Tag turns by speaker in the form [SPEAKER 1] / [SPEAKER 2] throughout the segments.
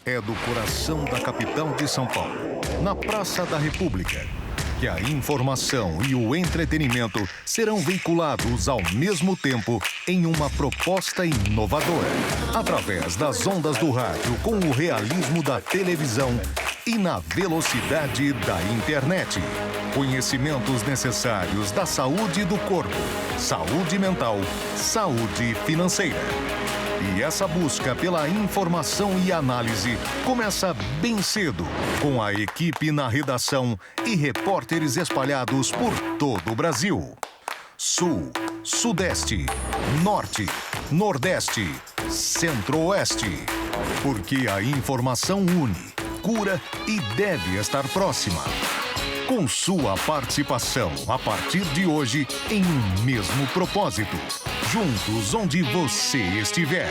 [SPEAKER 1] é do coração da capital de São Paulo, na Praça da República, que a informação e o entretenimento serão veiculados ao mesmo tempo em uma proposta inovadora, através das ondas do rádio com o realismo da televisão e na velocidade da internet. Conhecimentos necessários da saúde do corpo, saúde mental, saúde financeira. E essa busca pela informação e análise começa bem cedo, com a equipe na redação e repórteres espalhados por todo o Brasil. Sul, Sudeste, Norte, Nordeste, Centro-Oeste. Porque a informação une, cura e deve estar próxima. Com sua participação a partir de hoje em um mesmo propósito. Juntos onde você estiver.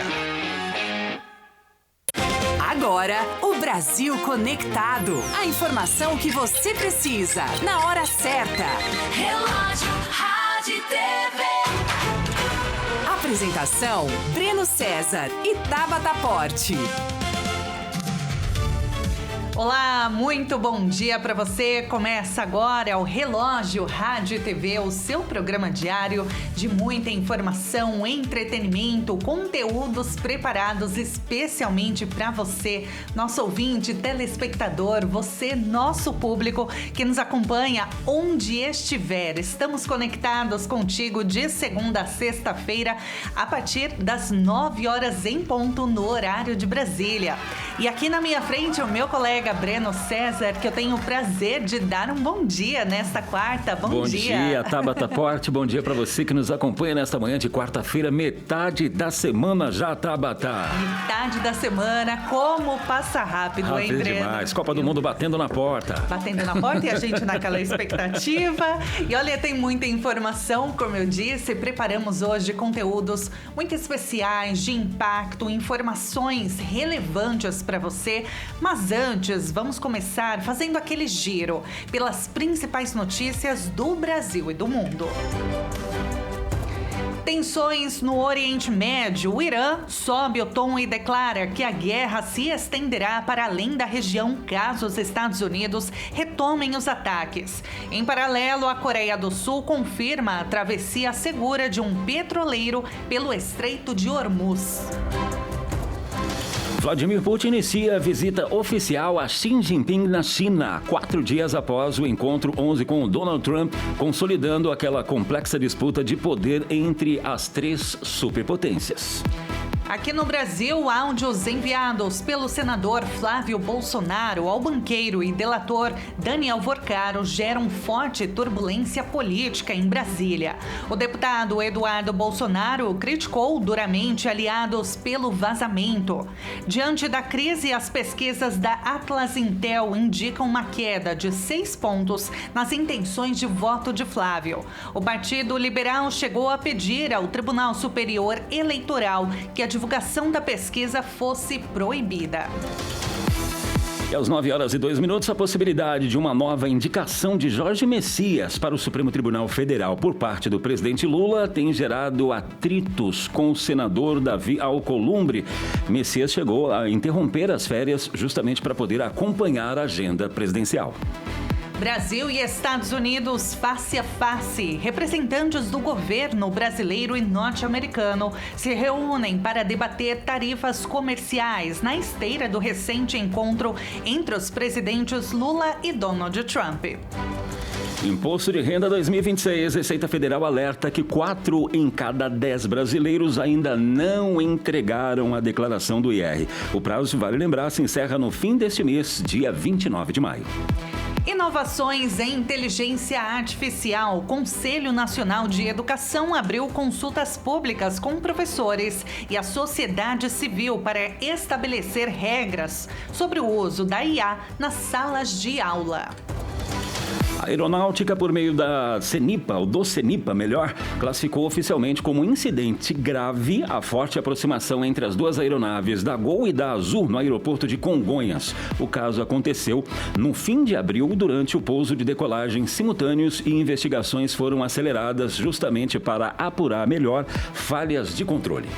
[SPEAKER 2] Agora, o Brasil Conectado. A informação que você precisa, na hora certa.
[SPEAKER 3] Relógio, rádio e TV.
[SPEAKER 2] Apresentação, Breno César e Tabata Porte.
[SPEAKER 4] Olá, muito bom dia para você. Começa agora o Relógio Rádio e TV, o seu programa diário de muita informação, entretenimento, conteúdos preparados especialmente para você, nosso ouvinte, telespectador, você, nosso público que nos acompanha onde estiver. Estamos conectados contigo de segunda a sexta-feira a partir das 9 horas em ponto no horário de Brasília. E aqui na minha frente o meu colega Breno César, que eu tenho o prazer de dar um bom dia nesta quarta. Bom dia.
[SPEAKER 5] Bom dia, Tabata Porte. Bom dia para você que nos acompanha nesta manhã de quarta-feira, metade da semana já, Tabata.
[SPEAKER 4] Metade da semana, como passa rápido, hein, Breno?
[SPEAKER 5] Demais. Copa do Mundo batendo na porta.
[SPEAKER 4] Batendo na porta e a gente naquela expectativa. E olha, tem muita informação, como eu disse, preparamos hoje conteúdos muito especiais, de impacto, informações relevantes para você. Mas antes, vamos começar fazendo aquele giro pelas principais notícias do Brasil e do mundo. Tensões no Oriente Médio. O Irã sobe o tom e declara que a guerra se estenderá para além da região caso os Estados Unidos retomem os ataques. Em paralelo, a Coreia do Sul confirma a travessia segura de um petroleiro pelo Estreito de Hormuz.
[SPEAKER 5] Vladimir Putin inicia a visita oficial a Xi Jinping na China, 4 dias após o encontro 11 com o Donald Trump, consolidando aquela complexa disputa de poder entre as três superpotências.
[SPEAKER 4] Aqui no Brasil, áudios enviados pelo senador Flávio Bolsonaro ao banqueiro e delator Daniel Vorcaro geram forte turbulência política em Brasília. O deputado Eduardo Bolsonaro criticou duramente aliados pelo vazamento. Diante da crise, as pesquisas da Atlas Intel indicam uma queda de 6 pontos nas intenções de voto de Flávio. O Partido Liberal chegou a pedir ao Tribunal Superior Eleitoral que a divulgação da pesquisa fosse proibida.
[SPEAKER 5] E às 9 horas e 2 minutos, a possibilidade de uma nova indicação de Jorge Messias para o Supremo Tribunal Federal por parte do presidente Lula tem gerado atritos com o senador Davi Alcolumbre. Messias chegou a interromper as férias justamente para poder acompanhar a agenda presidencial.
[SPEAKER 4] Brasil e Estados Unidos face a face. Representantes do governo brasileiro e norte-americano se reúnem para debater tarifas comerciais na esteira do recente encontro entre os presidentes Lula e Donald Trump.
[SPEAKER 5] Imposto de Renda 2026, Receita Federal alerta que 4 em cada 10 brasileiros ainda não entregaram a declaração do IR. O prazo, vale lembrar, se encerra no fim deste mês, dia 29 de maio.
[SPEAKER 4] Inovações em inteligência artificial. O Conselho Nacional de Educação abriu consultas públicas com professores e a sociedade civil para estabelecer regras sobre o uso da IA nas salas de aula.
[SPEAKER 5] A Aeronáutica, por meio da CENIPA, ou do CENIPA, melhor, classificou oficialmente como incidente grave a forte aproximação entre as duas aeronaves da Gol e da Azul no aeroporto de Congonhas. O caso aconteceu no fim de abril, durante o pouso de decolagem simultâneos, e investigações foram aceleradas justamente para apurar melhor falhas de controle.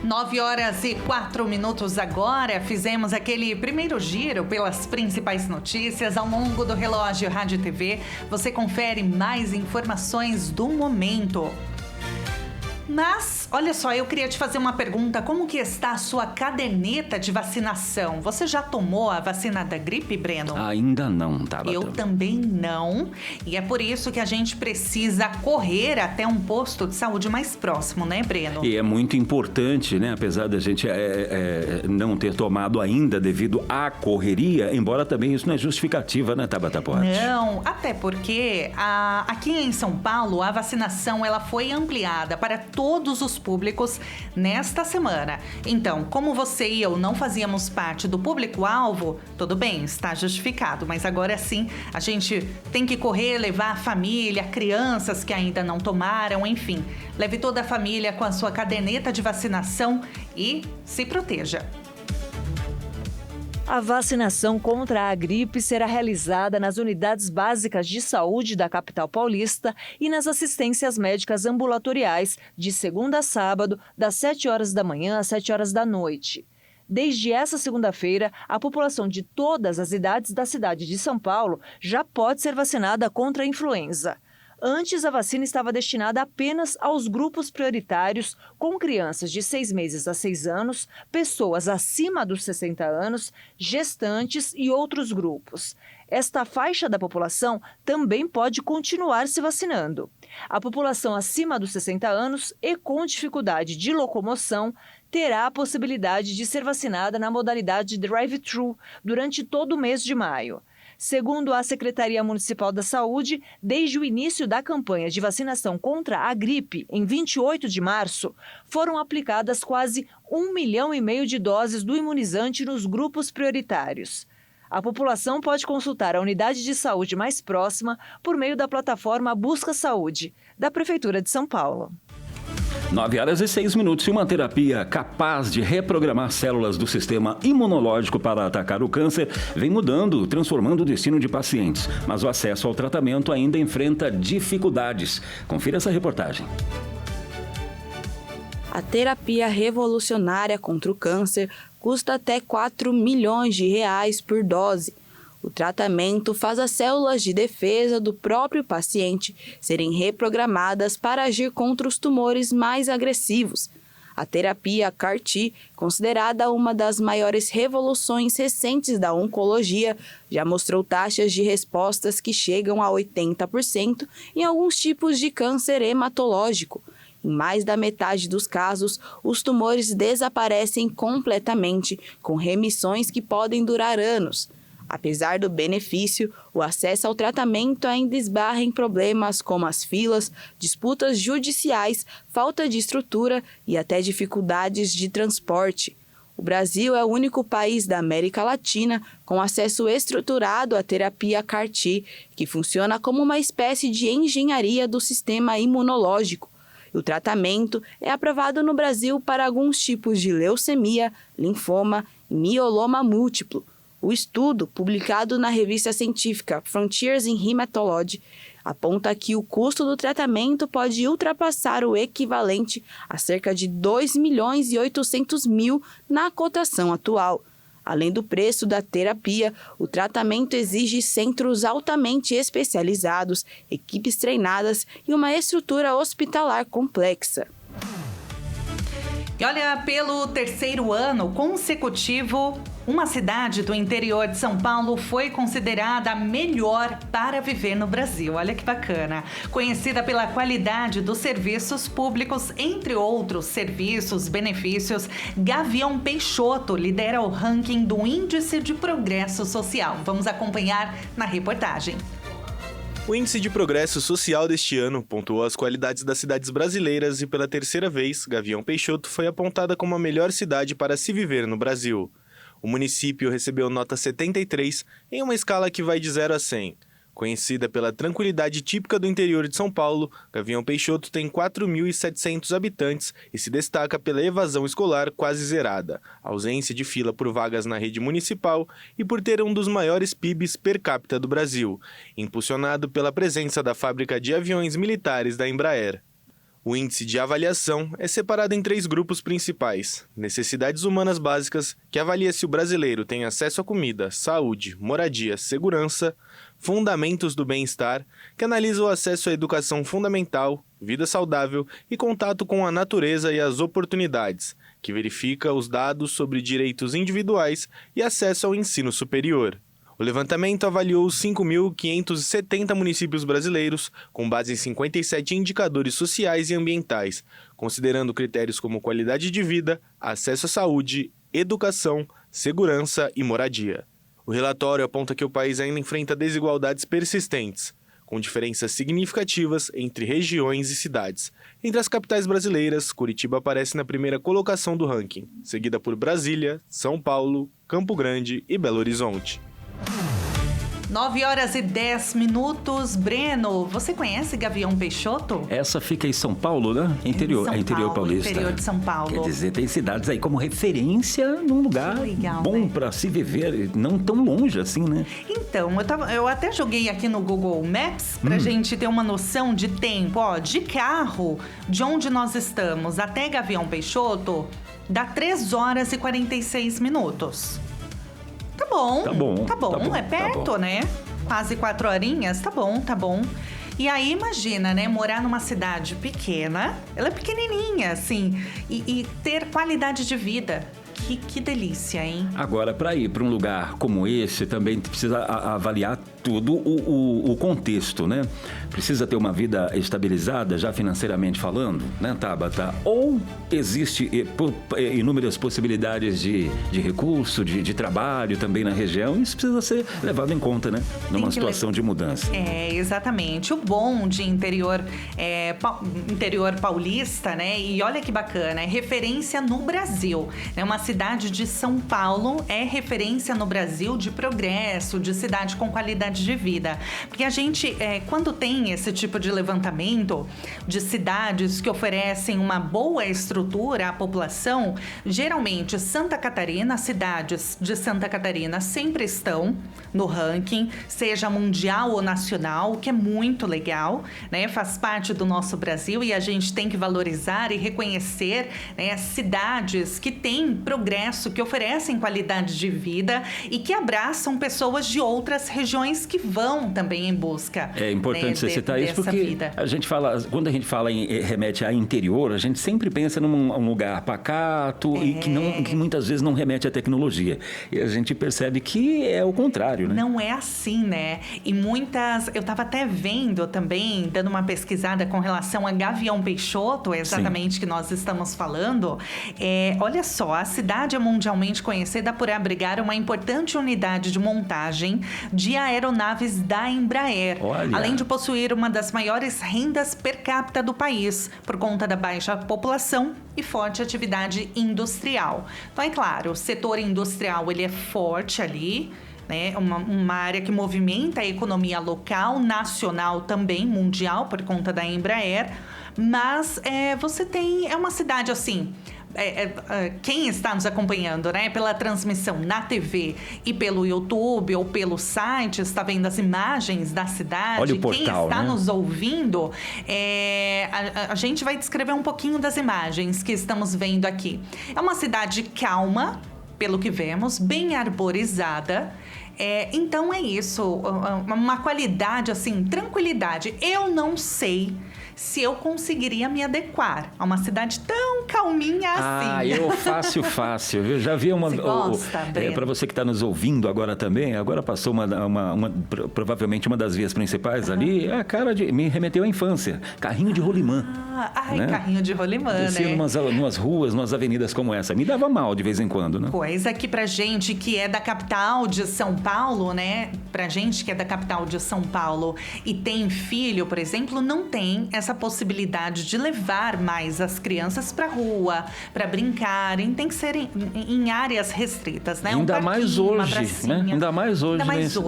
[SPEAKER 4] 9h04 agora. Fizemos aquele primeiro giro pelas principais notícias. Ao longo do Relógio Rádio TV, você confere mais informações do momento. Mas, olha só, eu queria te fazer uma pergunta. Como que está a sua caderneta de vacinação? Você já tomou a vacina da gripe, Breno?
[SPEAKER 5] Ainda não, Tabata.
[SPEAKER 4] Eu também não. E é por isso que a gente precisa correr até um posto de saúde mais próximo, né, Breno?
[SPEAKER 5] E é muito importante, né? Apesar da gente não ter tomado ainda devido à correria, embora também isso não é justificativa, né, Tabata Pote?
[SPEAKER 4] Não, até porque aqui em São Paulo a vacinação ela foi ampliada para todos os públicos nesta semana. Então, como você e eu não fazíamos parte do público-alvo, tudo bem, está justificado, mas agora sim a gente tem que correr, levar a família, crianças que ainda não tomaram, enfim. Leve toda a família com a sua caderneta de vacinação e se proteja.
[SPEAKER 6] A vacinação contra a gripe será realizada nas unidades básicas de saúde da capital paulista e nas assistências médicas ambulatoriais, de segunda a sábado, das 7 horas da manhã às 7 horas da noite. Desde essa segunda-feira, a população de todas as idades da cidade de São Paulo já pode ser vacinada contra a influenza. Antes, a vacina estava destinada apenas aos grupos prioritários, com crianças de 6 meses a 6 anos, pessoas acima dos 60 anos, gestantes e outros grupos. Esta faixa da população também pode continuar se vacinando. A população acima dos 60 anos e com dificuldade de locomoção terá a possibilidade de ser vacinada na modalidade drive-thru durante todo o mês de maio. Segundo a Secretaria Municipal da Saúde, desde o início da campanha de vacinação contra a gripe, em 28 de março, foram aplicadas quase 1,5 milhão de doses do imunizante nos grupos prioritários. A população pode consultar a unidade de saúde mais próxima por meio da plataforma Busca Saúde, da Prefeitura de São Paulo.
[SPEAKER 5] 9h06. E uma terapia capaz de reprogramar células do sistema imunológico para atacar o câncer vem mudando, transformando o destino de pacientes. Mas o acesso ao tratamento ainda enfrenta dificuldades. Confira essa reportagem.
[SPEAKER 7] A terapia revolucionária contra o câncer custa até R$4 milhões por dose. O tratamento faz as células de defesa do próprio paciente serem reprogramadas para agir contra os tumores mais agressivos. A terapia CAR-T, considerada uma das maiores revoluções recentes da oncologia, já mostrou taxas de respostas que chegam a 80% em alguns tipos de câncer hematológico. Em mais da metade dos casos, os tumores desaparecem completamente, com remissões que podem durar anos. Apesar do benefício, o acesso ao tratamento ainda esbarra em problemas como as filas, disputas judiciais, falta de estrutura e até dificuldades de transporte. O Brasil é o único país da América Latina com acesso estruturado à terapia CAR-T, que funciona como uma espécie de engenharia do sistema imunológico. O tratamento é aprovado no Brasil para alguns tipos de leucemia, linfoma e mieloma múltiplo. O estudo, publicado na revista científica Frontiers in Hematology, aponta que o custo do tratamento pode ultrapassar o equivalente a cerca de 2.800.000 na cotação atual. Além do preço da terapia, o tratamento exige centros altamente especializados, equipes treinadas e uma estrutura hospitalar complexa.
[SPEAKER 4] E olha, pelo 3º ano consecutivo, uma cidade do interior de São Paulo foi considerada a melhor para viver no Brasil. Olha que bacana. Conhecida pela qualidade dos serviços públicos, entre outros serviços, benefícios, Gavião Peixoto lidera o ranking do Índice de Progresso Social. Vamos acompanhar na reportagem.
[SPEAKER 8] O Índice de Progresso Social deste ano pontuou as qualidades das cidades brasileiras e, pela 3ª vez, Gavião Peixoto foi apontada como a melhor cidade para se viver no Brasil. O município recebeu nota 73 em uma escala que vai de 0 a 100. Conhecida pela tranquilidade típica do interior de São Paulo, Gavião Peixoto tem 4.700 habitantes e se destaca pela evasão escolar quase zerada, ausência de fila por vagas na rede municipal e por ter um dos maiores PIBs per capita do Brasil, impulsionado pela presença da fábrica de aviões militares da Embraer. O índice de avaliação é separado em 3 grupos principais: necessidades humanas básicas, que avalia se o brasileiro tem acesso à comida, saúde, moradia, segurança; fundamentos do bem-estar, que analisa o acesso à educação fundamental, vida saudável e contato com a natureza e as oportunidades, que verifica os dados sobre direitos individuais e acesso ao ensino superior. O levantamento avaliou os 5.570 municípios brasileiros, com base em 57 indicadores sociais e ambientais, considerando critérios como qualidade de vida, acesso à saúde, educação, segurança e moradia. O relatório aponta que o país ainda enfrenta desigualdades persistentes, com diferenças significativas entre regiões e cidades. Entre as capitais brasileiras, Curitiba aparece na primeira colocação do ranking, seguida por Brasília, São Paulo, Campo Grande e Belo Horizonte.
[SPEAKER 4] 9h10. Breno, você conhece Gavião Peixoto?
[SPEAKER 5] Essa fica em São Paulo, né? Interior paulista.
[SPEAKER 4] Interior de São Paulo.
[SPEAKER 5] Quer dizer, tem cidades aí como referência num lugar
[SPEAKER 4] legal,
[SPEAKER 5] bom,
[SPEAKER 4] né?
[SPEAKER 5] Para se viver, não tão longe assim, né?
[SPEAKER 4] Então, eu até joguei aqui no Google Maps pra gente ter uma noção de tempo. Ó, de carro, de onde nós estamos até Gavião Peixoto, dá 3h46. Tá bom, é perto, né? Quase 4 horinhas, tá bom. E aí, imagina, né? Morar numa cidade pequena, ela é pequenininha, assim, e ter qualidade de vida. Que delícia, hein?
[SPEAKER 5] Agora, para ir para um lugar como esse, também precisa avaliar tudo o contexto, né? Precisa ter uma vida estabilizada, já financeiramente falando, né, Tabata? Ou existe inúmeras possibilidades de recurso, de trabalho também na região. Isso precisa ser levado em conta, né? Numa situação de mudança.
[SPEAKER 4] Exatamente. O bom de interior paulista, né? E olha que bacana, é referência no Brasil. É uma cidade de São Paulo, é referência no Brasil de progresso, de cidade com qualidade de vida. Porque a gente, quando tem esse tipo de levantamento de cidades que oferecem uma boa estrutura à população, geralmente Santa Catarina, cidades de Santa Catarina sempre estão no ranking, seja mundial ou nacional, o que é muito legal, né? Faz parte do nosso Brasil e a gente tem que valorizar e reconhecer, né, cidades que têm progresso, que oferecem qualidade de vida e que abraçam pessoas de outras regiões que vão também em busca.
[SPEAKER 5] É importante você citar isso porque vida. Quando a gente fala remete a interior, a gente sempre pensa num lugar pacato e que muitas vezes não remete à tecnologia. E a gente percebe que é o contrário, né?
[SPEAKER 4] Não é assim, né? E eu estava até vendo também, dando uma pesquisada com relação a Gavião Peixoto, exatamente que nós estamos falando. Olha só, a cidade é mundialmente conhecida por abrigar uma importante unidade de montagem de aeronaves da Embraer, além de possuir uma das maiores rendas per capita do país, por conta da baixa população e forte atividade industrial. Então, é claro, o setor industrial ele é forte ali, né? Uma área que movimenta a economia local, nacional também, mundial, por conta da Embraer, mas você tem, é uma cidade assim... quem está nos acompanhando, né, pela transmissão na TV e pelo YouTube ou pelo site, está vendo as imagens da cidade.
[SPEAKER 5] Olha o portal,
[SPEAKER 4] quem está
[SPEAKER 5] né?
[SPEAKER 4] nos ouvindo, a gente vai descrever um pouquinho das imagens que estamos vendo aqui. É uma cidade calma, pelo que vemos, bem arborizada. Então é isso, uma qualidade assim, tranquilidade. Eu não sei se eu conseguiria me adequar a uma cidade tão calminha assim.
[SPEAKER 5] Eu fácil, viu? Já vi uma...
[SPEAKER 4] Você gosta,
[SPEAKER 5] para você que está nos ouvindo agora também, agora passou provavelmente uma das vias principais ali, me remeteu à infância. Carrinho de rolimã. Né?
[SPEAKER 4] Carrinho de rolimã,
[SPEAKER 5] descia
[SPEAKER 4] né?
[SPEAKER 5] numas ruas, numas avenidas como essa. Me dava mal de vez em quando, né?
[SPEAKER 4] Coisa que pra gente que é da capital de São Paulo, né? Pra gente que é da capital de São Paulo e tem filho, por exemplo, não tem essa possibilidade de levar mais as crianças pra rua, pra brincarem. Tem que ser em áreas restritas, né?
[SPEAKER 5] Ainda mais hoje, né? Ainda mais hoje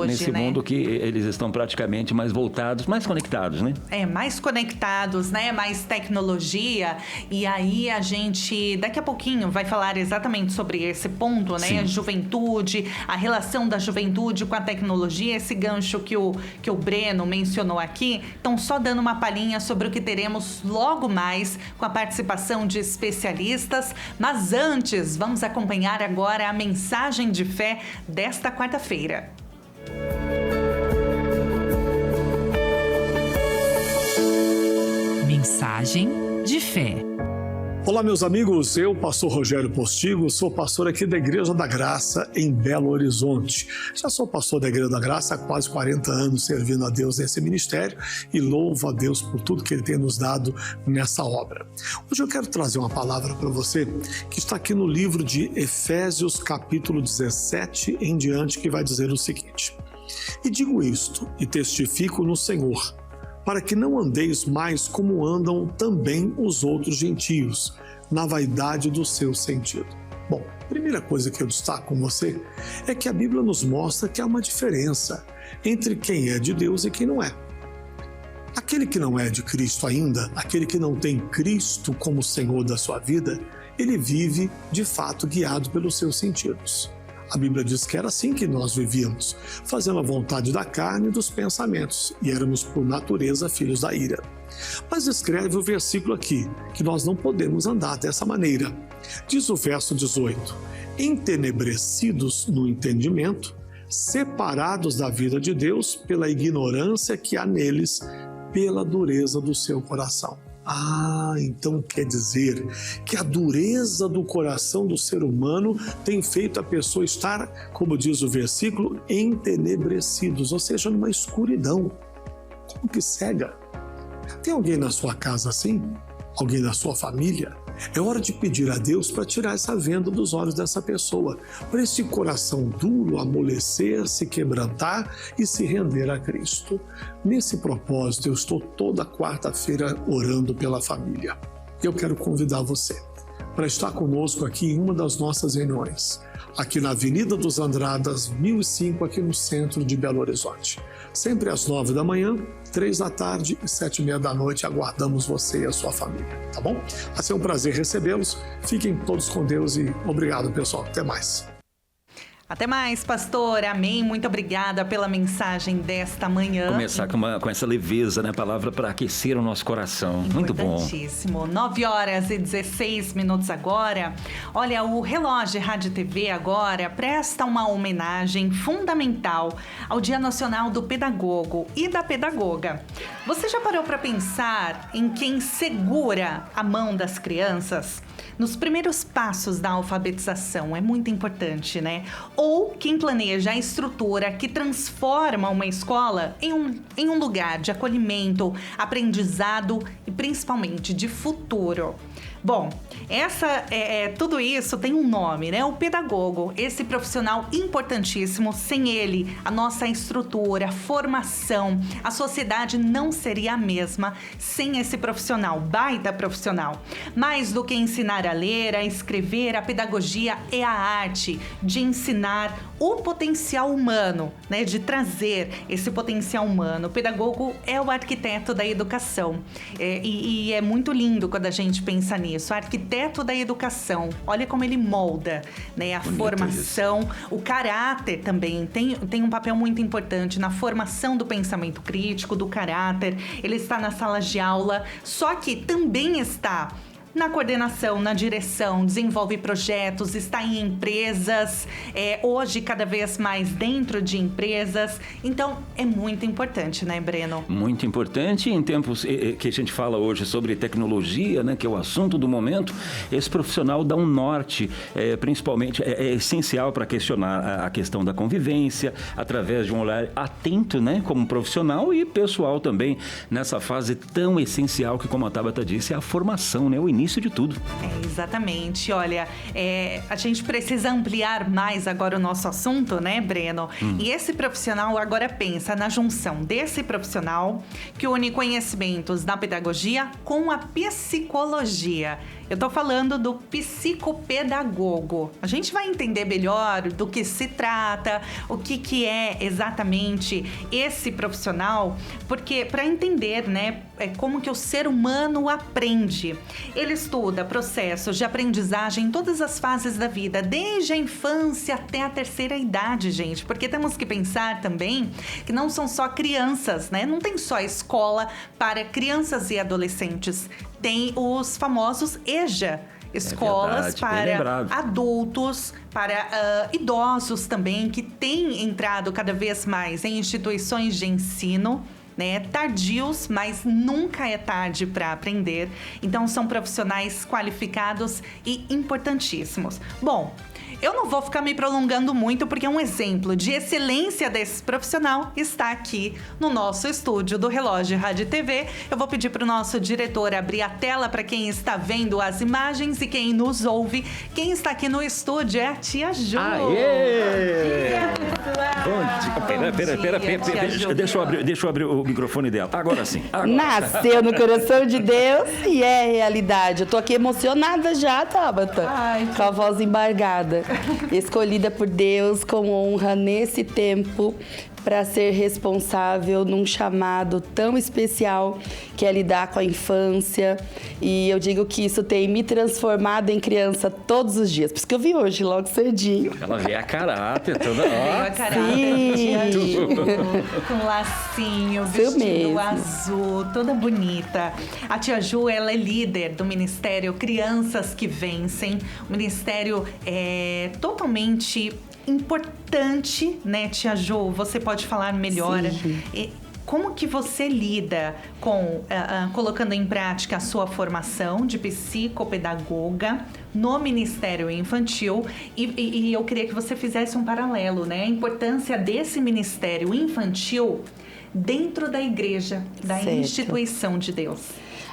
[SPEAKER 5] nesse
[SPEAKER 4] né?
[SPEAKER 5] mundo que eles estão praticamente mais voltados, mais conectados, né?
[SPEAKER 4] Mais conectados, né? Mais tecnologia. E aí a gente, daqui a pouquinho, vai falar exatamente sobre esse ponto. ponto, né?
[SPEAKER 5] Sim.
[SPEAKER 4] A juventude, a relação da juventude com a tecnologia, esse gancho que o Breno mencionou aqui. Então, só dando uma palhinha sobre o que teremos logo mais com a participação de especialistas. Mas antes, vamos acompanhar agora a mensagem de fé desta quarta-feira.
[SPEAKER 2] Mensagem de fé.
[SPEAKER 9] Olá, meus amigos, eu, pastor Rogério Postigo, sou pastor aqui da Igreja da Graça em Belo Horizonte. Já sou pastor da Igreja da Graça há quase 40 anos servindo a Deus nesse ministério e louvo a Deus por tudo que Ele tem nos dado nessa obra. Hoje eu quero trazer uma palavra para você que está aqui no livro de Efésios, capítulo 17 em diante, que vai dizer o seguinte: E digo isto e testifico no Senhor, para que não andeis mais como andam também os outros gentios, na vaidade do seu sentido. Bom, a primeira coisa que eu destaco com você é que a Bíblia nos mostra que há uma diferença entre quem é de Deus e quem não é. Aquele que não é de Cristo ainda, aquele que não tem Cristo como Senhor da sua vida, ele vive, de fato, guiado pelos seus sentidos. A Bíblia diz que era assim que nós vivíamos, fazendo a vontade da carne e dos pensamentos, e éramos por natureza filhos da ira. Mas escreve o versículo aqui, que nós não podemos andar dessa maneira. Diz o verso 18: entenebrecidos no entendimento, separados da vida de Deus pela ignorância que há neles, pela dureza do seu coração. Então quer dizer que a dureza do coração do ser humano tem feito a pessoa estar, como diz o versículo, entenebrecidos, ou seja, numa escuridão, como que cega. Tem alguém na sua casa assim? Alguém na sua família? É hora de pedir a Deus para tirar essa venda dos olhos dessa pessoa, para esse coração duro amolecer, se quebrantar e se render a Cristo. Nesse propósito, eu estou toda quarta-feira orando pela família. Eu quero convidar você para estar conosco aqui em uma das nossas reuniões, aqui na Avenida dos Andradas, 1005, aqui no centro de Belo Horizonte. Sempre às 9 da manhã, 3 da tarde e 7h30 da noite, aguardamos você e a sua família, tá bom? Vai ser um prazer recebê-los. Fiquem todos com Deus e obrigado, pessoal. Até mais.
[SPEAKER 4] Até mais, pastor. Amém. Muito obrigada pela mensagem desta manhã.
[SPEAKER 5] Começar com essa leveza, né? Palavra para aquecer o nosso coração. Muito bom.
[SPEAKER 4] Importantíssimo. 9h16 agora. Olha, o Relógio Rádio TV agora presta uma homenagem fundamental ao Dia Nacional do Pedagogo e da Pedagoga. Você já parou para pensar em quem segura a mão das crianças? Nos primeiros passos da alfabetização, é muito importante, né? Ou quem planeja a estrutura que transforma uma escola em um lugar de acolhimento, aprendizado e principalmente de futuro. Bom, tudo isso tem um nome, né? O pedagogo, esse profissional importantíssimo. Sem ele, a nossa estrutura, formação, a sociedade não seria a mesma sem esse profissional, baita profissional. Mais do que ensinar a ler, a escrever, a pedagogia é a arte de ensinar o potencial humano, né? De trazer esse potencial humano. O pedagogo é o arquiteto da educação. E é muito lindo quando a gente pensa nisso. O arquiteto da educação, olha como ele molda, né, a formação, o caráter também tem um papel muito importante na formação do pensamento crítico, do caráter. Ele está nas salas de aula, só que também está na coordenação, na direção, desenvolve projetos, está em empresas, hoje cada vez mais dentro de empresas. Então, é muito importante, né, Breno?
[SPEAKER 5] Muito importante. Em tempos que a gente fala hoje sobre tecnologia, né, que é o assunto do momento, esse profissional dá um norte, principalmente, é essencial para questionar a questão da convivência, através de um olhar atento, né, como profissional e pessoal também, nessa fase tão essencial que, como a Tabata disse, é a formação, né, o início de tudo.
[SPEAKER 4] Exatamente. Olha, a gente precisa ampliar mais agora o nosso assunto, né, Breno? E esse profissional agora pensa na junção desse profissional que une conhecimentos da pedagogia com a psicologia. Eu tô falando do psicopedagogo. A gente vai entender melhor do que se trata, o que é exatamente esse profissional, porque para entender, né, como que o ser humano aprende. Ele estuda processos de aprendizagem em todas as fases da vida, desde a infância até a terceira idade, gente. Porque temos que pensar também que não são só crianças, né? Não tem só escola para crianças e adolescentes. Tem os famosos EJA. Escolas para adultos, para idosos também, que têm entrado cada vez mais em instituições de ensino, né? Tardios, mas nunca é tarde para aprender. Então, são profissionais qualificados e importantíssimos. Bom, eu não vou ficar me prolongando muito, porque um exemplo de excelência desse profissional está aqui no nosso estúdio do Relógio Rádio e TV. Eu vou pedir para o nosso diretor abrir a tela para quem está vendo as imagens e quem nos ouve. Quem está aqui no estúdio é a tia Ju.
[SPEAKER 5] Aê!
[SPEAKER 4] Bom dia.
[SPEAKER 5] Deixa eu abrir o microfone dela. Agora sim. Agora.
[SPEAKER 10] Nasceu no coração de Deus e é realidade. Eu tô aqui emocionada já, Tabata. Com a voz embargada. Escolhida por Deus com honra nesse tempo para ser responsável num chamado tão especial que é lidar com a infância. E eu digo que isso tem me transformado em criança todos os dias. Por isso que eu vim hoje, logo cedinho.
[SPEAKER 5] Ela vê a caráter toda
[SPEAKER 4] hora. A caráter, com lacinho, vestido azul, toda bonita. A tia Ju, ela é líder do Ministério Crianças que Vencem. O ministério é totalmente importante, né, tia Ju? Você pode falar melhor. Como que você lida com colocando em prática a sua formação de psicopedagoga no Ministério Infantil? E eu queria que você fizesse um paralelo, né? A importância desse Ministério Infantil dentro da igreja, da instituição de Deus.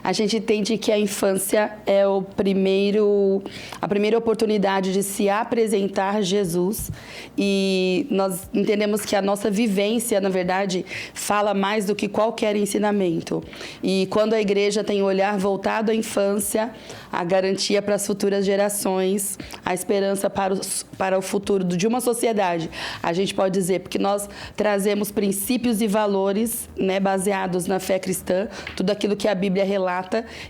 [SPEAKER 10] A gente entende que a infância é a primeira oportunidade de se apresentar Jesus, e nós entendemos que a nossa vivência, na verdade, fala mais do que qualquer ensinamento. E quando a igreja tem o olhar voltado à infância, a garantia para as futuras gerações, a esperança para o futuro de uma sociedade, a gente pode dizer, porque nós trazemos princípios e valores, né, baseados na fé cristã, tudo aquilo que a Bíblia relata,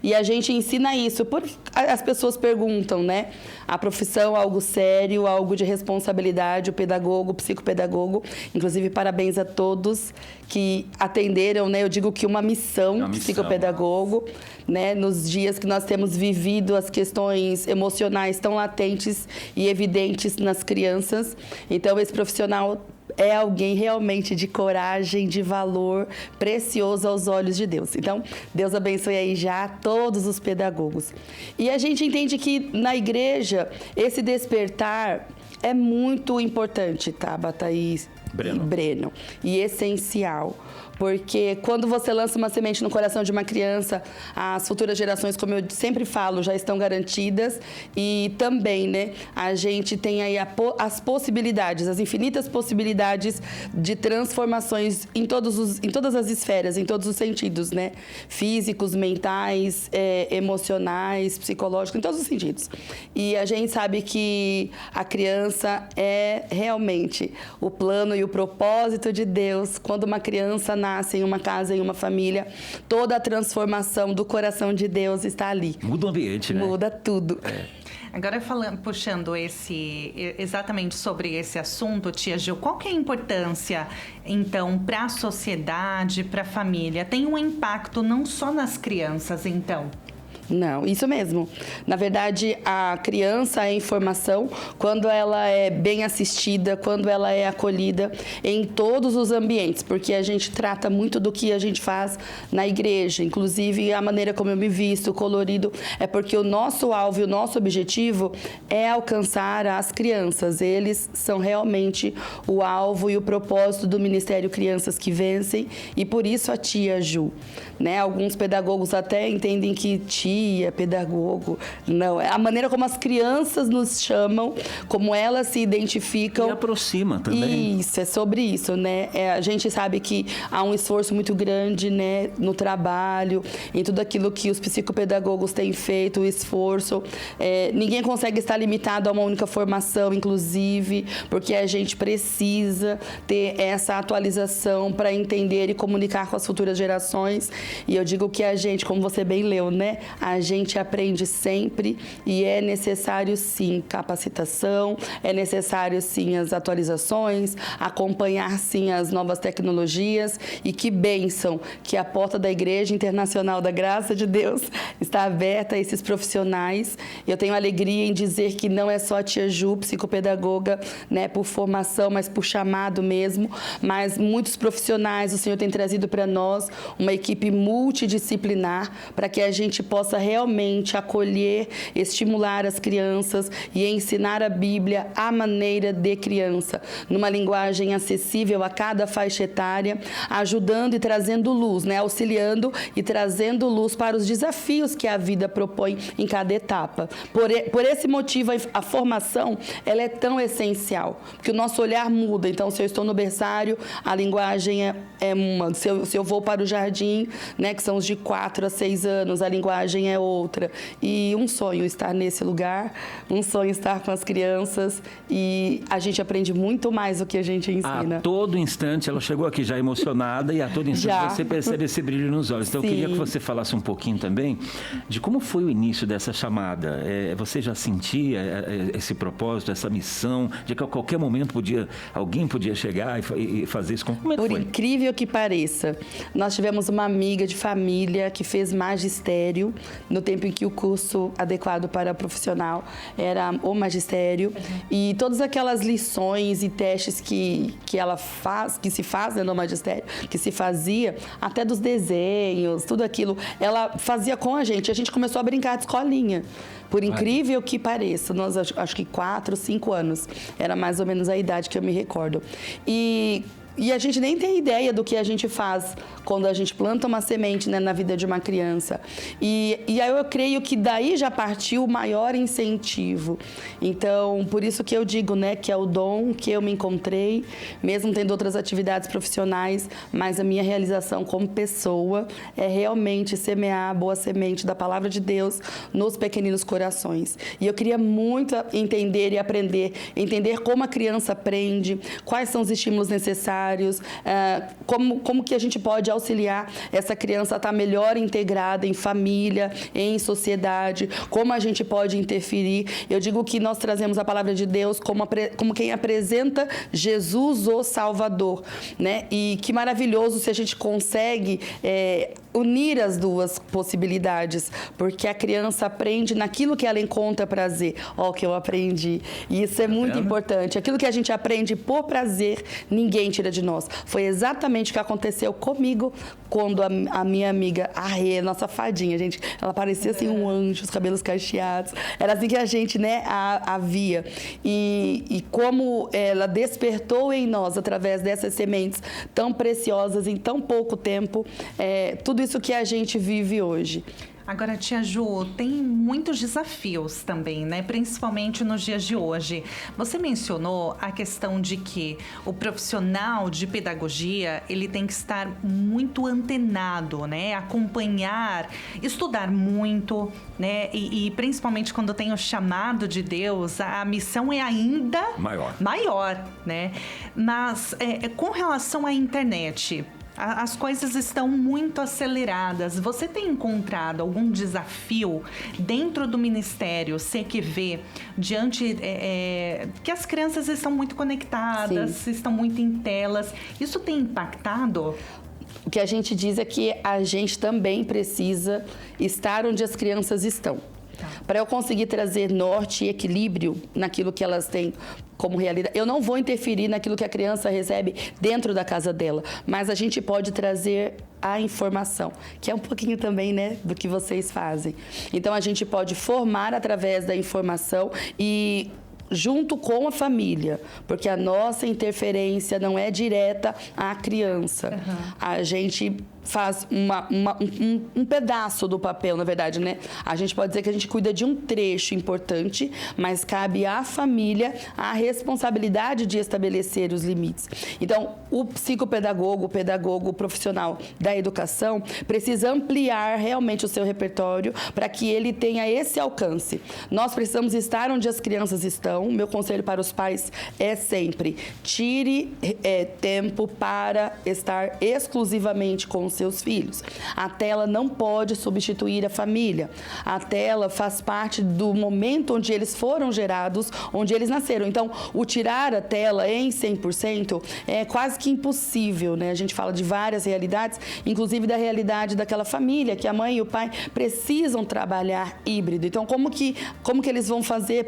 [SPEAKER 10] e a gente ensina isso. As pessoas perguntam, né? A profissão, algo sério, algo de responsabilidade, o pedagogo, o psicopedagogo. Inclusive, parabéns a todos que atenderam, né? Eu digo que uma missão psicopedagogo, né? Nos dias que nós temos vivido as questões emocionais tão latentes e evidentes nas crianças. Então, esse profissional é alguém realmente de coragem, de valor, precioso aos olhos de Deus. Então, Deus abençoe aí já todos os pedagogos. E a gente entende que na igreja, esse despertar é muito importante, Tabata e Breno, e essencial. Porque quando você lança uma semente no coração de uma criança, as futuras gerações, como eu sempre falo, já estão garantidas. E também, né, a gente tem aí as possibilidades, as infinitas possibilidades de transformações em todas as esferas, em todos os sentidos, né? Físicos, mentais, emocionais, psicológicos, em todos os sentidos. E a gente sabe que a criança é realmente o plano e o propósito de Deus. Quando uma criança nasce em uma casa, em uma família, toda a transformação do coração de Deus está ali.
[SPEAKER 5] Muda o ambiente, né?
[SPEAKER 10] Muda tudo.
[SPEAKER 4] Agora, puxando exatamente sobre esse assunto, tia Gil, qual que é a importância, então, para a sociedade, para a família? Tem um impacto não só nas crianças, então?
[SPEAKER 10] Não, isso mesmo. Na verdade, a criança é em formação quando ela é bem assistida, quando ela é acolhida em todos os ambientes, porque a gente trata muito do que a gente faz na igreja, inclusive a maneira como eu me visto, o colorido, é porque o nosso alvo e o nosso objetivo é alcançar as crianças. Eles são realmente o alvo e o propósito do Ministério Crianças que Vencem, e por isso a tia Ju, né? Alguns pedagogos até entendem que tia, pedagogo, não, é a maneira como as crianças nos chamam, como elas se identificam.
[SPEAKER 5] E aproxima também.
[SPEAKER 10] Isso, é sobre isso, né? A gente sabe que há um esforço muito grande, né, no trabalho, em tudo aquilo que os psicopedagogos têm feito, o esforço. Ninguém consegue estar limitado a uma única formação, inclusive, porque a gente precisa ter essa atualização para entender e comunicar com as futuras gerações. E eu digo que a gente, como você bem leu, né? a gente aprende sempre e é necessário sim capacitação, é necessário sim as atualizações, acompanhar sim as novas tecnologias e que bênção que a porta da Igreja Internacional da Graça de Deus está aberta a esses profissionais. Eu tenho alegria em dizer que não é só a tia Ju, psicopedagoga, né, por formação, mas por chamado mesmo, mas muitos profissionais o Senhor tem trazido para nós uma equipe multidisciplinar para que a gente possa realmente acolher, estimular as crianças e ensinar a Bíblia à maneira de criança, numa linguagem acessível a cada faixa etária, ajudando e trazendo luz, né? Auxiliando e trazendo luz para os desafios que a vida propõe em cada etapa. Por esse motivo, a formação ela é tão essencial, porque o nosso olhar muda. Então, se eu estou no berçário, a linguagem é uma. Se eu vou para o jardim, né, que são os de 4 a 6 anos, a linguagem é outra. E um sonho estar nesse lugar, um sonho estar com as crianças, e a gente aprende muito mais do que a gente ensina.
[SPEAKER 5] A todo instante, ela chegou aqui já emocionada, e a todo instante você percebe esse brilho nos olhos. Então, eu queria que você falasse um pouquinho também de como foi o início dessa chamada. Você já sentia esse propósito, essa missão, de que a qualquer momento alguém podia chegar e fazer isso? Como é que foi?
[SPEAKER 10] Por incrível que pareça, nós tivemos uma amiga de família que fez magistério no tempo em que o curso adequado para profissional era o magistério. E todas aquelas lições e testes que ela faz, que se faz no magistério, que se fazia, até dos desenhos, tudo aquilo, ela fazia com a gente. A gente começou a brincar de escolinha. Por incrível que pareça, nós acho que 4, 5 anos, era mais ou menos a idade que eu me recordo. E a gente nem tem ideia do que a gente faz quando a gente planta uma semente, né, na vida de uma criança. E aí eu creio que daí já partiu o maior incentivo. Então, por isso que eu digo, né, que é o dom que eu me encontrei, mesmo tendo outras atividades profissionais, mas a minha realização como pessoa é realmente semear a boa semente da palavra de Deus nos pequeninos corações. E eu queria muito entender e aprender, entender como a criança aprende, quais são os estímulos necessários, como que a gente pode auxiliar essa criança a estar melhor integrada em família, em sociedade, como a gente pode interferir. Eu digo que nós trazemos a palavra de Deus como quem apresenta Jesus o Salvador, né? E que maravilhoso se a gente consegue unir as duas possibilidades, porque a criança aprende naquilo que ela encontra prazer. Ó, o que eu aprendi. E isso é muito importante. Aquilo que a gente aprende por prazer, ninguém tira de nós. Foi exatamente o que aconteceu comigo quando a minha amiga, a Rê, nossa fadinha, gente, ela parecia assim um anjo, os cabelos cacheados. Era assim que a gente, né, a via. E como ela despertou em nós, através dessas sementes tão preciosas em tão pouco tempo, tudo isso que a gente vive hoje.
[SPEAKER 4] Agora, tia Ju, tem muitos desafios também, né? Principalmente nos dias de hoje. Você mencionou a questão de que o profissional de pedagogia, ele tem que estar muito antenado, né? Acompanhar, estudar muito, né? E principalmente quando tem o chamado de Deus, a missão é ainda maior, né? Mas com relação à internet, as coisas estão muito aceleradas. Você tem encontrado algum desafio dentro do Ministério CQV diante que as crianças estão muito conectadas, Sim. estão muito em telas? Isso tem impactado?
[SPEAKER 10] O que a gente diz é que a gente também precisa estar onde as crianças estão. Para eu conseguir trazer norte e equilíbrio naquilo que elas têm como realidade. Eu não vou interferir naquilo que a criança recebe dentro da casa dela, mas a gente pode trazer a informação, que é um pouquinho também, né, do que vocês fazem. Então, a gente pode formar através da informação e junto com a família, porque a nossa interferência não é direta à criança. Uhum. A gente faz um pedaço do papel, na verdade, né? A gente pode dizer que a gente cuida de um trecho importante, mas cabe à família a responsabilidade de estabelecer os limites. Então, o psicopedagogo, o pedagogo, o profissional da educação precisa ampliar realmente o seu repertório para que ele tenha esse alcance. Nós precisamos estar onde as crianças estão. Meu conselho para os pais é sempre: tire tempo para estar exclusivamente com os seus filhos. A tela não pode substituir a família. A tela faz parte do momento onde eles foram gerados, onde eles nasceram. Então, o tirar a tela em 100% é quase que impossível, né? A gente fala de várias realidades, inclusive da realidade daquela família, que a mãe e o pai precisam trabalhar híbrido. Então, como que eles vão fazer,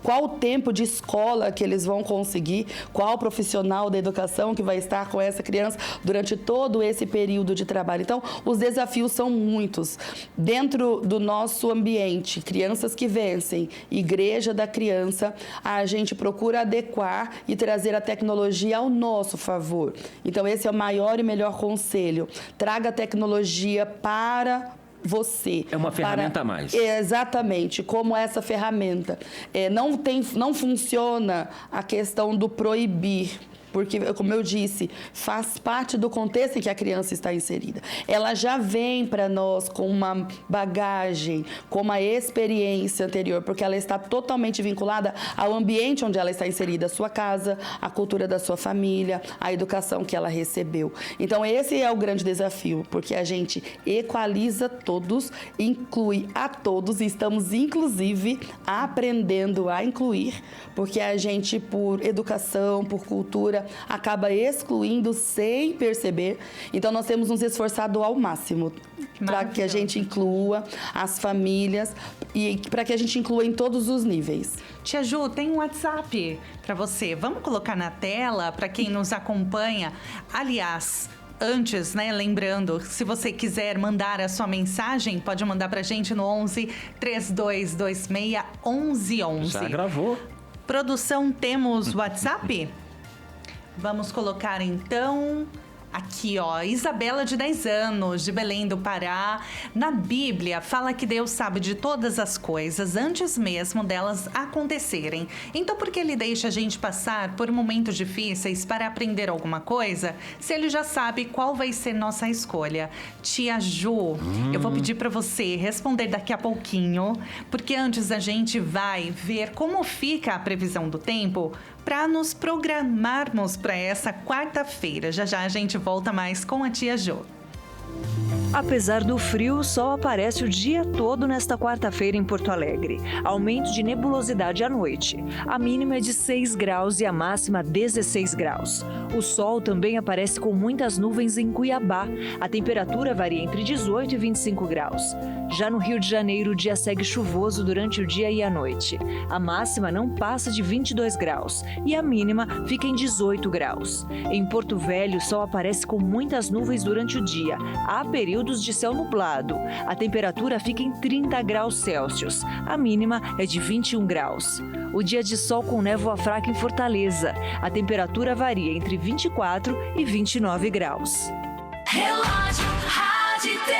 [SPEAKER 10] qual o tempo de escola que eles vão conseguir, qual profissional da educação que vai estar com essa criança durante todo esse período de trabalho. Então, os desafios são muitos. Dentro do nosso ambiente, Crianças que Vencem, Igreja da Criança, a gente procura adequar e trazer a tecnologia ao nosso favor. Então, esse é o maior e melhor conselho. Traga a tecnologia para você.
[SPEAKER 5] É uma ferramenta a mais.
[SPEAKER 10] Exatamente, como essa ferramenta. Não funciona a questão do proibir. Porque, como eu disse, faz parte do contexto em que a criança está inserida. Ela já vem para nós com uma bagagem, com uma experiência anterior, porque ela está totalmente vinculada ao ambiente onde ela está inserida, a sua casa, a cultura da sua família, a educação que ela recebeu. Então, esse é o grande desafio, porque a gente equaliza todos, inclui a todos, e estamos, inclusive, aprendendo a incluir, porque a gente, por educação, por cultura, acaba excluindo sem perceber. Então, nós temos nos esforçado ao máximo para que a gente inclua as famílias e para que a gente inclua em todos os níveis.
[SPEAKER 4] Tia Ju, tem um WhatsApp para você. Vamos colocar na tela para quem nos acompanha. Aliás, antes, né, lembrando, se você quiser mandar a sua mensagem, pode mandar pra gente no 11 3226 1111.
[SPEAKER 5] Já gravou.
[SPEAKER 4] Produção, temos WhatsApp? Vamos colocar então aqui, ó, Isabela, de 10 anos, de Belém do Pará. Na Bíblia, fala que Deus sabe de todas as coisas antes mesmo delas acontecerem. Então, por que Ele deixa a gente passar por momentos difíceis para aprender alguma coisa, se Ele já sabe qual vai ser nossa escolha? Tia Ju, eu vou pedir para você responder daqui a pouquinho, porque antes a gente vai ver como fica a previsão do tempo para nos programarmos para essa quarta-feira. Já já a gente volta mais com a Tia Jô.
[SPEAKER 6] Apesar do frio, o sol aparece o dia todo nesta quarta-feira em Porto Alegre. Aumento de nebulosidade à noite. A mínima é de 6 graus e a máxima 16 graus. O sol também aparece com muitas nuvens em Cuiabá. A temperatura varia entre 18 e 25 graus. Já no Rio de Janeiro, o dia segue chuvoso durante o dia e a noite. A máxima não passa de 22 graus e a mínima fica em 18 graus. Em Porto Velho, o sol aparece com muitas nuvens durante o dia. Há períodos de céu nublado. A temperatura fica em 30 graus Celsius. A mínima é de 21 graus. O dia de sol com névoa fraca em Fortaleza. A temperatura varia entre 24 e 29 graus.
[SPEAKER 3] Relógio, rádio e TV.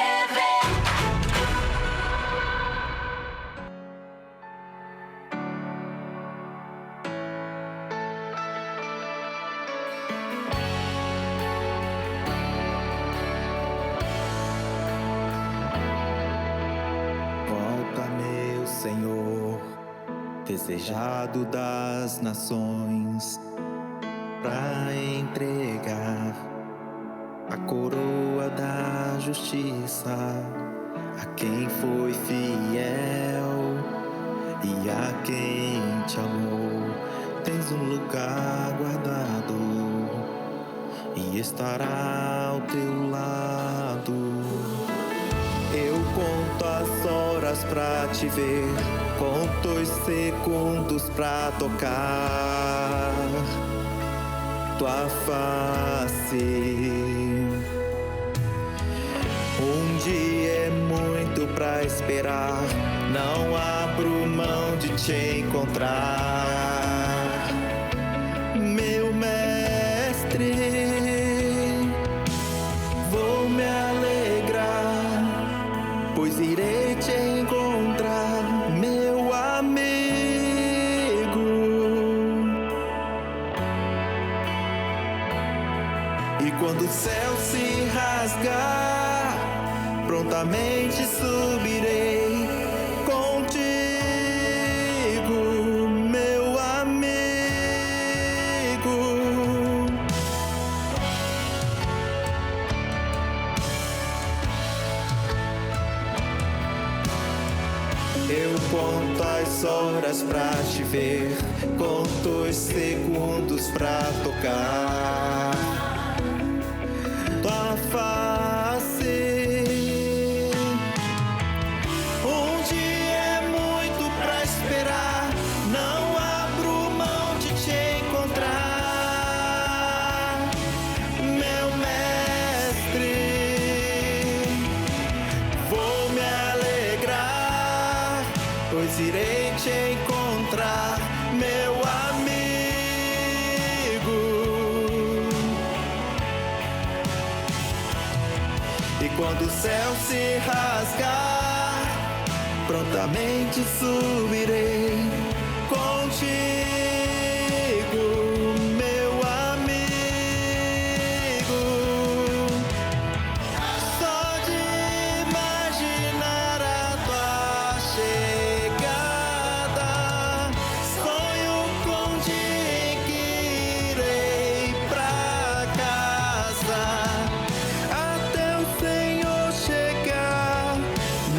[SPEAKER 11] Senhor, desejado das nações, para entregar a coroa da justiça a quem foi fiel e a quem te amou. Tens um lugar guardado e estará ao teu lado. Eu conto as horas pra te ver, conto os segundos pra tocar tua face. Um dia é muito pra esperar, não abro mão de te encontrar, meu mestre. Vou me alegrar, pois irei te encontrar, meu amigo. E quando o céu se rasgar, prontamente subirei contigo, meu amigo. quantas horas pra te ver, quantos segundos pra tocar tua face. Um dia é muito pra esperar, não abro mão de te encontrar, meu mestre. Vou me alegrar, pois irei te encontrar, meu amigo. E quando o céu se rasgar, prontamente subirei contigo, meu amigo. Só de imaginar a tua chegada, sonho com o dia em que irei pra casa. Até o Senhor chegar,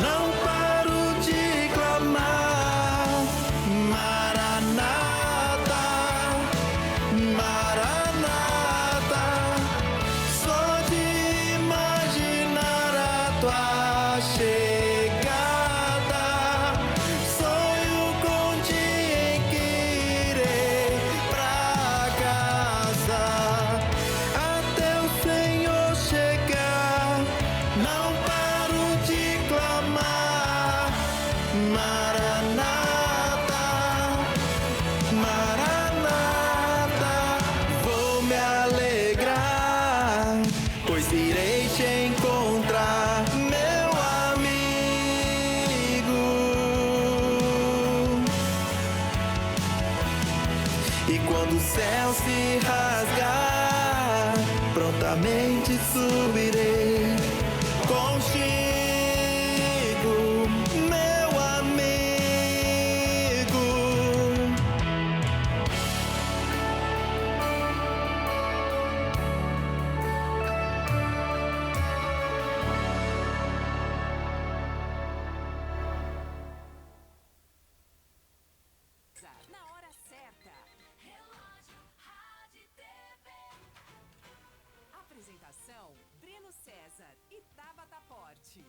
[SPEAKER 11] não paro de clamar. Maranata, Maranata. Só de imaginar a tua chegada, sonho com o dia em que irei pra casa. Até o Senhor chegar, não paro de clamar. Maranata, Maranata. Vou me alegrar, pois irei te encontrar, meu amigo. E quando o céu se rasgar, prontamente subirei contigo, meu amigo.
[SPEAKER 2] Na hora certa. Relógio Rádio TV. Apresentação: Breno César e Tabata Porte.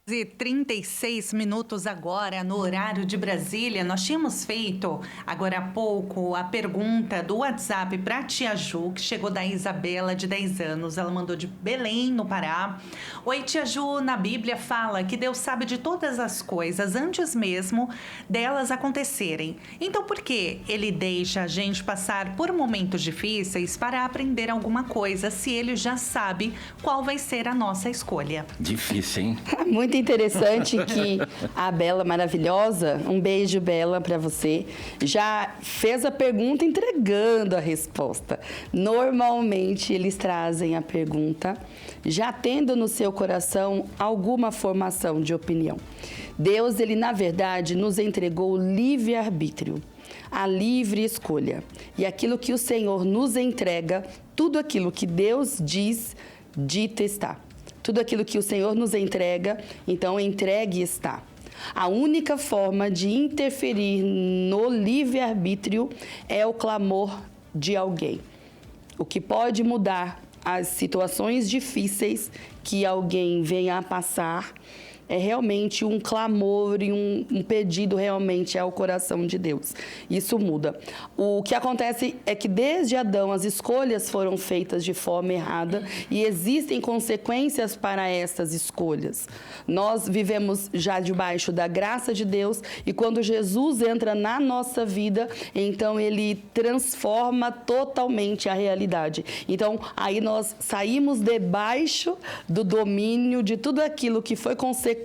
[SPEAKER 4] E 36 minutos agora no horário de Brasília. Nós tínhamos feito agora há pouco a pergunta do WhatsApp para a tia Ju, que chegou da Isabela, de 10 anos. Ela mandou de Belém, no Pará. Oi, tia Ju, na Bíblia fala que Deus sabe de todas as coisas antes mesmo delas acontecerem. Então, por que Ele deixa a gente passar por momentos difíceis para aprender alguma coisa, se Ele já sabe qual vai ser a nossa escolha?
[SPEAKER 5] Difícil, hein?
[SPEAKER 10] Muito interessante que a Bela maravilhosa, um beijo, Bela, para você, já fez a pergunta entregando a resposta. Normalmente eles trazem a pergunta já tendo no seu coração alguma formação de opinião. Deus, ele na verdade nos entregou o livre-arbítrio, a livre escolha. E aquilo que o Senhor nos entrega, tudo aquilo que Deus diz, dito está. Tudo aquilo que o Senhor nos entrega, então entregue está. A única forma de interferir no livre-arbítrio é o clamor de alguém. O que pode mudar as situações difíceis que alguém venha a passar é realmente um clamor e um pedido realmente ao coração de Deus. Isso muda. O que acontece é que desde Adão as escolhas foram feitas de forma errada e existem consequências para essas escolhas. Nós vivemos já debaixo da graça de Deus e quando Jesus entra na nossa vida, então Ele transforma totalmente a realidade. Então, aí nós saímos debaixo do domínio de tudo aquilo que foi consequência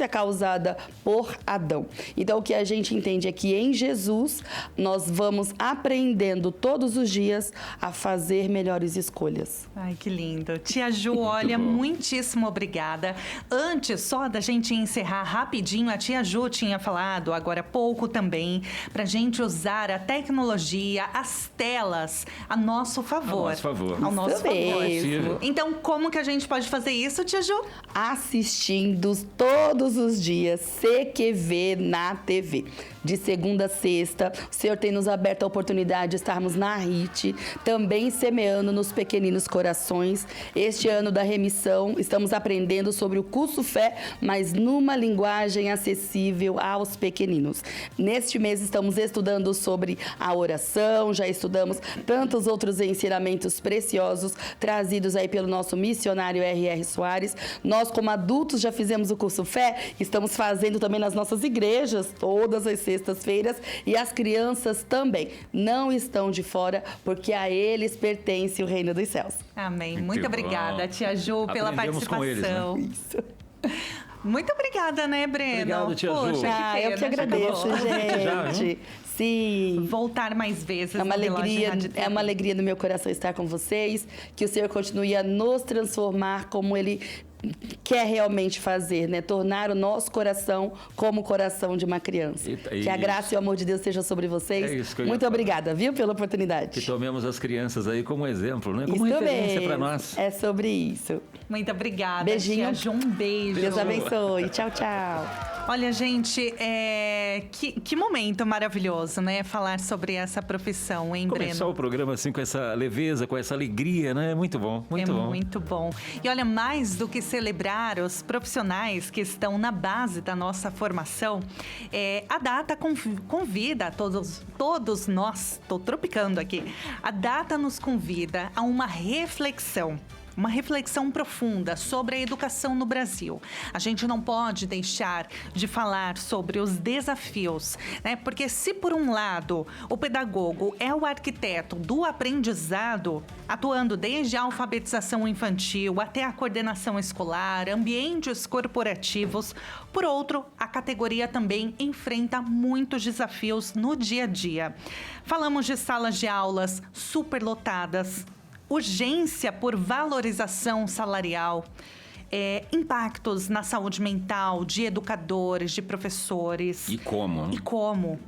[SPEAKER 10] causada por Adão. Então, o que a gente entende é que em Jesus nós vamos aprendendo todos os dias a fazer melhores escolhas.
[SPEAKER 4] Ai, que lindo. Tia Ju, olha, muitíssimo obrigada. Antes, só da gente encerrar rapidinho, a tia Ju tinha falado agora há pouco também pra gente usar a tecnologia, as telas a nosso favor.
[SPEAKER 5] A nosso favor.
[SPEAKER 4] Ao nosso favor.
[SPEAKER 10] Mesmo.
[SPEAKER 4] Então, como que a gente pode fazer isso, tia Ju?
[SPEAKER 10] Assistindo todos os dias, CQV na TV. De segunda a sexta, o Senhor tem nos aberto a oportunidade de estarmos na RIT, também semeando nos pequeninos corações. Este ano da remissão, estamos aprendendo sobre o curso Fé, mas numa linguagem acessível aos pequeninos. Neste mês, estamos estudando sobre a oração, já estudamos tantos outros ensinamentos preciosos trazidos aí pelo nosso missionário R.R. Soares. Nós, como adultos, já fizemos o curso Fé, estamos fazendo também nas nossas igrejas, todas as sextas-feiras, e as crianças também não estão de fora, porque a eles pertence o reino dos céus.
[SPEAKER 4] Amém. Muito obrigada, tia Ju, pela participação.
[SPEAKER 5] Eles, né?
[SPEAKER 10] Isso.
[SPEAKER 4] Muito obrigada, né, Breno?
[SPEAKER 5] Obrigado, tia Ju.
[SPEAKER 4] Poxa, que
[SPEAKER 10] Eu que agradeço, gente. Sim.
[SPEAKER 4] Voltar mais vezes.
[SPEAKER 10] É uma alegria no meu coração estar com vocês, que o Senhor continue a nos transformar como Ele quer realmente fazer, né? Tornar o nosso coração como o coração de uma criança. Que a graça e o amor de Deus sejam sobre vocês.
[SPEAKER 5] É isso que eu ia
[SPEAKER 10] Muito
[SPEAKER 5] falar.
[SPEAKER 10] obrigada, viu, pela oportunidade.
[SPEAKER 5] Que tomemos as crianças aí como exemplo, né? Como
[SPEAKER 10] Isso
[SPEAKER 5] referência
[SPEAKER 10] mesmo.
[SPEAKER 5] para nós.
[SPEAKER 10] É sobre isso.
[SPEAKER 4] Muito obrigada,
[SPEAKER 10] Beijinho.
[SPEAKER 4] tia Ju. Um beijo.
[SPEAKER 10] Deus abençoe. Tchau, tchau.
[SPEAKER 4] Olha, gente, que momento maravilhoso, né? Falar sobre essa profissão, hein, Breno?
[SPEAKER 5] Começar o programa assim com essa leveza, com essa alegria, né? Muito bom, muito bom.
[SPEAKER 4] Muito bom. E olha, mais do que celebrar os profissionais que estão na base da nossa formação, a data convida todos nós, estou tropicando aqui, a data nos convida a uma reflexão profunda sobre a educação no Brasil. A gente não pode deixar de falar sobre os desafios, né? Porque se por um lado o pedagogo é o arquiteto do aprendizado, atuando desde a alfabetização infantil até a coordenação escolar, ambientes corporativos, por outro, a categoria também enfrenta muitos desafios no dia a dia. Falamos de salas de aulas superlotadas, urgência por valorização salarial, impactos na saúde mental de educadores, de professores.
[SPEAKER 5] E como?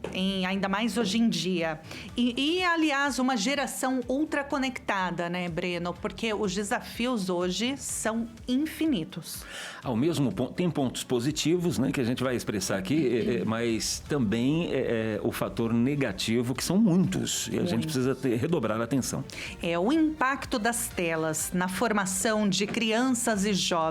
[SPEAKER 4] Ainda mais hoje em dia. E, aliás, uma geração ultraconectada, né, Breno? Porque os desafios hoje são infinitos.
[SPEAKER 5] Ao mesmo ponto, tem pontos positivos, né, que a gente vai expressar aqui, mas também o fator negativo, que são muitos. E a gente precisa redobrar a atenção.
[SPEAKER 4] O impacto das telas na formação de crianças e jovens.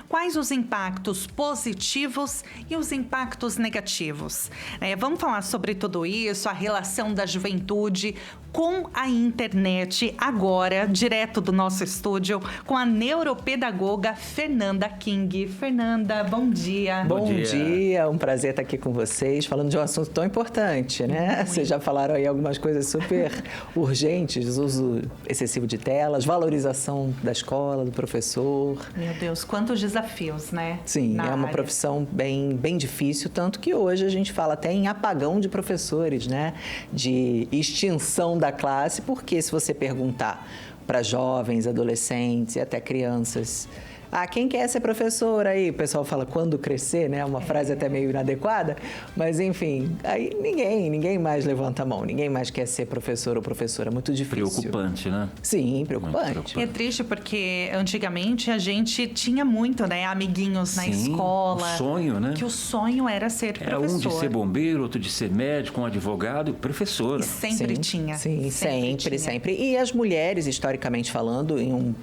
[SPEAKER 4] Quais os impactos positivos e os impactos negativos? Vamos falar sobre tudo isso, a relação da juventude com a internet, agora, direto do nosso estúdio, com a neuropedagoga Fernanda King. Fernanda, bom dia.
[SPEAKER 12] Bom dia, um prazer estar aqui com vocês, falando de um assunto tão importante, né? Vocês já falaram aí algumas coisas super urgentes, uso excessivo de telas, valorização da escola, do professor.
[SPEAKER 4] Meu Deus, quantos desafios, né?
[SPEAKER 12] Sim, é uma profissão bem difícil, tanto que hoje a gente fala até em apagão de professores, né? De extinção da classe, porque se você perguntar para jovens, adolescentes e até crianças, quem quer ser professor aí? O pessoal fala quando crescer, né? Uma frase até meio inadequada, mas enfim, aí ninguém mais levanta a mão, ninguém mais quer ser professor ou professora, muito difícil.
[SPEAKER 5] Preocupante, né?
[SPEAKER 12] Sim, preocupante.
[SPEAKER 4] E é triste porque antigamente a gente tinha muito, né, amiguinhos na escola.
[SPEAKER 5] O sonho, né?
[SPEAKER 4] Que o sonho era ser professor.
[SPEAKER 5] Um de ser bombeiro, outro de ser médico, um advogado, professora.
[SPEAKER 4] E sempre tinha.
[SPEAKER 12] Sim, sempre. E as mulheres, historicamente falando,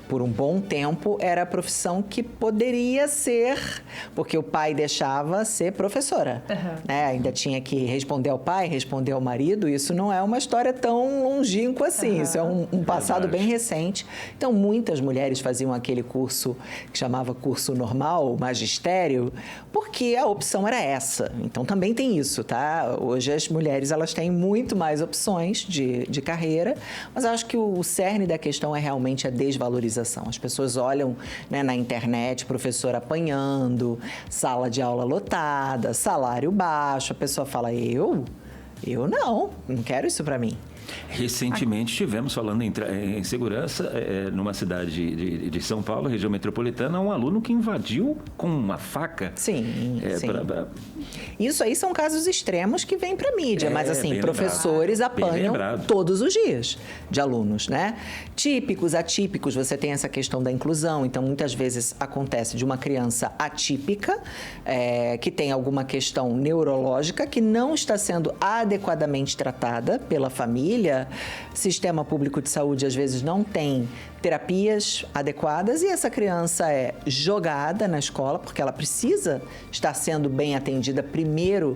[SPEAKER 12] por um bom tempo, era a profissão que poderia ser, porque o pai deixava ser professora. Né? Ainda tinha que responder ao pai, responder ao marido. Isso não é uma história tão longínqua assim. Isso é um passado bem recente. Então, muitas mulheres faziam aquele curso que chamava curso normal, magistério, porque a opção era essa. Então, também tem isso, tá? Hoje as mulheres elas têm muito mais opções de carreira, mas acho que o cerne da questão é realmente a desvalorização. As pessoas olham, né, na internet, professor apanhando, sala de aula lotada, salário baixo. A pessoa fala, eu não quero isso para mim.
[SPEAKER 5] Recentemente estivemos falando em segurança numa cidade de São Paulo, região metropolitana, um aluno que invadiu com uma faca.
[SPEAKER 12] Sim. Isso aí são casos extremos que vêm para a mídia, mas assim, professores apanham todos os dias de alunos, né? Típicos, atípicos, você tem essa questão da inclusão, então muitas vezes acontece de uma criança atípica, que tem alguma questão neurológica que não está sendo adequadamente tratada pela família. Sistema público de saúde às vezes não tem terapias adequadas e essa criança é jogada na escola porque ela precisa estar sendo bem atendida primeiro,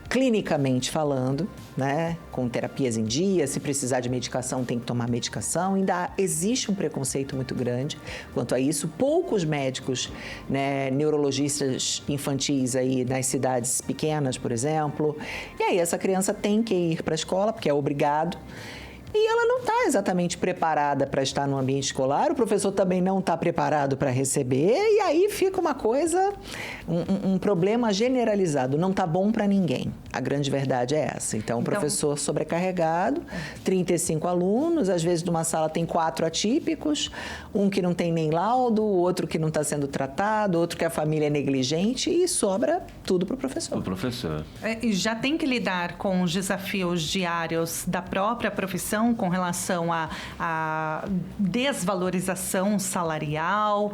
[SPEAKER 12] clinicamente falando, né? Com terapias em dia, se precisar de medicação, tem que tomar medicação. Ainda existe um preconceito muito grande quanto a isso. Poucos médicos, né, neurologistas infantis aí nas cidades pequenas, por exemplo. E aí essa criança tem que ir para a escola, porque é obrigado. E ela não está exatamente preparada para estar no ambiente escolar, o professor também não está preparado para receber, e aí fica uma coisa, um problema generalizado, não está bom para ninguém. A grande verdade é essa. Então, o professor sobrecarregado, 35 alunos, às vezes numa sala tem 4 atípicos, um que não tem nem laudo, outro que não está sendo tratado, outro que a família é negligente, e sobra tudo para o professor.
[SPEAKER 5] O professor.
[SPEAKER 4] E já tem que lidar com os desafios diários da própria profissão, com relação à desvalorização salarial,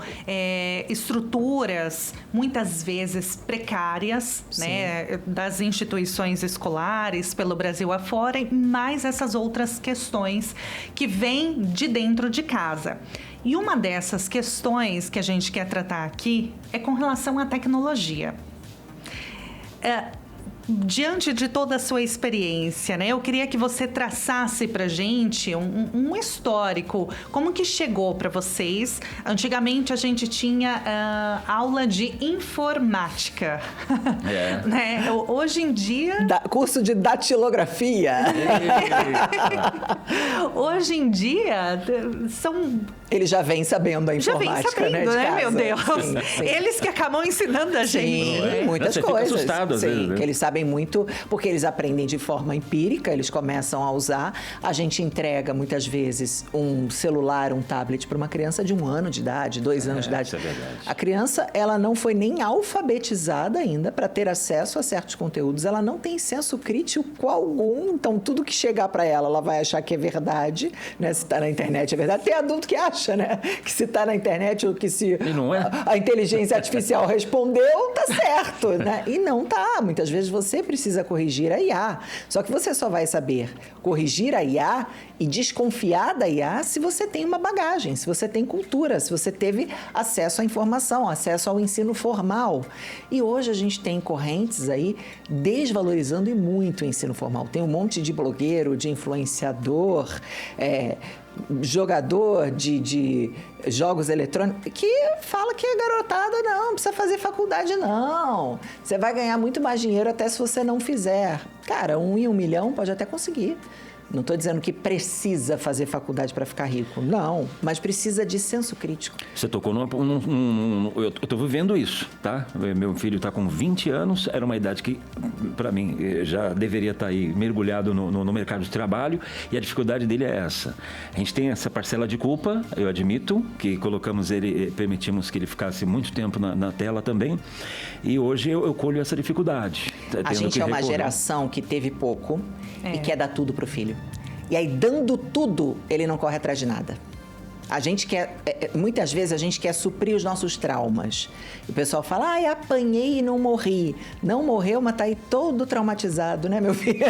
[SPEAKER 4] estruturas muitas vezes precárias, né, das instituições escolares pelo Brasil afora, e mais essas outras questões que vêm de dentro de casa. E uma dessas questões que a gente quer tratar aqui é com relação à tecnologia. Diante de toda a sua experiência, né, eu queria que você traçasse pra gente um histórico, como que chegou para vocês. Antigamente a gente tinha aula de informática, né? Hoje em dia...
[SPEAKER 12] Curso de datilografia.
[SPEAKER 4] Hoje em dia são...
[SPEAKER 12] Eles já vêm sabendo a informática,
[SPEAKER 4] já vem sabendo,
[SPEAKER 12] né,
[SPEAKER 4] meu Deus?
[SPEAKER 12] Sim.
[SPEAKER 4] Eles que acabam ensinando a gente.
[SPEAKER 12] Sim, muitas
[SPEAKER 5] você
[SPEAKER 12] coisas.
[SPEAKER 5] Fica assustado, às vezes, né?
[SPEAKER 12] Que eles sabem muito, porque eles aprendem de forma empírica, eles começam a usar. A gente entrega, muitas vezes, um celular, um tablet para uma criança de 1 ano de idade, 2 anos de idade.
[SPEAKER 5] Isso é verdade.
[SPEAKER 12] A criança, ela não foi nem alfabetizada ainda para ter acesso a certos conteúdos. Ela não tem senso crítico algum. Então, tudo que chegar para ela, ela vai achar que é verdade, né? Se está na internet é verdade. Tem adulto que acha, né? Que se está na internet ou que se a inteligência artificial respondeu, tá certo, né? E não tá. Muitas vezes você precisa corrigir a IA. Só que você só vai saber corrigir a IA e desconfiar da IA se você tem uma bagagem, se você tem cultura, se você teve acesso à informação, acesso ao ensino formal. E hoje a gente tem correntes aí desvalorizando e muito o ensino formal. Tem um monte de blogueiro, de influenciador, jogador de jogos eletrônicos que fala que a garotada não precisa fazer faculdade, não. Você vai ganhar muito mais dinheiro até se você não fizer. Cara, 1 em 1 milhão pode até conseguir. Não estou dizendo que precisa fazer faculdade para ficar rico, não, mas precisa de senso crítico.
[SPEAKER 5] Você tocou eu estou vivendo isso, tá? Meu filho está com 20 anos, era uma idade que, para mim, já deveria estar aí mergulhado no mercado de trabalho, e a dificuldade dele é essa. A gente tem essa parcela de culpa, eu admito, que colocamos ele, permitimos que ele ficasse muito tempo na tela também, e hoje eu colho essa dificuldade.
[SPEAKER 12] A gente é uma geração que teve pouco e quer dar tudo pro filho. E aí, dando tudo, ele não corre atrás de nada. A gente quer, muitas vezes a gente quer suprir os nossos traumas. O pessoal fala, apanhei e não morri. Não morreu, mas tá aí todo traumatizado, né, meu filho?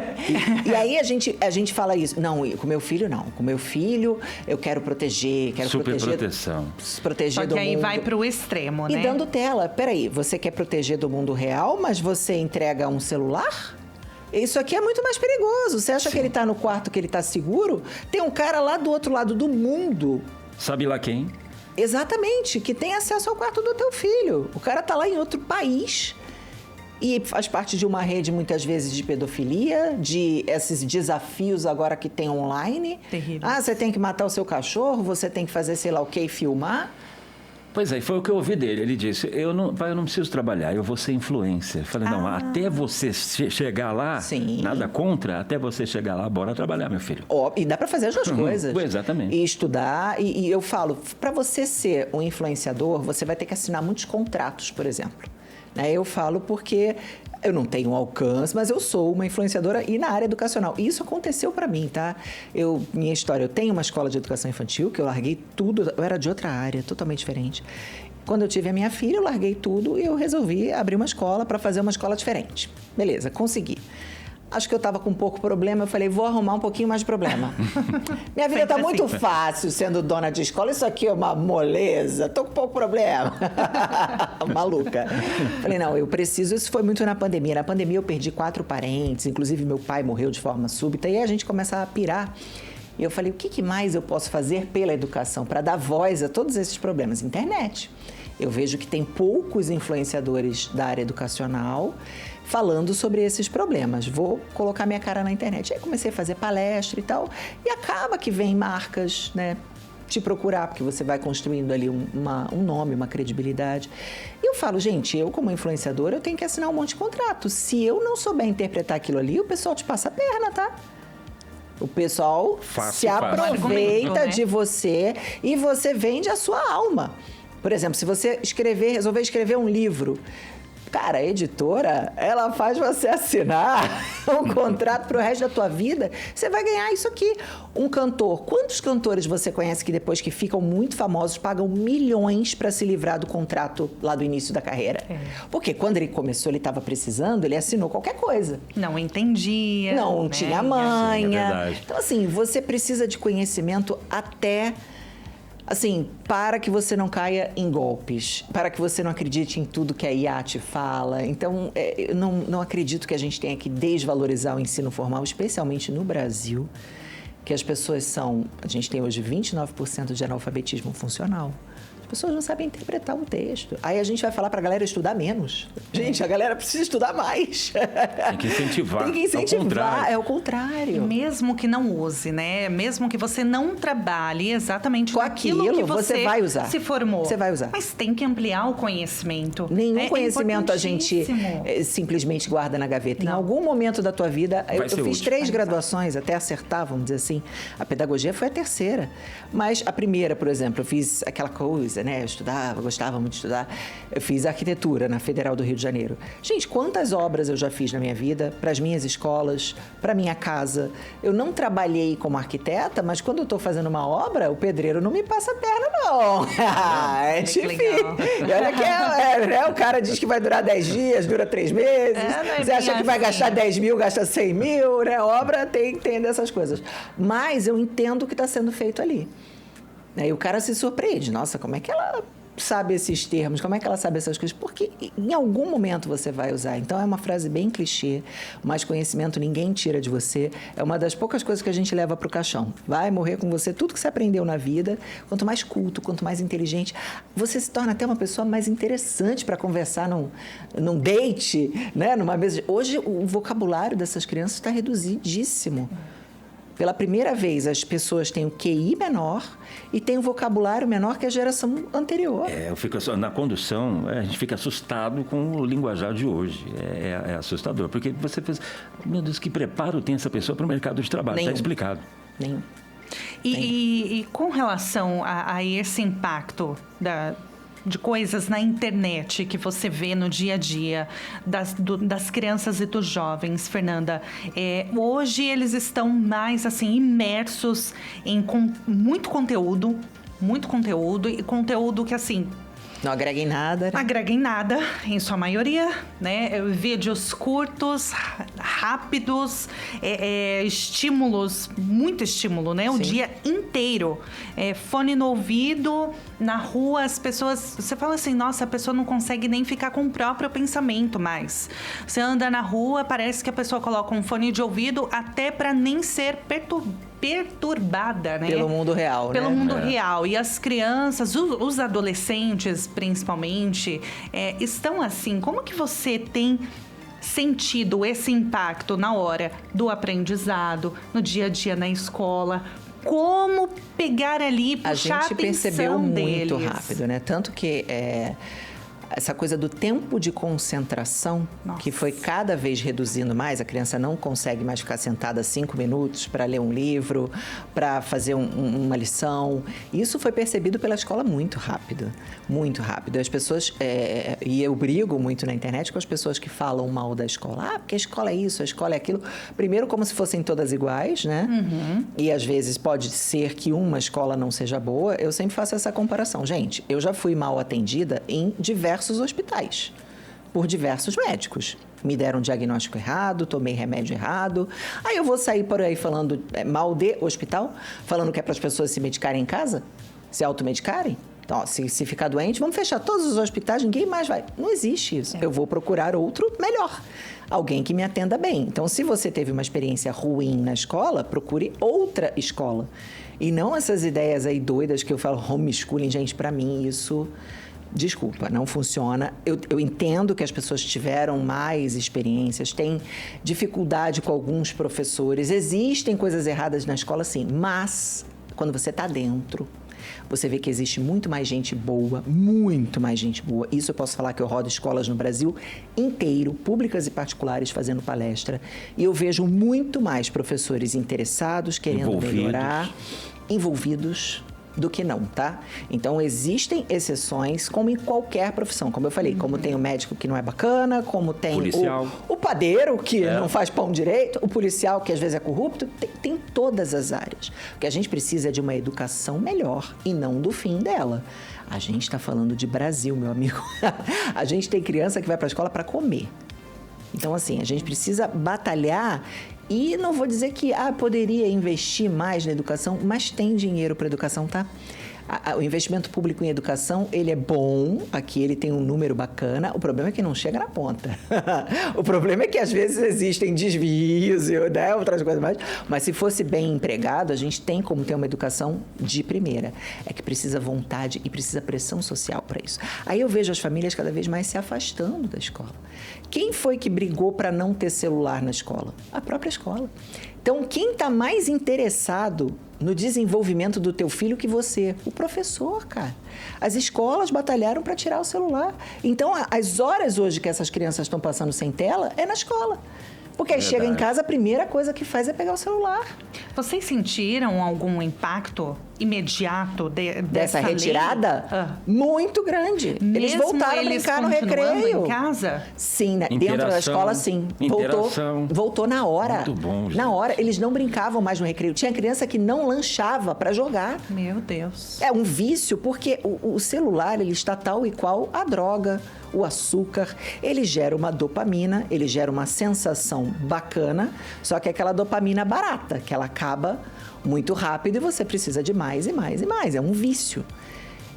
[SPEAKER 12] E aí a gente fala isso. Não, com meu filho não. Com meu filho eu quero proteger,
[SPEAKER 5] proteção.
[SPEAKER 12] Proteger do mundo.
[SPEAKER 4] Só que aí vai pro extremo, né?
[SPEAKER 12] E dando tela. Peraí, você quer proteger do mundo real, mas você entrega um celular? Isso aqui é muito mais perigoso. Você acha que ele tá no quarto, que ele tá seguro? Tem um cara lá do outro lado do mundo.
[SPEAKER 5] Sabe lá quem?
[SPEAKER 12] Exatamente, que tem acesso ao quarto do teu filho. O cara tá lá em outro país e faz parte de uma rede, muitas vezes, de pedofilia, de esses desafios agora que tem online.
[SPEAKER 4] Terrível.
[SPEAKER 12] Você tem que matar o seu cachorro, você tem que fazer sei lá o que e filmar.
[SPEAKER 5] Pois é, foi o que eu ouvi dele. Ele disse, pai, eu não preciso trabalhar, eu vou ser influencer. Falei, não, até você chegar lá, nada contra, até você chegar lá, bora trabalhar, meu filho.
[SPEAKER 12] E dá para fazer as duas coisas.
[SPEAKER 5] Exatamente.
[SPEAKER 12] E estudar, e eu falo, para você ser um influenciador, você vai ter que assinar muitos contratos, por exemplo. Eu falo porque eu não tenho alcance, mas eu sou uma influenciadora e na área educacional. E isso aconteceu para mim, tá? Minha história, eu tenho uma escola de educação infantil, que eu larguei tudo, eu era de outra área, totalmente diferente. Quando eu tive a minha filha, eu larguei tudo e eu resolvi abrir uma escola para fazer uma escola diferente. Beleza, consegui. Acho que eu estava com um pouco problema, eu falei, vou arrumar um pouquinho mais de problema. Minha vida está muito fácil sendo dona de escola, isso aqui é uma moleza, tô com pouco problema. Maluca. Falei, não, eu preciso, isso foi muito na pandemia. Na pandemia eu perdi 4 parentes, inclusive meu pai morreu de forma súbita, e aí a gente começa a pirar. E eu falei, o que mais eu posso fazer pela educação para dar voz a todos esses problemas? Internet. Eu vejo que tem poucos influenciadores da área educacional falando sobre esses problemas. Vou colocar minha cara na internet. Aí comecei a fazer palestra e tal. E acaba que vem marcas, né, te procurar, porque você vai construindo ali um nome, uma credibilidade. E eu falo, gente, eu como influenciadora, eu tenho que assinar um monte de contrato. Se eu não souber interpretar aquilo ali, o pessoal te passa a perna, tá? O pessoal se aproveita de você e você vende a sua alma. Por exemplo, se você resolver escrever um livro, cara, a editora, ela faz você assinar um contrato para o resto da tua vida, você vai ganhar isso aqui. Um cantor, quantos cantores você conhece que depois que ficam muito famosos, pagam milhões para se livrar do contrato lá do início da carreira? Porque quando ele começou, ele estava precisando, ele assinou qualquer coisa.
[SPEAKER 4] Não entendia.
[SPEAKER 12] Não tinha manha.
[SPEAKER 5] Sim, é
[SPEAKER 12] então, assim, você precisa de conhecimento até... Assim, para que você não caia em golpes, para que você não acredite em tudo que a IA te fala. Então, eu não acredito que a gente tenha que desvalorizar o ensino formal, especialmente no Brasil, que as pessoas a gente tem hoje 29% de analfabetismo funcional. As pessoas não sabem interpretar um texto. Aí a gente vai falar para a galera estudar menos. Gente, a galera precisa estudar mais.
[SPEAKER 5] Tem que incentivar.
[SPEAKER 12] Tem que incentivar, é o contrário.
[SPEAKER 4] Mesmo que não use, né? Mesmo que você não trabalhe exatamente
[SPEAKER 12] com aquilo que você vai usar.
[SPEAKER 4] Se formou.
[SPEAKER 12] Você vai usar.
[SPEAKER 4] Mas tem que ampliar o conhecimento.
[SPEAKER 12] Nenhum conhecimento a gente simplesmente guarda na gaveta. Em algum momento da tua vida, eu fiz 3 graduações, até acertar, vamos dizer assim. A pedagogia foi a terceira. Mas a primeira, por exemplo, eu fiz aquela coisa, né? Eu estudava, gostava muito de estudar. Eu fiz arquitetura na Federal do Rio de Janeiro. Gente, quantas obras eu já fiz na minha vida, para as minhas escolas, para minha casa. Eu não trabalhei como arquiteta, mas quando eu estou fazendo uma obra, o pedreiro não me passa a perna, não. É difícil. E olha que né? O cara diz que vai durar 10 dias, dura 3 meses. Você acha que vai gastar 10 mil, gasta 100 mil, né? Obra tem que entender essas coisas. Mas eu entendo o que está sendo feito ali. Aí o cara se surpreende. Nossa, como é que ela sabe esses termos? Como é que ela sabe essas coisas? Porque em algum momento você vai usar. Então, é uma frase bem clichê. Mais conhecimento ninguém tira de você. É uma das poucas coisas que a gente leva para o caixão. Vai morrer com você tudo que você aprendeu na vida. Quanto mais culto, quanto mais inteligente, você se torna até uma pessoa mais interessante para conversar num date, né? Numa mesa. Hoje, o vocabulário dessas crianças está reduzidíssimo. Pela primeira vez, as pessoas têm o QI menor e têm um vocabulário menor que a geração anterior.
[SPEAKER 5] Eu fico, na condução, a gente fica assustado com o linguajar de hoje. É assustador, porque você pensa, meu Deus, que preparo tem essa pessoa para o mercado de trabalho? Está explicado.
[SPEAKER 12] Nenhum.
[SPEAKER 4] E com relação a esse impacto de coisas na internet que você vê no dia a dia das crianças e dos jovens, Fernanda, hoje eles estão mais assim imersos em muito conteúdo e conteúdo que assim
[SPEAKER 12] não agrega em nada. Né?
[SPEAKER 4] Agrega em nada, em sua maioria, né? Vídeos curtos, rápidos, estímulos, muito estímulo, né? O dia inteiro. Fone no ouvido, na rua, as pessoas... Você fala assim, nossa, a pessoa não consegue nem ficar com o próprio pensamento mais. Você anda na rua, parece que a pessoa coloca um fone de ouvido até para nem ser perturbada, né?
[SPEAKER 12] Pelo mundo real,
[SPEAKER 4] Pelo mundo real. E as crianças, os adolescentes, principalmente, estão assim. Como que você tem sentido esse impacto na hora do aprendizado, no dia a dia na escola? como pegar ali e puxar a
[SPEAKER 12] gente
[SPEAKER 4] atenção
[SPEAKER 12] percebeu
[SPEAKER 4] deles.
[SPEAKER 12] muito rápido, né? Tanto que essa coisa do tempo de concentração, que foi cada vez reduzindo mais, a criança não consegue mais ficar sentada 5 minutos para ler um livro, para fazer uma lição. Isso foi percebido pela escola muito rápido, muito rápido. As pessoas, e eu brigo muito na internet com as pessoas que falam mal da escola. Porque a escola é isso, a escola é aquilo. Primeiro, como se fossem todas iguais, né? E às vezes pode ser que uma escola não seja boa. Eu sempre faço essa comparação. Gente, eu já fui mal atendida em diversos hospitais, por diversos médicos. Me deram um diagnóstico errado, tomei remédio errado. Aí eu vou sair por aí falando mal de hospital, falando que é para as pessoas se medicarem em casa, se automedicarem. Então, se ficar doente, vamos fechar todos os hospitais, ninguém mais vai. Não existe isso. Eu vou procurar outro melhor, alguém que me atenda bem. Então, se você teve uma experiência ruim na escola, procure outra escola. E não essas ideias aí doidas que eu falo homeschooling. Gente, para mim isso... Desculpa, não funciona. Eu entendo que as pessoas tiveram mais experiências, têm dificuldade com alguns professores, existem coisas erradas na escola, sim, mas quando você está dentro, você vê que existe muito mais gente boa, muito mais gente boa. Isso eu posso falar que eu rodo escolas no Brasil inteiro, públicas e particulares, fazendo palestra, e eu vejo muito mais professores interessados, querendo melhorar, envolvidos, do que não, tá? Então, existem exceções, como em qualquer profissão. Como eu falei, como tem o médico que não é bacana, como tem o padeiro que não faz pão direito, o policial que às vezes é corrupto, tem todas as áreas. O que a gente precisa é de uma educação melhor e não do fim dela. A gente está falando de Brasil, meu amigo. A gente tem criança que vai para a escola para comer. Então, assim, a gente precisa batalhar. E não vou dizer que poderia investir mais na educação, mas tem dinheiro para educação, tá? O investimento público em educação, ele é bom, aqui ele tem um número bacana, o problema é que não chega na ponta. O problema é que às vezes existem desvios, né, outras coisas mais, mas se fosse bem empregado, a gente tem como ter uma educação de primeira. É que precisa vontade e precisa pressão social para isso. Aí eu vejo as famílias cada vez mais se afastando da escola. Quem foi que brigou para não ter celular na escola? A própria escola. Então, quem está mais interessado no desenvolvimento do teu filho que você? O professor, cara. As escolas batalharam para tirar o celular. Então, as horas hoje que essas crianças estão passando sem tela é na escola. Porque aí chega em casa, a primeira coisa que faz é pegar o celular.
[SPEAKER 4] Vocês sentiram algum impacto imediato
[SPEAKER 12] dessa retirada? Muito grande. Eles voltaram a brincar no recreio.
[SPEAKER 4] Em casa?
[SPEAKER 12] Sim, né? Dentro da escola, sim. Voltou na hora.
[SPEAKER 5] Muito bom, gente.
[SPEAKER 12] Na hora. Eles não brincavam mais no recreio. Tinha criança que não lanchava para jogar.
[SPEAKER 4] Meu Deus.
[SPEAKER 12] É um vício, porque o celular, ele está tal e qual a droga, o açúcar. Ele gera uma dopamina, ele gera uma sensação bacana, só que é aquela dopamina barata, que ela acaba muito rápido e você precisa de mais e mais e mais. É um vício.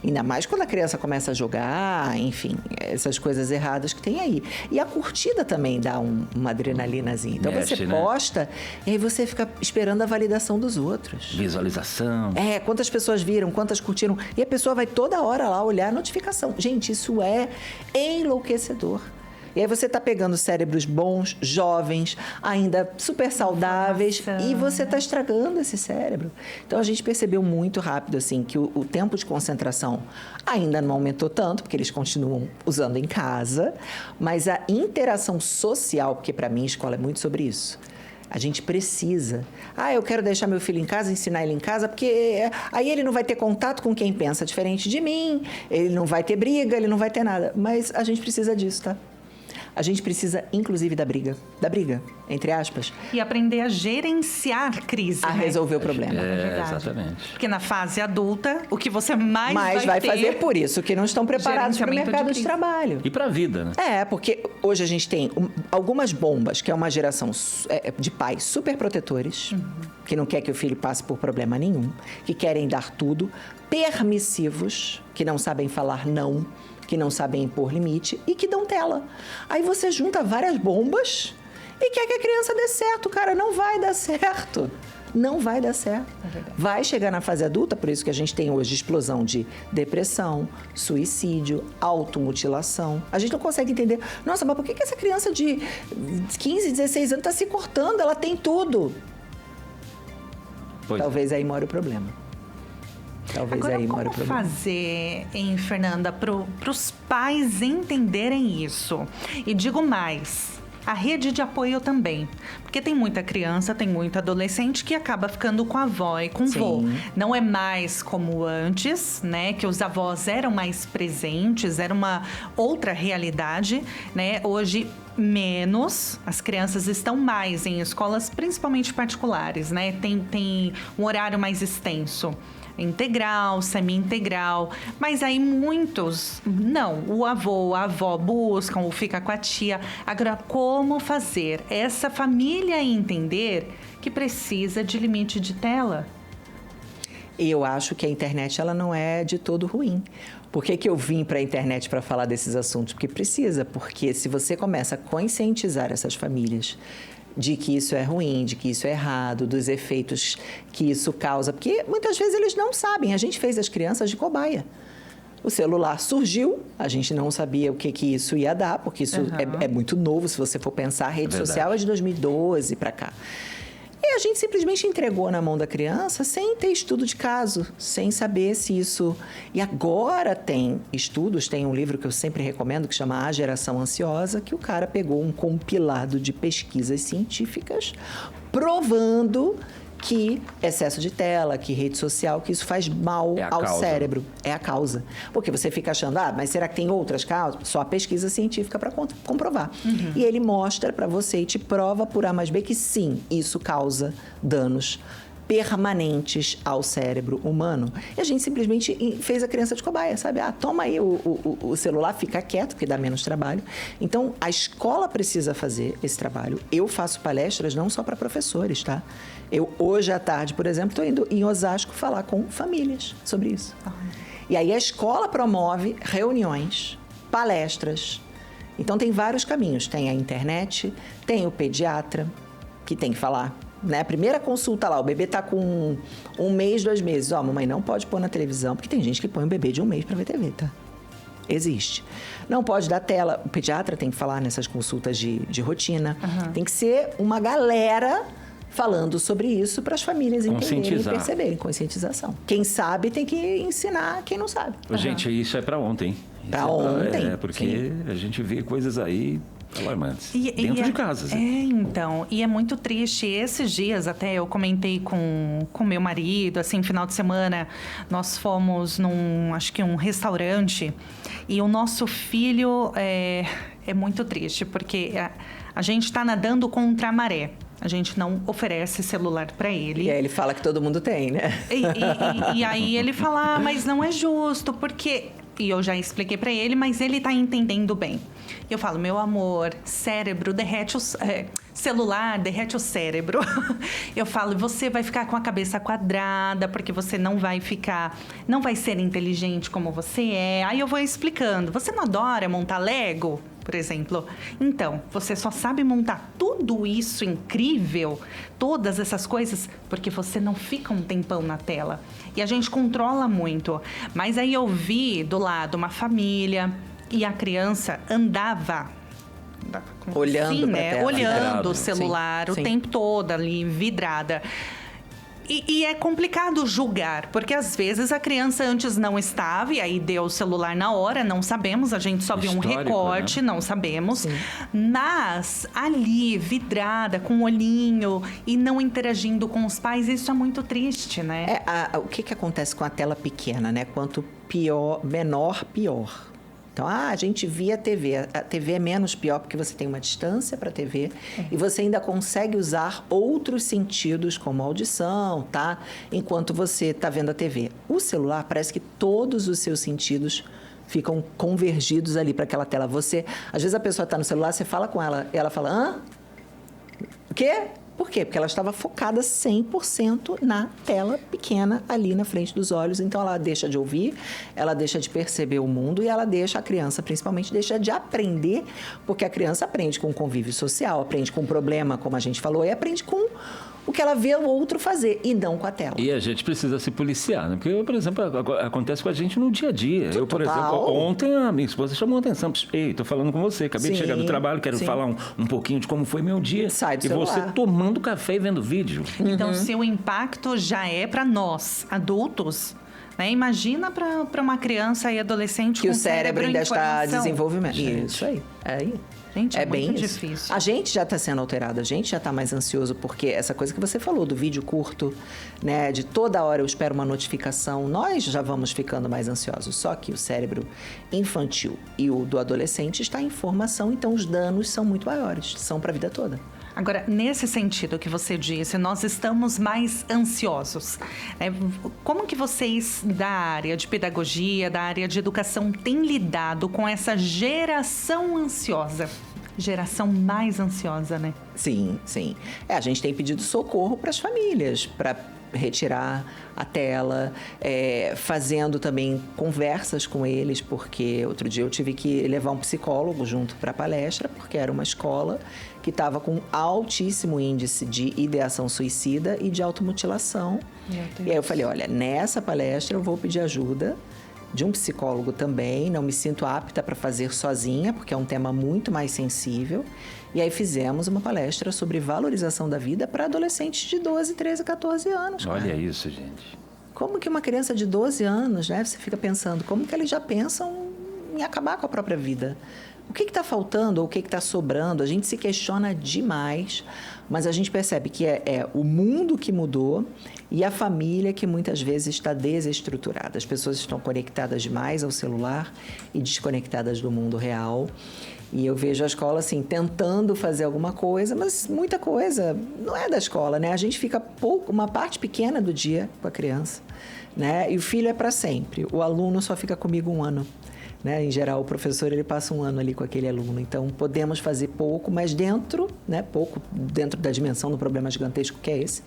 [SPEAKER 12] Ainda mais quando a criança começa a jogar, enfim, essas coisas erradas que tem aí. E a curtida também dá uma adrenalinazinha. Então você posta, e aí você fica esperando a validação dos outros.
[SPEAKER 5] Visualização.
[SPEAKER 12] Quantas pessoas viram, quantas curtiram. E a pessoa vai toda hora lá olhar a notificação. Gente, isso é enlouquecedor. E aí você está pegando cérebros bons, jovens, ainda super saudáveis, e você está estragando esse cérebro. Então, a gente percebeu muito rápido, assim, que o tempo de concentração ainda não aumentou tanto, porque eles continuam usando em casa, mas a interação social, porque para mim a escola é muito sobre isso. A gente precisa. Eu quero deixar meu filho em casa, ensinar ele em casa, porque aí ele não vai ter contato com quem pensa diferente de mim, ele não vai ter briga, ele não vai ter nada. Mas a gente precisa disso, tá? A gente precisa, inclusive, da briga, entre aspas.
[SPEAKER 4] E aprender a gerenciar crise.
[SPEAKER 12] A resolver o problema.
[SPEAKER 5] Exatamente.
[SPEAKER 4] Porque na fase adulta, o que você mais
[SPEAKER 12] vai fazer por isso, que não estão preparados para o mercado de trabalho.
[SPEAKER 5] E para a vida, né?
[SPEAKER 12] Porque hoje a gente tem algumas bombas, que é uma geração de pais super protetores, que não quer que o filho passe por problema nenhum, que querem dar tudo, permissivos, que não sabem falar não, que não sabem impor limite e que dão tela. Aí você junta várias bombas e quer que a criança dê certo, cara. Não vai dar certo. Não vai dar certo. Vai chegar na fase adulta, por isso que a gente tem hoje explosão de depressão, suicídio, automutilação. A gente não consegue entender. Nossa, mas por que essa criança de 15, 16 anos está se cortando? Ela tem tudo. Talvez aí mora o problema. Talvez
[SPEAKER 4] Agora,
[SPEAKER 12] aí mora o
[SPEAKER 4] como
[SPEAKER 12] problema.
[SPEAKER 4] fazer, hein, Fernanda, para os pais entenderem isso? E digo mais, a rede de apoio também. Porque tem muita criança, tem muito adolescente que acaba ficando com a avó e com o vô. Não é mais como antes, né? Que os avós eram mais presentes, era uma outra realidade, né? Hoje, menos. As crianças estão mais em escolas, principalmente particulares, né? Tem um horário mais extenso. Integral, semi-integral, mas aí muitos, não, o avô, a avó buscam ou fica com a tia. Agora, como fazer essa família entender que precisa de limite de tela?
[SPEAKER 12] Eu acho que a internet ela não é de todo ruim. Por que eu vim para a internet para falar desses assuntos? Porque precisa, porque se você começa a conscientizar essas famílias de que isso é ruim, de que isso é errado, dos efeitos que isso causa. Porque muitas vezes eles não sabem. A gente fez as crianças de cobaia. O celular surgiu, a gente não sabia o que isso ia dar, porque isso é muito novo, se você for pensar. A rede social é de 2012 para cá. E a gente simplesmente entregou na mão da criança sem ter estudo de caso, sem saber se isso... E agora tem estudos, tem um livro que eu sempre recomendo, que chama A Geração Ansiosa, que o cara pegou um compilado de pesquisas científicas provando que excesso de tela, que rede social, que isso faz mal ao cérebro. É a causa. Porque você fica achando, mas será que tem outras causas? Só a pesquisa científica para comprovar. E ele mostra para você e te prova por A mais B que sim, isso causa danos permanentes ao cérebro humano. E a gente simplesmente fez a criança de cobaia, sabe? Toma aí o celular, fica quieto, porque dá menos trabalho. Então, a escola precisa fazer esse trabalho. Eu faço palestras não só para professores, tá? Eu, hoje à tarde, por exemplo, estou indo em Osasco falar com famílias sobre isso. E aí a escola promove reuniões, palestras. Então, tem vários caminhos. Tem a internet, tem o pediatra, que tem que falar. Né? A primeira consulta lá, o bebê tá com 1 mês, 2 meses. Mamãe não pode pôr na televisão, porque tem gente que põe um bebê de 1 mês para ver TV, tá? Existe. Não pode dar tela. O pediatra tem que falar nessas consultas de rotina. Tem que ser uma galera falando sobre isso para as famílias entenderem e perceberem. Conscientização. Quem sabe tem que ensinar quem não sabe.
[SPEAKER 5] Gente, isso é para ontem.
[SPEAKER 12] Para ontem.
[SPEAKER 5] Porque a gente vê coisas aí alarmantes. Dentro de casa.
[SPEAKER 4] Então. E é muito triste. Esses dias até eu comentei com meu marido, assim, final de semana, nós fomos acho que um restaurante, e o nosso filho é muito triste, porque a gente está nadando contra a maré. A gente não oferece celular para ele.
[SPEAKER 12] E aí ele fala que todo mundo tem, né?
[SPEAKER 4] E aí ele fala, mas não é justo, porque... E eu já expliquei para ele, mas ele tá entendendo bem. Eu falo, meu amor, cérebro derrete celular derrete o cérebro. Eu falo, você vai ficar com a cabeça quadrada, porque você não vai ser inteligente como você é. Aí eu vou explicando. Você não adora montar Lego, por exemplo? Então, você só sabe montar tudo isso incrível, todas essas coisas, porque você não fica um tempão na tela. E a gente controla muito. Mas aí eu vi do lado uma família e a criança andava
[SPEAKER 12] olhando pra tela,
[SPEAKER 4] olhando o celular o tempo todo ali, vidrada. E é complicado julgar, porque às vezes a criança antes não estava e aí deu o celular na hora, não sabemos, a gente só viu um recorte, não sabemos. Mas ali, vidrada, com o olhinho e não interagindo com os pais, isso é muito triste, né?
[SPEAKER 12] O que acontece com a tela pequena, né? Quanto menor, pior. Então, a gente via a TV. A TV é menos pior porque você tem uma distância para a TV e você ainda consegue usar outros sentidos, como audição, tá? Enquanto você está vendo a TV. O celular, parece que todos os seus sentidos ficam convergidos ali para aquela tela. Às vezes a pessoa está no celular, você fala com ela e ela fala, hã? O quê? Por quê? Porque ela estava focada 100% na tela pequena ali na frente dos olhos. Então, ela deixa de ouvir, ela deixa de perceber o mundo e ela a criança, principalmente, deixa de aprender, porque a criança aprende com o convívio social, aprende com o problema, como a gente falou, e aprende com o que ela vê o outro fazer e não com a tela.
[SPEAKER 5] E a gente precisa se policiar, né? Porque, por exemplo, acontece com a gente no dia a dia. Eu, por exemplo, ontem a minha esposa chamou a atenção. Ei, tô falando com você, acabei de chegar do trabalho, quero falar um pouquinho de como foi meu dia.
[SPEAKER 12] Sai do
[SPEAKER 5] e
[SPEAKER 12] celular.
[SPEAKER 5] você tomando café e vendo vídeo.
[SPEAKER 4] Então, se o impacto já é para nós, adultos, né? Imagina para uma criança e adolescente
[SPEAKER 12] que
[SPEAKER 4] com
[SPEAKER 12] o cérebro ainda está em desenvolvimento.
[SPEAKER 5] Gente.
[SPEAKER 12] Isso aí.
[SPEAKER 4] Gente, é
[SPEAKER 12] bem
[SPEAKER 4] muito
[SPEAKER 12] isso.
[SPEAKER 4] difícil.
[SPEAKER 12] A gente já está sendo alterado, a gente já está mais ansioso, porque essa coisa que você falou do vídeo curto, né, de toda hora eu espero uma notificação, nós já vamos ficando mais ansiosos. Só que o cérebro infantil e o do adolescente está em formação, então os danos são muito maiores, são para a vida toda.
[SPEAKER 4] Agora, nesse sentido que você disse, nós estamos mais ansiosos. Como que vocês da área de pedagogia, da área de educação, têm lidado com essa geração ansiosa? Geração mais ansiosa, né?
[SPEAKER 12] Sim. A gente tem pedido socorro para as famílias, para retirar a tela, fazendo também conversas com eles, porque outro dia eu tive que levar um psicólogo junto para a palestra, porque era uma escola que estava com altíssimo índice de ideação suicida e de automutilação. E aí eu falei, olha, nessa palestra eu vou pedir ajuda de um psicólogo também, não me sinto apta para fazer sozinha, porque é um tema muito mais sensível. E aí fizemos uma palestra sobre valorização da vida para adolescentes de 12, 13, 14 anos.
[SPEAKER 5] Olha isso, gente.
[SPEAKER 12] Como que uma criança de 12 anos, né? Você fica pensando, como que eles já pensam em acabar com a própria vida? O que está faltando ou o que está sobrando? A gente se questiona demais, mas a gente percebe que é o mundo que mudou e a família que muitas vezes está desestruturada. As pessoas estão conectadas demais ao celular e desconectadas do mundo real. E eu vejo a escola, assim, tentando fazer alguma coisa, mas muita coisa não é da escola, né? A gente fica uma parte pequena do dia com a criança, né? E o filho é para sempre. O aluno só fica comigo 1 ano. Né? Em geral, o professor ele passa 1 ano ali com aquele aluno. Então, podemos fazer pouco, mas dentro, né, pouco dentro da dimensão do problema gigantesco que é esse,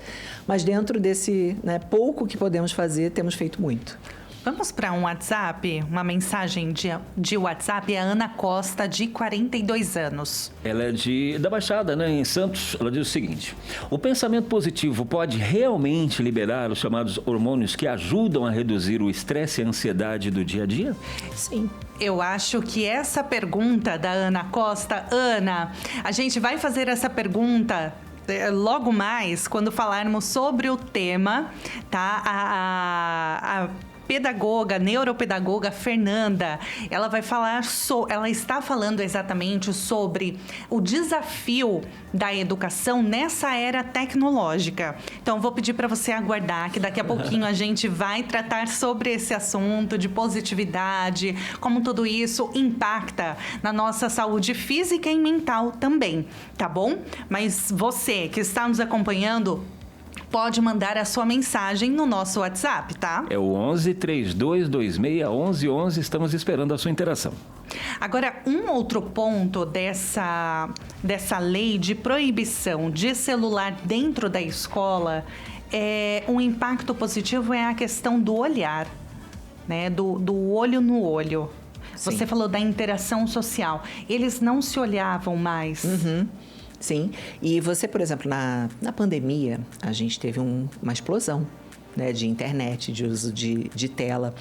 [SPEAKER 12] mas dentro desse, né, pouco que podemos fazer, temos feito muito.
[SPEAKER 4] Vamos para um WhatsApp, uma mensagem de WhatsApp, é a Ana Costa, de 42 anos.
[SPEAKER 5] Ela é da Baixada, né, em Santos. Ela diz o seguinte: o pensamento positivo pode realmente liberar os chamados hormônios que ajudam a reduzir o estresse e a ansiedade do dia a dia?
[SPEAKER 12] Sim.
[SPEAKER 4] Eu acho que essa pergunta da Ana Costa, Ana, a gente vai fazer essa pergunta logo mais, quando falarmos sobre o tema, tá? A pedagoga, neuropedagoga Fernanda, ela vai falar, ela está falando exatamente sobre o desafio da educação nessa era tecnológica. Então, vou pedir para você aguardar, que daqui a pouquinho a gente vai tratar sobre esse assunto de positividade, como tudo isso impacta na nossa saúde física e mental também, tá bom? Mas você que está nos acompanhando, pode mandar a sua mensagem no nosso WhatsApp, tá?
[SPEAKER 5] É o 11 3226 1111. Estamos esperando a sua interação.
[SPEAKER 4] Agora, um outro ponto dessa lei de proibição de celular dentro da escola, um impacto positivo é a questão do olhar, né? Do olho no olho. Sim. Você falou da interação social. Eles não se olhavam mais.
[SPEAKER 12] Uhum. Sim, e você, por exemplo, na pandemia, a gente teve uma explosão, né, de internet, de uso de tela.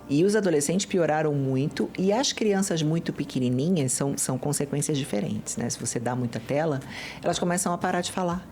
[SPEAKER 12] E os adolescentes pioraram muito e as crianças muito pequenininhas são consequências diferentes, né? Se você dá muita tela, elas começam a parar de falar.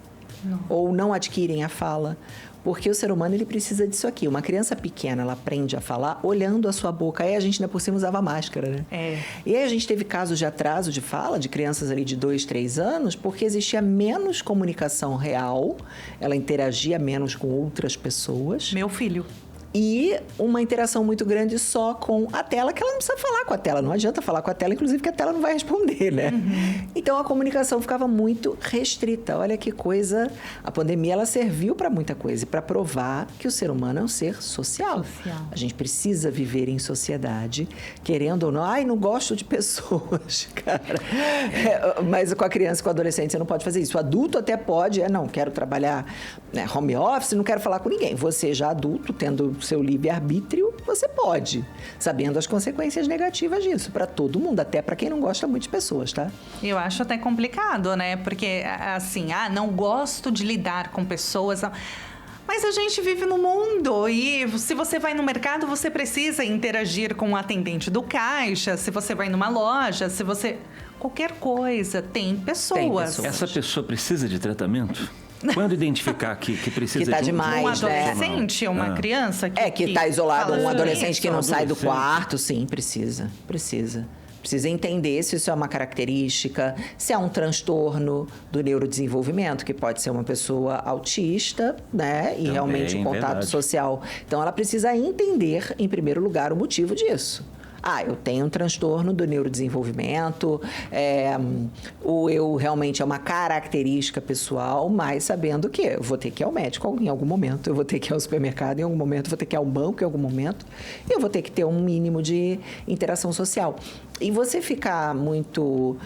[SPEAKER 12] Ou não adquirem a fala. Porque o ser humano, ele precisa disso aqui. Uma criança pequena, ela aprende a falar olhando a sua boca. Aí a gente, ainda por cima, usava máscara, né? E aí a gente teve casos de atraso de fala de crianças ali de 2, 3 anos, porque existia menos comunicação real, ela interagia menos com outras pessoas.
[SPEAKER 4] Meu filho.
[SPEAKER 12] E uma interação muito grande só com a tela, que ela não precisa falar com a tela. Não adianta falar com a tela, inclusive, que a tela não vai responder, né? Uhum. Então, a comunicação ficava muito restrita. Olha que coisa... A pandemia, ela serviu para muita coisa. E para provar que o ser humano é um ser social. A gente precisa viver em sociedade, querendo ou não. Ai, não gosto de pessoas, cara. Mas com a criança e com o adolescente, você não pode fazer isso. O adulto até pode. Não, quero trabalhar, né, home office, não quero falar com ninguém. Você já adulto, tendo seu livre-arbítrio, você pode, sabendo as consequências negativas disso, para todo mundo, até para quem não gosta muito de pessoas, tá?
[SPEAKER 4] Eu acho até complicado, né? Porque, assim, não gosto de lidar com pessoas... Mas a gente vive no mundo e se você vai no mercado, você precisa interagir com o atendente do caixa, se você vai numa loja, se você... Qualquer coisa, tem pessoas.
[SPEAKER 5] Essa pessoa precisa de tratamento? Quando identificar que precisa
[SPEAKER 12] que tá
[SPEAKER 5] de
[SPEAKER 12] demais,
[SPEAKER 4] um adolescente, uma criança
[SPEAKER 12] que está isolado, um adolescente
[SPEAKER 4] isso.
[SPEAKER 12] que não sai do quarto, sim, precisa. Precisa entender se isso é uma característica, se é um transtorno do neurodesenvolvimento, que pode ser uma pessoa autista, né? E também, realmente o contato social. Então, ela precisa entender, em primeiro lugar, o motivo disso. Eu tenho um transtorno do neurodesenvolvimento, ou eu realmente é uma característica pessoal, mas sabendo que eu vou ter que ir ao médico em algum momento, eu vou ter que ir ao supermercado em algum momento, eu vou ter que ir ao banco em algum momento, e eu vou ter que ter um mínimo de interação social. E você ficar muito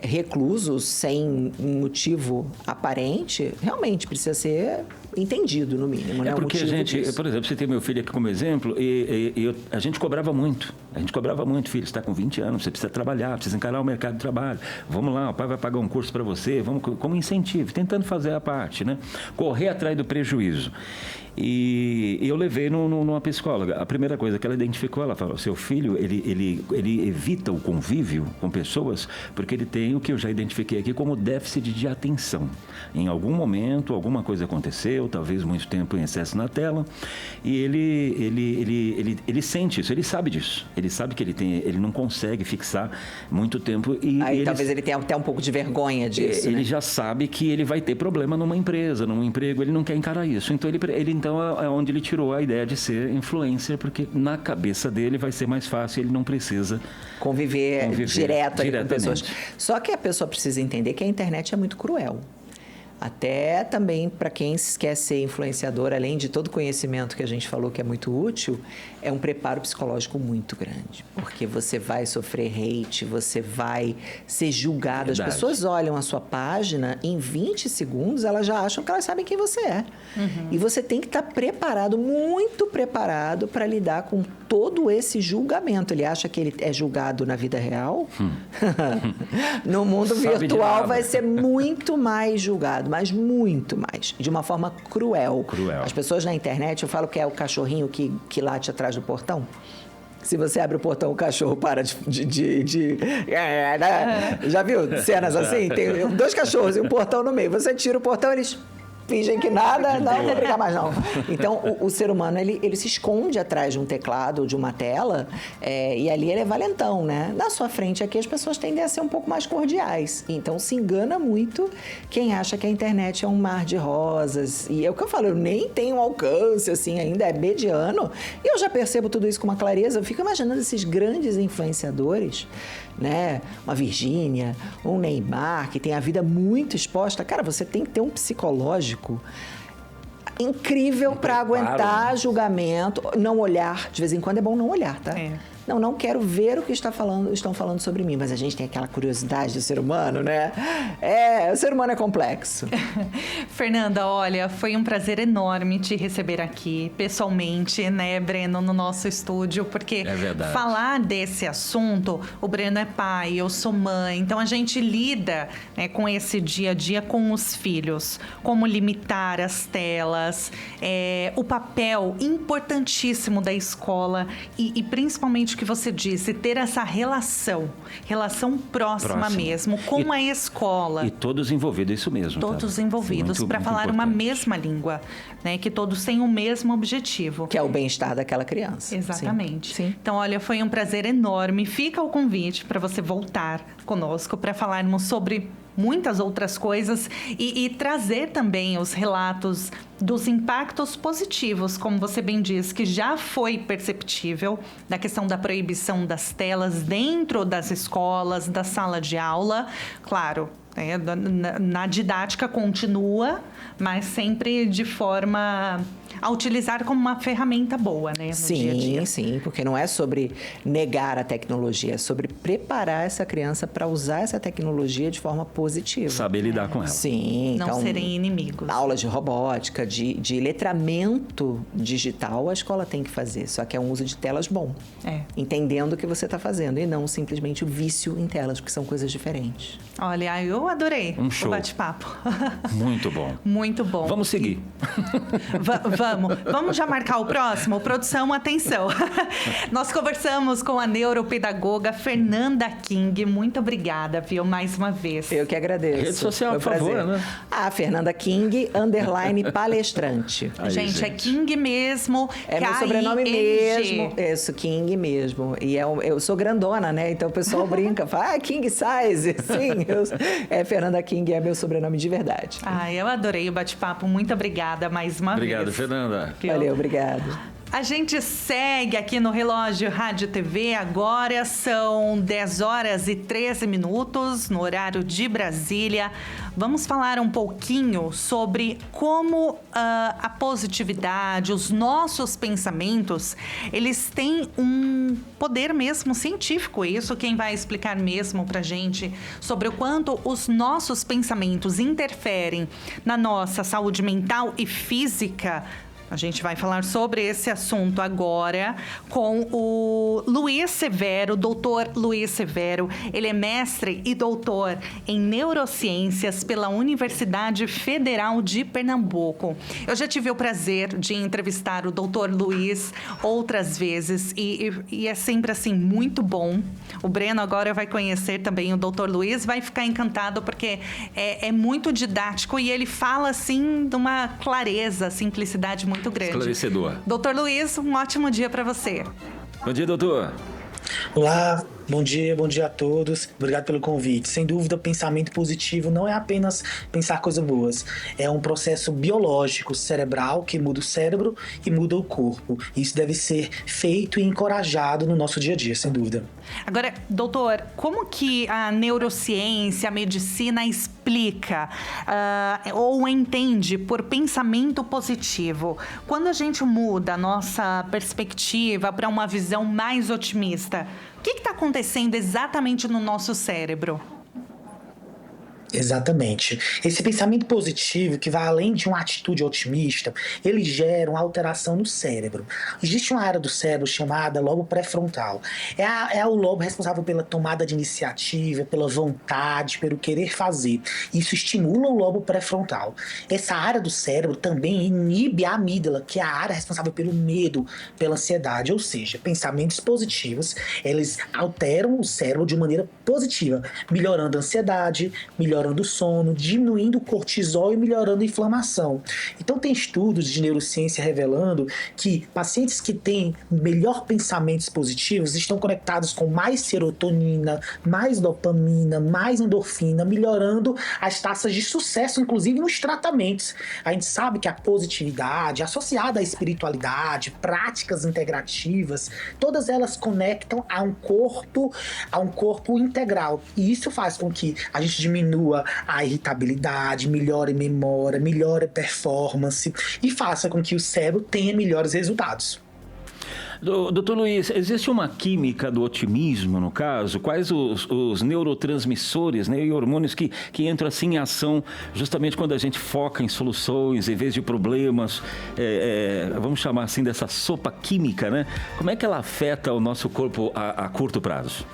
[SPEAKER 12] recluso, sem um motivo aparente, realmente precisa ser entendido, no mínimo, né?
[SPEAKER 5] Porque a gente, por exemplo, você tem meu filho aqui como exemplo, e a gente cobrava muito. Filho, você está com 20 anos, você precisa trabalhar, precisa encarar o mercado de trabalho. Vamos lá, o pai vai pagar um curso para você, vamos como incentivo, tentando fazer a parte, né? Correr atrás do prejuízo. E eu levei numa psicóloga. A primeira coisa que ela identificou, ela falou: seu filho, ele evita o convívio com pessoas porque ele tem o que eu já identifiquei aqui como déficit de atenção. Em algum momento, alguma coisa aconteceu, talvez muito tempo em excesso na tela, e ele sente isso, ele sabe disso. Ele sabe que ele não consegue fixar muito tempo.
[SPEAKER 12] Aí talvez ele tenha até um pouco de vergonha disso,
[SPEAKER 5] Ele
[SPEAKER 12] né?
[SPEAKER 5] já sabe que ele vai ter problema numa empresa, num emprego, ele não quer encarar isso. Então, então é onde ele tirou a ideia de ser influencer, porque na cabeça dele vai ser mais fácil, ele não precisa
[SPEAKER 12] conviver direto com pessoas. Só que a pessoa precisa entender que a internet é muito cruel. Até também para quem quer ser influenciador, além de todo o conhecimento que a gente falou que é muito útil, é um preparo psicológico muito grande. Porque você vai sofrer hate, você vai ser julgado. Verdade. As pessoas olham a sua página, em 20 segundos elas já acham que elas sabem quem você é. Uhum. E você tem que estar preparado, muito preparado para lidar com todo esse julgamento. Ele acha que ele é julgado na vida real? No mundo virtual vai ser muito mais julgado, mas muito mais. De uma forma cruel. As pessoas na internet, eu falo que é o cachorrinho que late atrás do portão. Se você abre o portão, o cachorro para de... Já viu cenas assim? Tem 2 cachorros e um portão no meio. Você tira o portão, eles... fingem que nada, não vou brincar mais não. Então, o ser humano, ele se esconde atrás de um teclado, de uma tela, e ali ele é valentão, né? Na sua frente aqui, as pessoas tendem a ser um pouco mais cordiais. Então, se engana muito quem acha que a internet é um mar de rosas. E é o que eu falo, eu nem tenho alcance, assim, ainda é mediano. E eu já percebo tudo isso com uma clareza. Eu fico imaginando esses grandes influenciadores, né? Uma Virgínia, um Neymar, que tem a vida muito exposta. Cara, você tem que ter um psicológico incrível para aguentar julgamento, não olhar. De vez em quando é bom não olhar, tá? Não quero ver o que estão falando sobre mim, mas a gente tem aquela curiosidade do ser humano, né? O ser humano é complexo.
[SPEAKER 4] Fernanda, olha, foi um prazer enorme te receber aqui, pessoalmente, né, Breno, no nosso estúdio, porque falar desse assunto, o Breno é pai, eu sou mãe, então a gente lida, né, com esse dia a dia com os filhos, como limitar as telas, o papel importantíssimo da escola e principalmente o que você disse, ter essa relação próxima mesmo com a escola.
[SPEAKER 5] E todos envolvidos, isso mesmo.
[SPEAKER 4] Todos envolvidos, para falar uma mesma língua, né? Que todos têm o mesmo objetivo.
[SPEAKER 12] Que é o bem-estar daquela criança.
[SPEAKER 4] Exatamente.
[SPEAKER 12] Sim.
[SPEAKER 4] Então, olha, foi um prazer enorme. Fica o convite para você voltar conosco para falarmos sobre muitas outras coisas e trazer também os relatos dos impactos positivos, como você bem diz, que já foi perceptível da questão da proibição das telas dentro das escolas, da sala de aula. Claro, na didática continua, mas sempre de forma a utilizar como uma ferramenta boa, né? No dia a dia.
[SPEAKER 12] Sim, porque não é sobre negar a tecnologia, é sobre preparar essa criança para usar essa tecnologia de forma positiva.
[SPEAKER 5] Saber lidar com ela.
[SPEAKER 12] Sim.
[SPEAKER 4] Não serem inimigos.
[SPEAKER 12] Aulas de robótica, de letramento digital, a escola tem que fazer. Só que é um uso de telas bom. Entendendo o que você está fazendo e não simplesmente o vício em telas, porque são coisas diferentes.
[SPEAKER 4] Olha, eu adorei o bate-papo.
[SPEAKER 5] Muito bom.
[SPEAKER 4] Muito bom.
[SPEAKER 5] Vamos seguir.
[SPEAKER 4] Vamos já marcar o próximo? Produção, atenção. Nós conversamos com a neuropedagoga Fernanda King. Muito obrigada, viu, mais uma vez.
[SPEAKER 12] Eu que agradeço.
[SPEAKER 5] Rede social, por favor, né?
[SPEAKER 12] Fernanda King, _palestrante.
[SPEAKER 4] Gente, é King mesmo.
[SPEAKER 12] É meu sobrenome mesmo. Isso, King mesmo. E eu sou grandona, né? Então o pessoal brinca, fala, King Size. Sim, Fernanda King é meu sobrenome de verdade.
[SPEAKER 4] Eu adorei o bate-papo. Muito obrigada mais uma vez.
[SPEAKER 5] Obrigado, Fernanda.
[SPEAKER 12] Valeu, obrigado.
[SPEAKER 4] A gente segue aqui no Relógio Rádio TV. Agora são 10h13 no horário de Brasília. Vamos falar um pouquinho sobre como a positividade, os nossos pensamentos, eles têm um poder mesmo científico. Isso quem vai explicar mesmo pra gente sobre o quanto os nossos pensamentos interferem na nossa saúde mental e física. A gente vai falar sobre esse assunto agora com o Luiz Severo, doutor Luiz Severo. Ele é mestre e doutor em neurociências pela Universidade Federal de Pernambuco. Eu já tive o prazer de entrevistar o doutor Luiz outras vezes e é sempre assim muito bom. O Breno agora vai conhecer também o doutor Luiz, vai ficar encantado porque é muito didático e ele fala assim de uma clareza, simplicidade muito grande.
[SPEAKER 5] Esclarecedor.
[SPEAKER 4] Doutor Luiz, um ótimo dia para você.
[SPEAKER 5] Bom dia, doutor.
[SPEAKER 13] Olá, bom dia a todos. Obrigado pelo convite. Sem dúvida, o pensamento positivo não é apenas pensar coisas boas. É um processo biológico, cerebral, que muda o cérebro e muda o corpo. Isso deve ser feito e encorajado no nosso dia a dia, sem dúvida.
[SPEAKER 4] Agora, doutor, como que a neurociência, a medicina explica ou entende por pensamento positivo? Quando a gente muda a nossa perspectiva para uma visão mais otimista, o que está acontecendo exatamente no nosso cérebro?
[SPEAKER 13] Exatamente. Esse pensamento positivo, que vai além de uma atitude otimista, ele gera uma alteração no cérebro. Existe uma área do cérebro chamada lobo pré-frontal. É o lobo responsável pela tomada de iniciativa, pela vontade, pelo querer fazer. Isso estimula o lobo pré-frontal. Essa área do cérebro também inibe a amígdala, que é a área responsável pelo medo, pela ansiedade. Ou seja, pensamentos positivos, eles alteram o cérebro de maneira positiva, melhorando a ansiedade, melhorando o sono, diminuindo o cortisol e melhorando a inflamação. Então tem estudos de neurociência revelando que pacientes que têm melhor pensamentos positivos estão conectados com mais serotonina, mais dopamina, mais endorfina, melhorando as taxas de sucesso, inclusive nos tratamentos. A gente sabe que a positividade associada à espiritualidade, práticas integrativas, todas elas conectam a um corpo integral. E isso faz com que a gente diminua a irritabilidade, melhore a memória, melhore a performance e faça com que o cérebro tenha melhores resultados.
[SPEAKER 5] Doutor Luiz, existe uma química do otimismo, no caso? Quais os neurotransmissores, né, e hormônios que entram assim em ação justamente quando a gente foca em soluções em vez de problemas? Vamos chamar assim dessa sopa química, né? Como é que ela afeta o nosso corpo a curto prazo?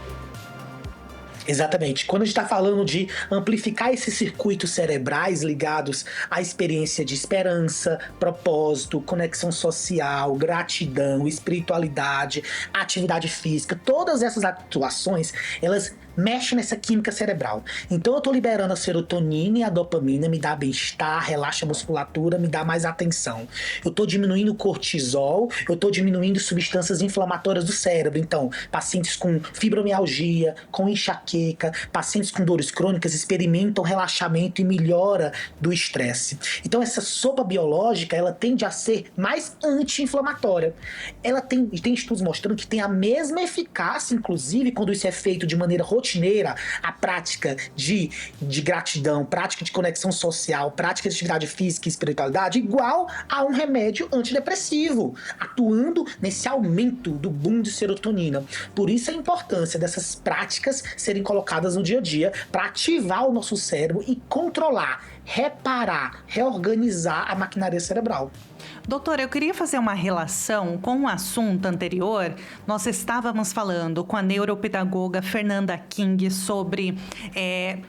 [SPEAKER 13] Exatamente. Quando a gente está falando de amplificar esses circuitos cerebrais ligados à experiência de esperança, propósito, conexão social, gratidão, espiritualidade, atividade física, todas essas atuações, elas mexem nessa química cerebral. Então eu estou liberando a serotonina e a dopamina, me dá bem-estar, relaxa a musculatura, me dá mais atenção. Eu estou diminuindo o cortisol, eu estou diminuindo substâncias inflamatórias do cérebro. Então, pacientes com fibromialgia, com enxaqueca, pacientes com dores crônicas experimentam relaxamento e melhora do estresse. Então essa sopa biológica, ela tende a ser mais anti-inflamatória. Ela tem estudos mostrando que tem a mesma eficácia, inclusive, quando isso é feito de maneira rotineira rotineira, a prática de gratidão, prática de conexão social, prática de atividade física e espiritualidade igual a um remédio antidepressivo, atuando nesse aumento do boom de serotonina. Por isso a importância dessas práticas serem colocadas no dia a dia para ativar o nosso cérebro e controlar, reparar, reorganizar a maquinaria cerebral.
[SPEAKER 4] Doutora, eu queria fazer uma relação com o assunto anterior. Nós estávamos falando com a neuropedagoga Fernanda King sobre,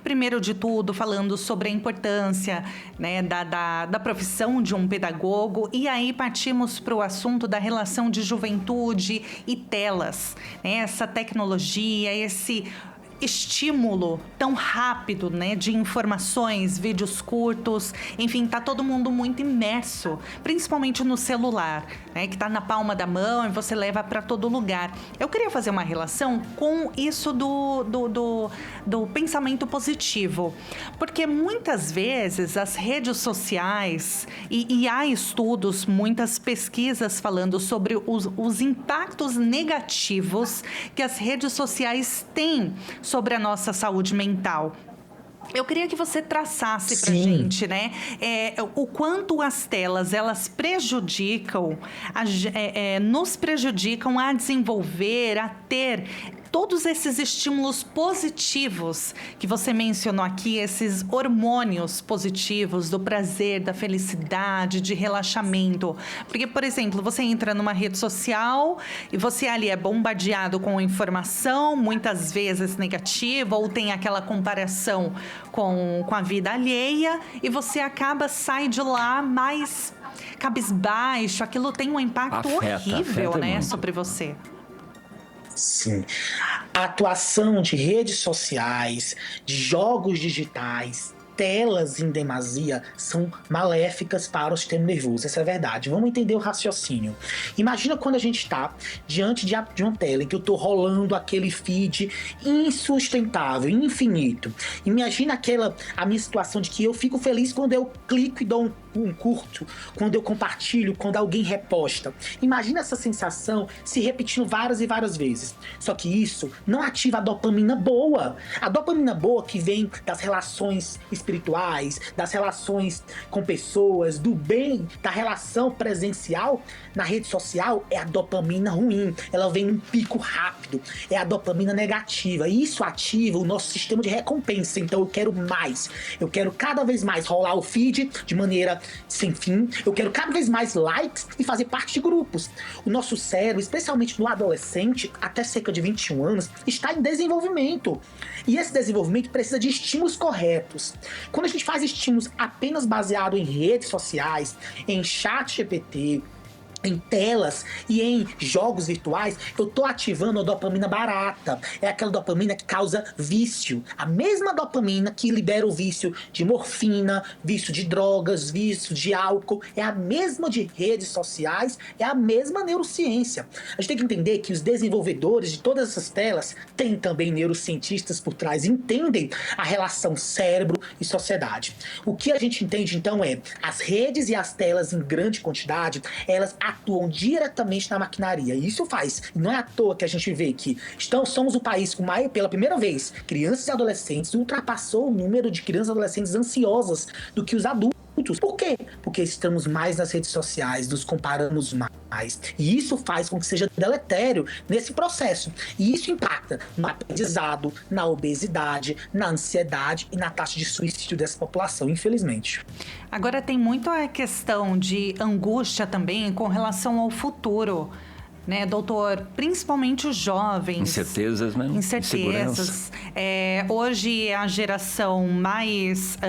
[SPEAKER 4] primeiro de tudo, falando sobre a importância, né, da profissão de um pedagogo. E aí partimos para o assunto da relação de juventude e telas, né? Essa tecnologia, esse estímulo tão rápido, né, de informações, vídeos curtos, enfim, tá todo mundo muito imerso, principalmente no celular, né, que tá na palma da mão e você leva para todo lugar. Eu queria fazer uma relação com isso do pensamento positivo, porque muitas vezes as redes sociais, e há estudos, muitas pesquisas falando sobre os impactos negativos que as redes sociais têm sobre a nossa saúde mental. Eu queria que você traçasse pra gente, né, o quanto as telas, elas prejudicam, nos prejudicam a desenvolver, a ter todos esses estímulos positivos que você mencionou aqui, esses hormônios positivos do prazer, da felicidade, de relaxamento. Porque, por exemplo, você entra numa rede social e você ali é bombardeado com informação, muitas vezes negativa, ou tem aquela comparação com a vida alheia, e você sai de lá mais cabisbaixo. Aquilo tem um impacto horrível, né, muito sobre você.
[SPEAKER 13] Sim. A atuação de redes sociais, de jogos digitais, telas em demasia são maléficas para o sistema nervoso. Essa é a verdade. Vamos entender o raciocínio. Imagina quando a gente está diante de uma tela em que eu estou rolando aquele feed insustentável, infinito. Imagina a minha situação de que eu fico feliz quando eu clico e dou um curto, quando eu compartilho, quando alguém reposta. Imagina essa sensação se repetindo várias e várias vezes. Só que isso não ativa a dopamina boa. A dopamina boa que vem das relações espirituais, das relações com pessoas, do bem, da relação presencial, na rede social é a dopamina ruim. Ela vem num pico rápido. É a dopamina negativa. E isso ativa o nosso sistema de recompensa. Então eu quero mais. Eu quero cada vez mais rolar o feed de maneira sem fim. Eu quero cada vez mais likes e fazer parte de grupos. O nosso cérebro, especialmente no adolescente, até cerca de 21 anos, está em desenvolvimento. E esse desenvolvimento precisa de estímulos corretos. Quando a gente faz estímulos apenas baseados em redes sociais, em chat GPT, em telas e em jogos virtuais, eu tô ativando a dopamina barata. É aquela dopamina que causa vício. A mesma dopamina que libera o vício de morfina, vício de drogas, vício de álcool. É a mesma de redes sociais, é a mesma neurociência. A gente tem que entender que os desenvolvedores de todas essas telas têm também neurocientistas por trás, entendem a relação cérebro e sociedade. O que a gente entende então é as redes e as telas em grande quantidade, elas atuam diretamente na maquinaria. E isso faz. Não é à toa que a gente vê que somos o país com pela primeira vez, crianças e adolescentes ultrapassou o número de crianças e adolescentes ansiosas do que os adultos. Por quê? Porque estamos mais nas redes sociais, nos comparamos mais. E isso faz com que seja deletério nesse processo. E isso impacta no aprendizado, na obesidade, na ansiedade e na taxa de suicídio dessa população, infelizmente.
[SPEAKER 4] Agora tem muito a questão de angústia também com relação ao futuro, né, doutor? Principalmente os jovens.
[SPEAKER 5] Incertezas, né?
[SPEAKER 4] Incertezas. Hoje a geração mais...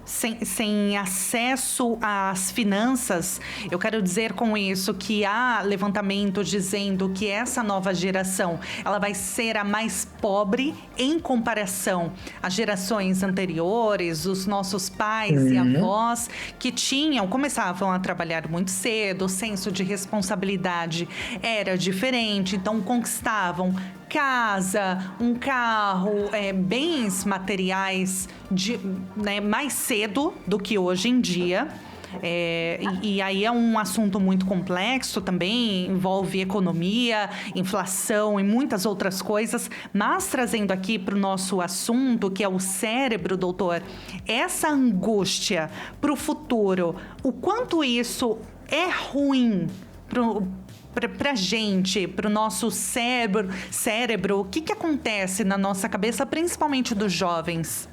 [SPEAKER 4] Sem acesso às finanças. Eu quero dizer com isso que há levantamento dizendo que essa nova geração ela vai ser a mais pobre em comparação às gerações anteriores, os nossos pais e avós que começavam a trabalhar muito cedo, o senso de responsabilidade era diferente, então conquistavam casa, um carro, bens materiais mais cedo do que hoje em dia. E aí é um assunto muito complexo também, envolve economia, inflação e muitas outras coisas, mas trazendo aqui para o nosso assunto, que é o cérebro, doutor, essa angústia para o futuro, o quanto isso é ruim pra gente, pro nosso cérebro, o que acontece na nossa cabeça, principalmente dos jovens?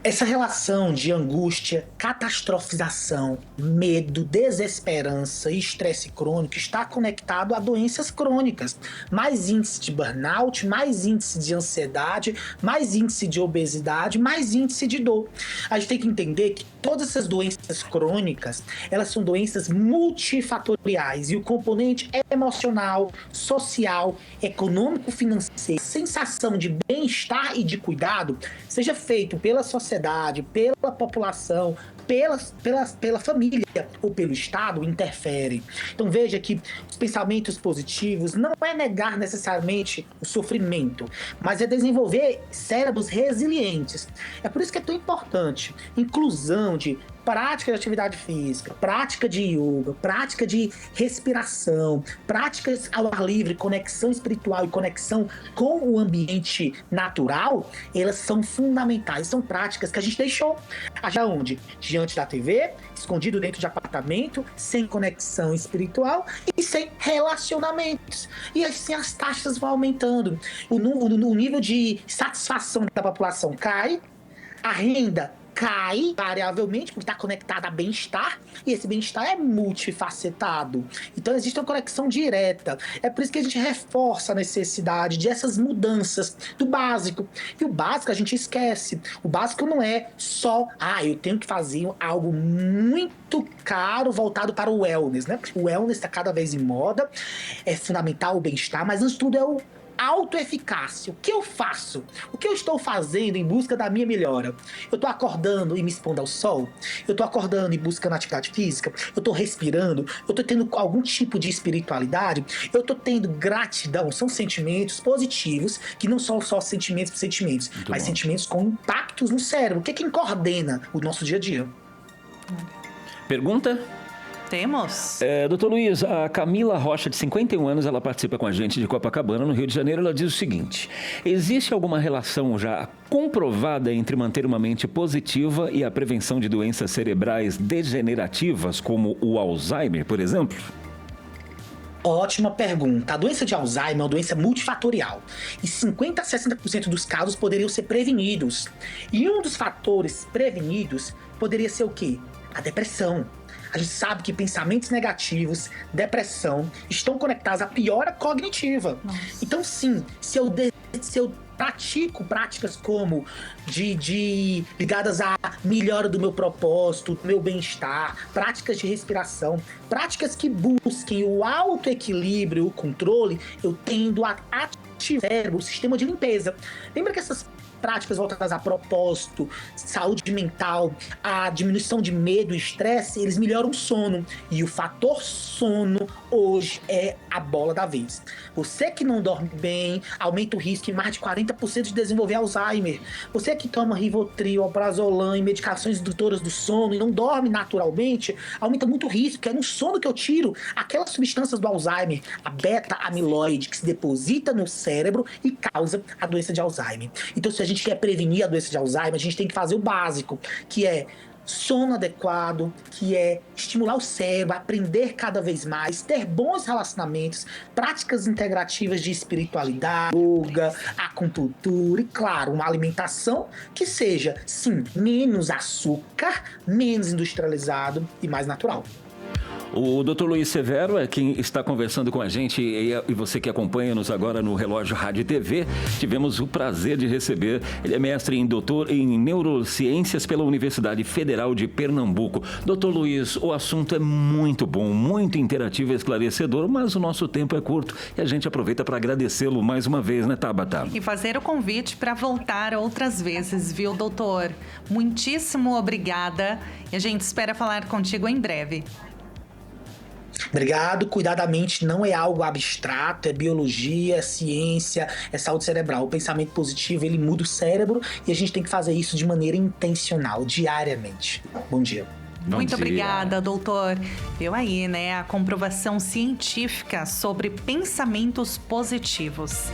[SPEAKER 13] Essa relação de angústia, catastrofização, medo, desesperança e estresse crônico está conectado a doenças crônicas. Mais índice de burnout, mais índice de ansiedade, mais índice de obesidade, mais índice de dor. A gente tem que entender que todas essas doenças crônicas, elas são doenças multifatoriais e o componente emocional, social, econômico, financeiro, sensação de bem-estar e de cuidado, seja feito pela sociedade, pela população, pela família ou pelo Estado, interfere. Então veja que os pensamentos positivos não é negar necessariamente o sofrimento, mas é desenvolver cérebros resilientes. É por isso que é tão importante inclusão de prática de atividade física, prática de yoga, prática de respiração, práticas ao ar livre, conexão espiritual e conexão com o ambiente natural, elas são fundamentais, são práticas que a gente deixou. Onde? Diante da TV, escondido dentro de apartamento, sem conexão espiritual e sem relacionamentos. E assim as taxas vão aumentando. O nível de satisfação da população cai, a renda cai variavelmente, porque está conectada a bem-estar, e esse bem-estar é multifacetado. Então existe uma conexão direta. É por isso que a gente reforça a necessidade dessas mudanças do básico. E o básico a gente esquece. O básico não é só, eu tenho que fazer algo muito caro voltado para o wellness, né? O wellness está cada vez em moda, é fundamental o bem-estar, mas antes de tudo é o autoeficácia. O que eu faço? O que eu estou fazendo em busca da minha melhora? Eu estou acordando e me expondo ao sol? Eu estou acordando e buscando atividade física? Eu estou respirando? Eu estou tendo algum tipo de espiritualidade? Eu estou tendo gratidão? São sentimentos positivos, que não são só sentimentos, mas sentimentos com impactos no cérebro. O que coordena o nosso dia a dia?
[SPEAKER 5] Pergunta?
[SPEAKER 4] Temos.
[SPEAKER 5] Doutor Luiz, a Camila Rocha, de 51 anos, ela participa com a gente de Copacabana, no Rio de Janeiro. Ela diz o seguinte: existe alguma relação já comprovada entre manter uma mente positiva e a prevenção de doenças cerebrais degenerativas, como o Alzheimer, por exemplo?
[SPEAKER 13] Ótima pergunta. A doença de Alzheimer é uma doença multifatorial e 50% a 60% dos casos poderiam ser prevenidos. E um dos fatores prevenidos poderia ser o quê? A depressão. A gente sabe que pensamentos negativos, depressão, estão conectados à piora cognitiva. Nossa. Então, sim, se eu pratico práticas como ligadas à melhora do meu propósito, do meu bem-estar, práticas de respiração, práticas que busquem o autoequilíbrio, o controle, eu tendo a ativar o sistema de limpeza. Lembra que essas práticas voltadas a propósito, saúde mental, a diminuição de medo e estresse, eles melhoram o sono. E o fator sono hoje é a bola da vez. Você que não dorme bem, aumenta o risco em mais de 40% de desenvolver Alzheimer. Você que toma Rivotril, Alprazolam e medicações indutoras do sono e não dorme naturalmente, aumenta muito o risco, porque é no sono que eu tiro aquelas substâncias do Alzheimer, a beta-amiloide, que se deposita no cérebro e causa a doença de Alzheimer. Então, se a gente quer prevenir a doença de Alzheimer, a gente tem que fazer o básico, que é sono adequado, que é estimular o cérebro, aprender cada vez mais, ter bons relacionamentos, práticas integrativas de espiritualidade, yoga, acupuntura e, claro, uma alimentação que seja, sim, menos açúcar, menos industrializado e mais natural.
[SPEAKER 5] O Dr. Luiz Severo é quem está conversando com a gente e você que acompanha-nos agora no Relógio Rádio e TV, tivemos o prazer de receber. Ele é mestre em doutor em neurociências pela Universidade Federal de Pernambuco. Dr. Luiz, o assunto é muito bom, muito interativo e esclarecedor, mas o nosso tempo é curto e a gente aproveita para agradecê-lo mais uma vez, né, Tabata?
[SPEAKER 4] E fazer o convite para voltar outras vezes, viu, doutor? Muitíssimo obrigada e a gente espera falar contigo em breve.
[SPEAKER 13] Obrigado. Cuidadamente não é algo abstrato, é biologia, é ciência, é saúde cerebral. O pensamento positivo, ele muda o cérebro e a gente tem que fazer isso de maneira intencional, diariamente. Bom dia.
[SPEAKER 4] Muito obrigada, doutor. Viu aí, né, a comprovação científica sobre pensamentos positivos.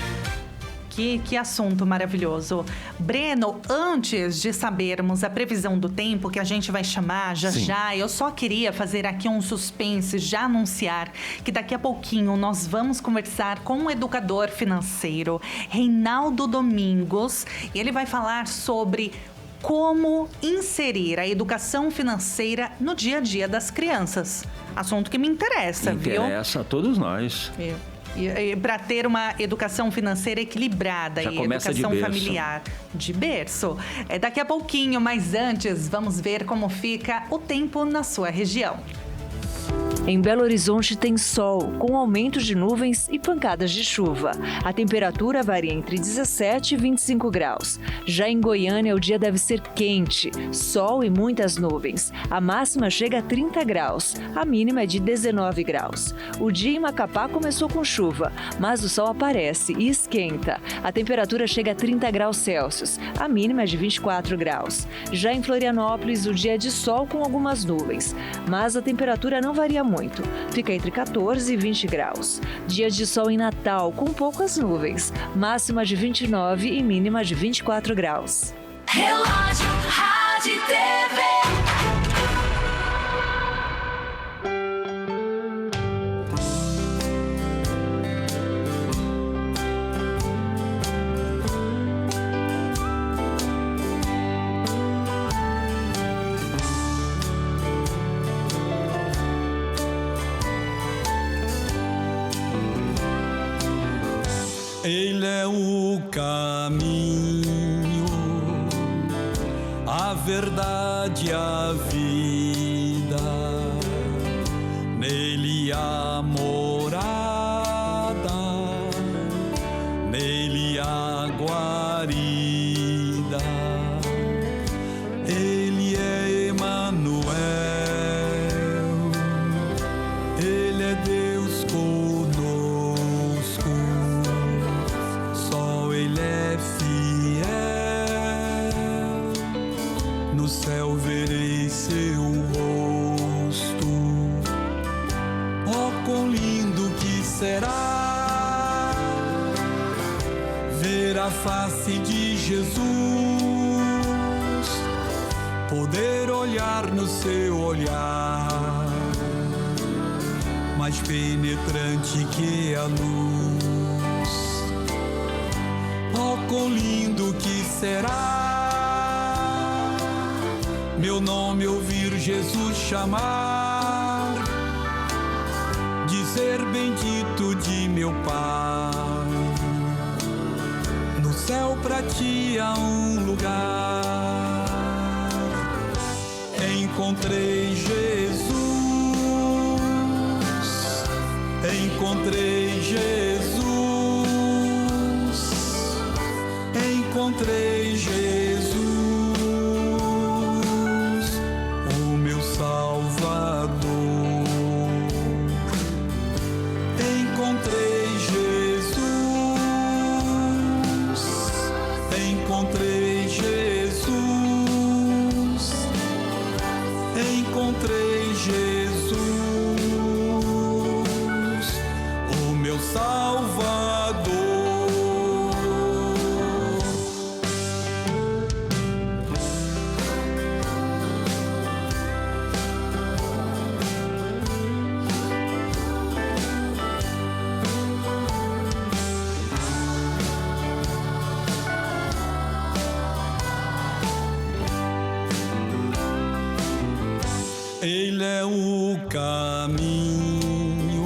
[SPEAKER 4] Que assunto maravilhoso. Breno, antes de sabermos a previsão do tempo, que a gente vai chamar já, eu só queria fazer aqui um suspense, já anunciar que daqui a pouquinho nós vamos conversar com um educador financeiro, Reinaldo Domingos, e ele vai falar sobre como inserir a educação financeira no dia a dia das crianças. Assunto que me interessa, viu?
[SPEAKER 5] Interessa a todos nós.
[SPEAKER 4] E para ter uma educação financeira equilibrada e educação familiar de berço. Daqui a pouquinho, mas antes, vamos ver como fica o tempo na sua região.
[SPEAKER 6] Em Belo Horizonte tem sol, com aumento de nuvens e pancadas de chuva. A temperatura varia entre 17 e 25 graus. Já em Goiânia, o dia deve ser quente, sol e muitas nuvens. A máxima chega a 30 graus, a mínima é de 19 graus. O dia em Macapá começou com chuva, mas o sol aparece e esquenta. A temperatura chega a 30 graus Celsius, a mínima é de 24 graus. Já em Florianópolis, o dia é de sol com algumas nuvens, mas a temperatura não varia muito. Fica entre 14 e 20 graus. Dia de sol em Natal, com poucas nuvens. Máxima de 29 e mínima de 24 graus.
[SPEAKER 3] Relógio, rádio e TV.
[SPEAKER 14] Ele é o caminho, a verdade, a vida. Nele há morada, nele há guarida. Ele é Emanuel, ele é Deus conosco. No céu verei seu rosto. Oh, quão lindo que será ver a face de Jesus, poder olhar no seu olhar, mais penetrante que a luz. Oh, quão lindo que será meu nome ouvir Jesus chamar, dizer bendito de meu Pai. No céu pra ti há um lugar. Encontrei Jesus, encontrei Jesus, encontrei Jesus. Encontrei Jesus, o meu Salvador. Ele é o caminho,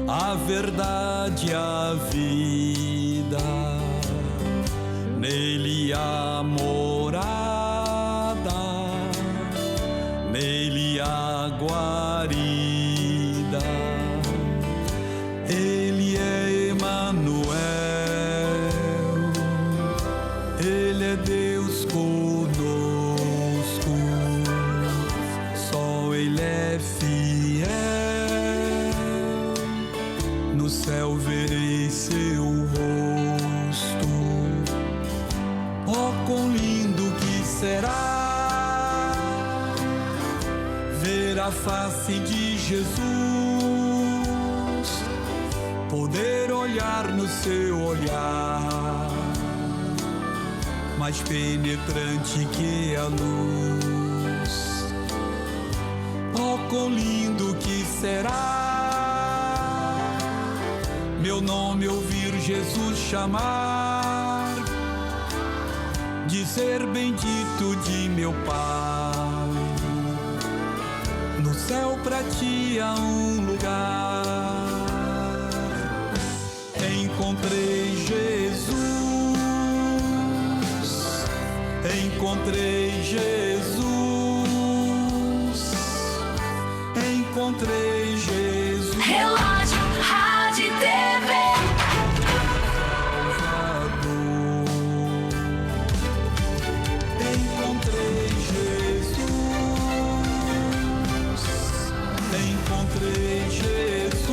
[SPEAKER 14] a verdade, a vida. Nele há morada, nele há guarida. Ele é Emanuel, ele é Deus conosco. Ele é fiel. céu verei seu rosto. Oh, quão lindo que será ver a face de Jesus, poder olhar no seu olhar, mais penetrante que a luz. Oh, quão lindo que será meu nome ouvir Jesus chamar, dizer bendito de meu Pai. No céu pra ti há um lugar. Encontrei Jesus, encontrei Jesus, encontrei Jesus.
[SPEAKER 3] Relógio, rádio e TV.
[SPEAKER 14] Encontrei Jesus, encontrei Jesus,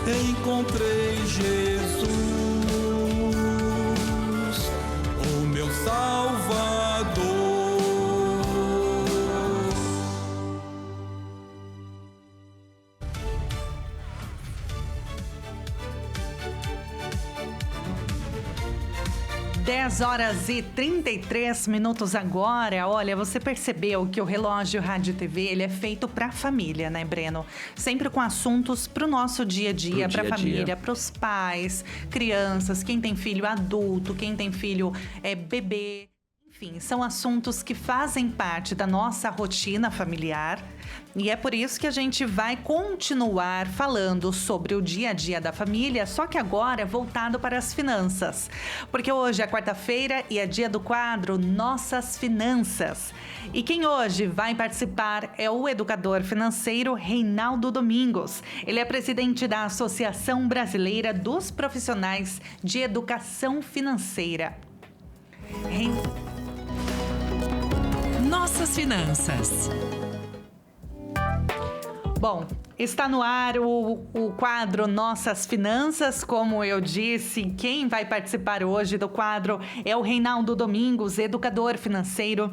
[SPEAKER 14] encontrei Jesus, o meu Salvador.
[SPEAKER 4] Dez horas e 33 minutos agora. Olha, você percebeu que o Relógio Rádio TV, ele é feito para família, né, Breno? Sempre com assuntos para o nosso dia a dia, para a família, para os pais, crianças, quem tem filho adulto, quem tem filho bebê. Enfim, são assuntos que fazem parte da nossa rotina familiar e é por isso que a gente vai continuar falando sobre o dia a dia da família, só que agora voltado para as finanças. Porque hoje é quarta-feira e é dia do quadro Nossas Finanças. E quem hoje vai participar é o educador financeiro Reinaldo Domingos. Ele é presidente da Associação Brasileira dos Profissionais de Educação Financeira.
[SPEAKER 2] Nossas Finanças.
[SPEAKER 4] Bom, está no ar o quadro Nossas Finanças. Como eu disse, quem vai participar hoje do quadro é o Reinaldo Domingos, educador financeiro,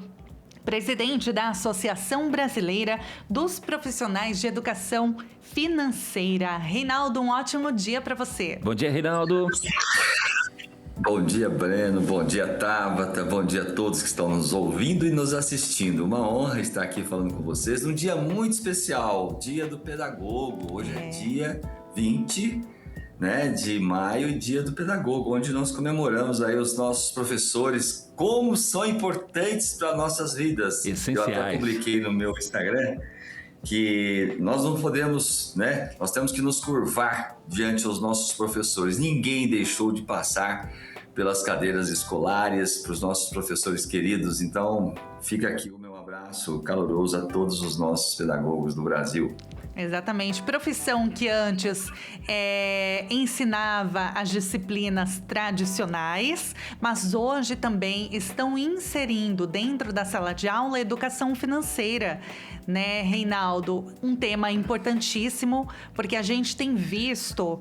[SPEAKER 4] presidente da Associação Brasileira dos Profissionais de Educação Financeira. Reinaldo, um ótimo dia para você.
[SPEAKER 5] Bom dia, Reinaldo.
[SPEAKER 15] Bom dia, Breno. Bom dia, Tabata. Bom dia a todos que estão nos ouvindo e nos assistindo. Uma honra estar aqui falando com vocês num dia muito especial, Dia do Pedagogo. Hoje é dia 20, de maio, Dia do Pedagogo, onde nós comemoramos aí os nossos professores, como são importantes para nossas vidas.
[SPEAKER 5] Essenciais.
[SPEAKER 15] Eu até publiquei no meu Instagram que nós não podemos, nós temos que nos curvar diante dos nossos professores. Ninguém deixou de passar pelas cadeiras escolares, para os nossos professores queridos. Então, fica aqui o meu abraço caloroso a todos os nossos pedagogos do Brasil.
[SPEAKER 4] Exatamente. Profissão que antes ensinava as disciplinas tradicionais, mas hoje também estão inserindo dentro da sala de aula a educação financeira, né, Reinaldo? Um tema importantíssimo, porque a gente tem visto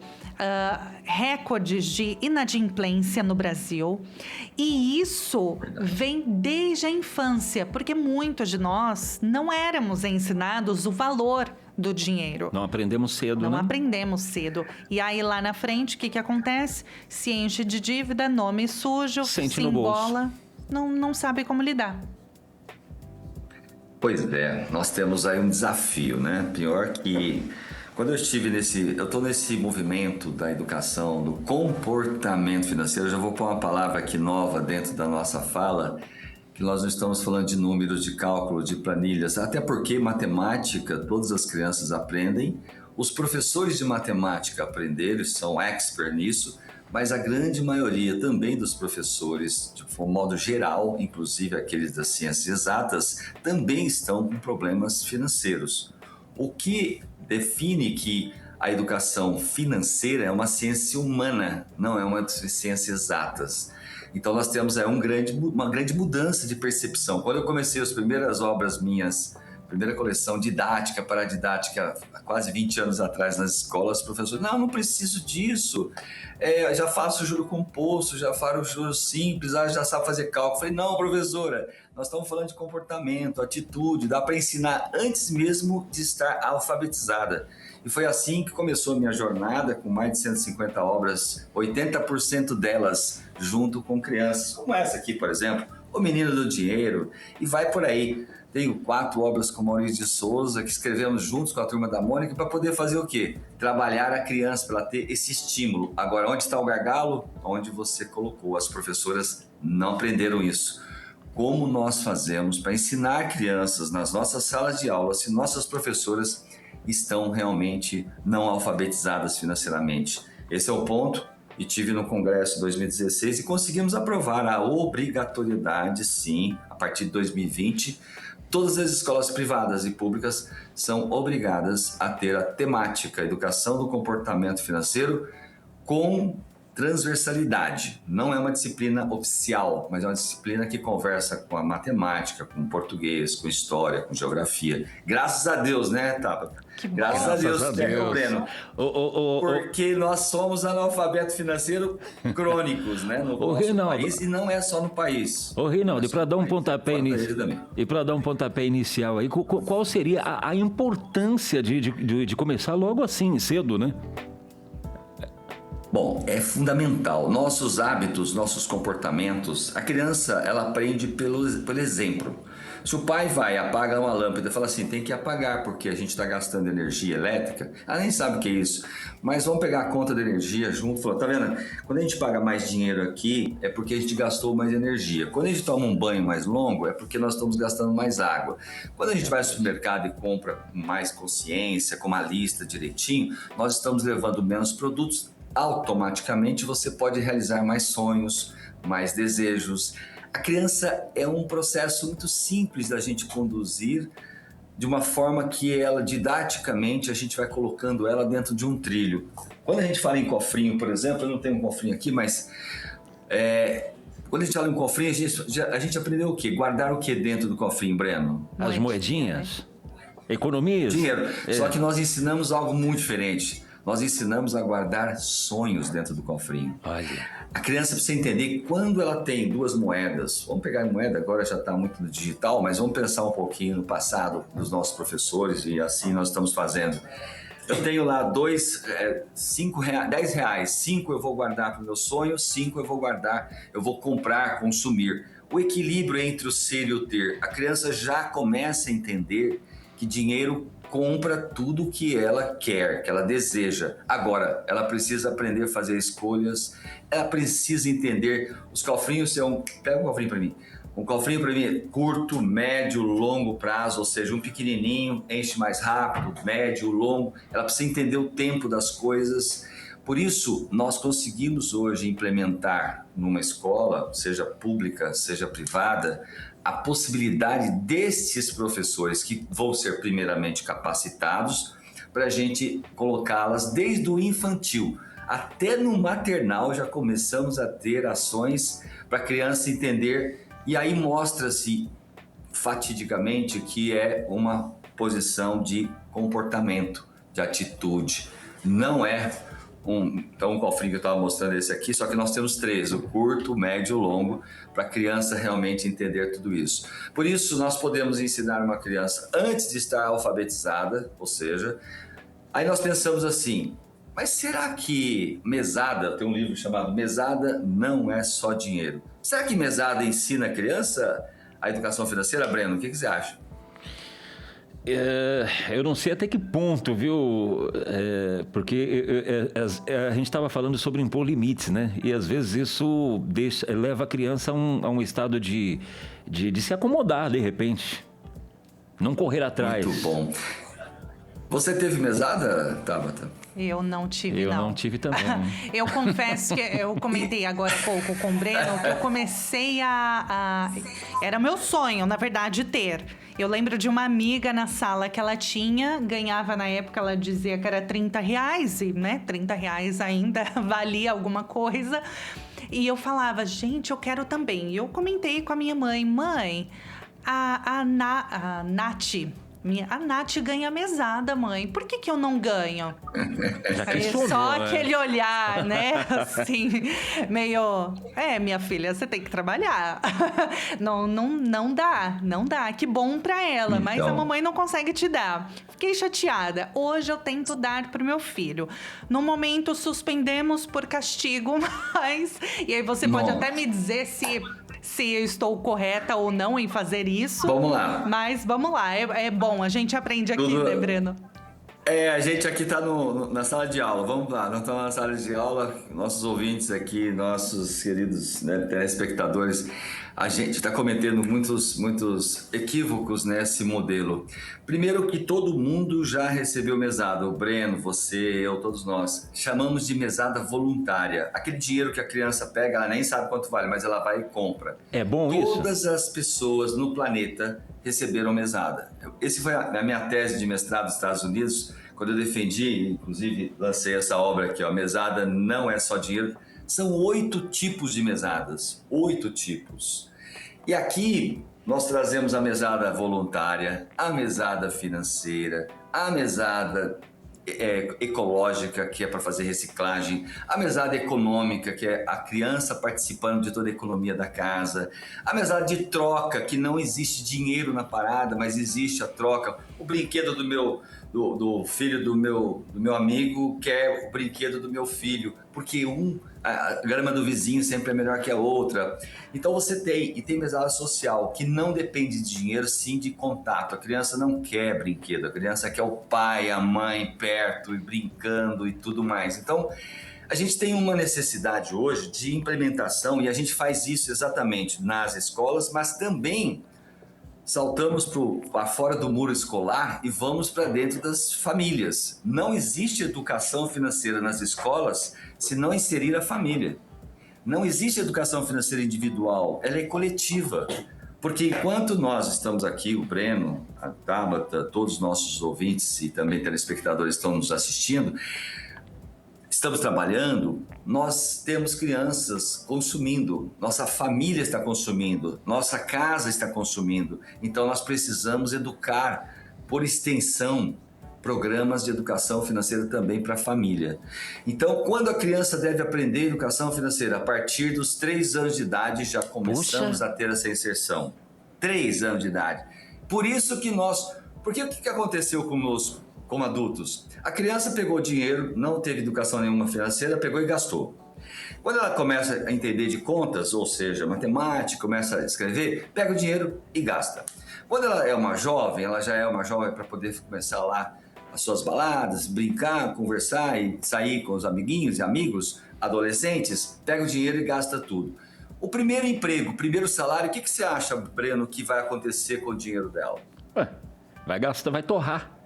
[SPEAKER 4] recordes de inadimplência no Brasil, e isso vem desde a infância, porque muitos de nós não éramos ensinados o valor do dinheiro.
[SPEAKER 5] Não aprendemos cedo,
[SPEAKER 4] Não aprendemos cedo. E aí, lá na frente, o que acontece? Se enche de dívida, nome sujo,
[SPEAKER 5] Sente
[SPEAKER 4] se
[SPEAKER 5] no
[SPEAKER 4] embola, não sabe como lidar.
[SPEAKER 15] Pois é, nós temos aí um desafio, Pior que quando eu estou nesse movimento da educação, do comportamento financeiro, eu já vou pôr uma palavra aqui nova dentro da nossa fala, que nós não estamos falando de números, de cálculo, de planilhas, até porque matemática todas as crianças aprendem, os professores de matemática aprenderam, são expert nisso, mas a grande maioria também dos professores, de um modo geral, inclusive aqueles das ciências exatas, também estão com problemas financeiros. O que define que a educação financeira é uma ciência humana, não é uma ciência exatas. Então nós temos uma grande mudança de percepção. Quando eu comecei as primeiras obras minhas primeira coleção didática, paradidática, há quase 20 anos atrás nas escolas, os professores, não preciso disso, já faço juro composto, já faço juros simples, já sabe fazer cálculo. Eu falei, não, professora, nós estamos falando de comportamento, atitude, dá para ensinar antes mesmo de estar alfabetizada. E foi assim que começou a minha jornada, com mais de 150 obras, 80% delas junto com crianças, como essa aqui, por exemplo, O Menino do Dinheiro, e vai por aí. Tenho 4 obras com Maurício de Souza, que escrevemos juntos com a Turma da Mônica, para poder fazer o quê? Trabalhar a criança, para ela ter esse estímulo. Agora, onde está o gargalo? Onde você colocou. As professoras não aprenderam isso. Como nós fazemos para ensinar crianças nas nossas salas de aula, se nossas professoras estão realmente não alfabetizadas financeiramente? Esse é o ponto. E tive no Congresso 2016 e conseguimos aprovar a obrigatoriedade, sim, a partir de 2020, todas as escolas privadas e públicas são obrigadas a ter a temática Educação do Comportamento Financeiro com transversalidade. Não é uma disciplina oficial, mas é uma disciplina que conversa com a matemática, com o português, com história, com geografia. Graças a Deus, né, Tabata? Graças a Deus, Breno. Porque nós somos analfabetos financeiros crônicos, né, no nosso país, e não é só no país.
[SPEAKER 5] Ô, Reinaldo, e para dar um pontapé inicial aí, qual seria a importância de começar logo assim, cedo, né?
[SPEAKER 15] Bom, é fundamental. Nossos hábitos, nossos comportamentos, a criança, ela aprende pelo exemplo. Se o pai vai, apaga uma lâmpada e fala assim, tem que apagar porque a gente está gastando energia elétrica, ela nem sabe o que é isso. Mas vamos pegar a conta de energia junto e falar, tá vendo? Quando a gente paga mais dinheiro aqui, é porque a gente gastou mais energia. Quando a gente toma um banho mais longo, é porque nós estamos gastando mais água. Quando a gente vai ao supermercado e compra com mais consciência, com uma lista direitinho, nós estamos levando menos produtos. Automaticamente você pode realizar mais sonhos, mais desejos. A criança é um processo muito simples da gente conduzir de uma forma que ela, didaticamente, a gente vai colocando ela dentro de um trilho. Quando a gente fala em cofrinho, por exemplo, eu não tenho um cofrinho aqui, mas quando a gente fala em cofrinho, a gente aprendeu o quê? Guardar o quê dentro do cofrinho, Breno?
[SPEAKER 5] As moedinhas? Economias?
[SPEAKER 15] Dinheiro. Só que nós ensinamos algo muito diferente. Nós ensinamos a guardar sonhos dentro do cofrinho.
[SPEAKER 5] Olha.
[SPEAKER 15] A criança precisa entender que quando ela tem 2 moedas, vamos pegar a moeda, agora já está muito no digital, mas vamos pensar um pouquinho no passado dos nossos professores e assim nós estamos fazendo. Eu tenho lá 10 reais, 5 eu vou guardar para o meu sonho, 5 eu vou guardar, eu vou comprar, consumir. O equilíbrio entre o ser e o ter. A criança já começa a entender que dinheiro compra tudo o que ela quer, que ela deseja. Agora, ela precisa aprender a fazer escolhas, ela precisa entender os cofrinhos. Pega um cofrinho para mim. Um cofrinho para mim é curto, médio, longo prazo, ou seja, um pequenininho enche mais rápido, médio, longo. Ela precisa entender o tempo das coisas. Por isso, nós conseguimos hoje implementar numa escola, seja pública, seja privada, a possibilidade desses professores que vão ser primeiramente capacitados para a gente colocá-las desde o infantil. Até no maternal já começamos a ter ações para a criança entender, e aí mostra-se fatidicamente que é uma posição de comportamento, de atitude. Não é um cofrinho que eu estava mostrando esse aqui, só que nós temos 3, o curto, o médio e o longo, para a criança realmente entender tudo isso. Por isso, nós podemos ensinar uma criança antes de estar alfabetizada, ou seja, aí nós pensamos assim, mas será que mesada, tem um livro chamado Mesada Não É Só Dinheiro. Será que mesada ensina a criança a educação financeira, Breno? O que você acha?
[SPEAKER 5] Eu não sei até que ponto, viu? Porque a gente estava falando sobre impor limites, né? E às vezes isso leva a criança a um estado de se acomodar, de repente. Não correr atrás.
[SPEAKER 15] Muito bom. Você teve mesada, Tabata?
[SPEAKER 4] Eu não tive,
[SPEAKER 5] Eu não tive também.
[SPEAKER 4] Eu confesso que eu comentei agora há pouco com o Breno que eu comecei Era meu sonho, na verdade, ter. Eu lembro de uma amiga na sala que ela ganhava na época, ela dizia que era R$30, e, né, R$30 ainda valia alguma coisa. E eu falava, gente, eu quero também. E eu comentei com a minha mãe, a Nath, A Nath ganha mesada, mãe. Por que eu não ganho?
[SPEAKER 5] Já
[SPEAKER 4] Aí
[SPEAKER 5] questionou,
[SPEAKER 4] só
[SPEAKER 5] né?
[SPEAKER 4] aquele olhar, né? Assim, meio... minha filha, você tem que trabalhar. Não dá. Que bom pra ela, mas a mamãe não consegue te dar. Fiquei chateada. Hoje eu tento dar pro meu filho. No momento, suspendemos por castigo, mas... E aí você pode até me dizer se eu estou correta ou não em fazer isso.
[SPEAKER 15] Vamos lá.
[SPEAKER 4] Mas vamos lá, é bom, a gente aprende aqui, né, Breno?
[SPEAKER 15] A gente aqui está na sala de aula, vamos lá, nós estamos na sala de aula, nossos ouvintes aqui, nossos queridos, né, telespectadores, a gente está cometendo muitos equívocos nesse modelo. Primeiro que todo mundo já recebeu mesada, o Breno, você, eu, todos nós. Chamamos de mesada voluntária. Aquele dinheiro que a criança pega, ela nem sabe quanto vale, mas ela vai e compra.
[SPEAKER 5] É bom isso?
[SPEAKER 15] Todas as pessoas no planeta receberam mesada. Essa foi a minha tese de mestrado nos Estados Unidos, quando eu defendi, inclusive lancei essa obra aqui, ó, mesada não é só dinheiro. São 8 tipos de mesadas, 8 tipos. E aqui nós trazemos a mesada voluntária, a mesada financeira, a mesada ecológica, que é para fazer reciclagem, a mesada econômica, que é a criança participando de toda a economia da casa, a mesada de troca, que não existe dinheiro na parada, mas existe a troca, o brinquedo do filho do meu amigo quer o brinquedo do meu filho, porque a grama do vizinho sempre é melhor que a outra. Então você tem mesada social, que não depende de dinheiro, sim de contato. A criança não quer brinquedo, a criança quer o pai, a mãe perto e brincando e tudo mais. Então a gente tem uma necessidade hoje de implementação e a gente faz isso exatamente nas escolas, mas também saltamos para fora do muro escolar e vamos para dentro das famílias. Não existe educação financeira nas escolas se não inserir a família. Não existe educação financeira individual, ela é coletiva. Porque enquanto nós estamos aqui, o Breno, a Tabata, todos os nossos ouvintes e também telespectadores estão nos assistindo, estamos trabalhando, nós temos crianças consumindo, nossa família está consumindo, nossa casa está consumindo. Então nós precisamos educar, por extensão, programas de educação financeira também para a família. Então, quando a criança deve aprender educação financeira? A partir dos 3 anos de idade já começamos a ter essa inserção. 3 anos de idade. Por isso que porque o que aconteceu conosco, como adultos? A criança pegou dinheiro, não teve educação nenhuma financeira, pegou e gastou. Quando ela começa a entender de contas, ou seja, matemática, começa a escrever, pega o dinheiro e gasta. Quando ela é uma jovem, ela já é uma jovem para poder começar lá as suas baladas, brincar, conversar e sair com os amiguinhos e amigos, adolescentes, pega o dinheiro e gasta tudo. O primeiro emprego, o primeiro salário, o que você acha, Breno, que vai acontecer com o dinheiro dela?
[SPEAKER 5] Vai gastar, vai torrar.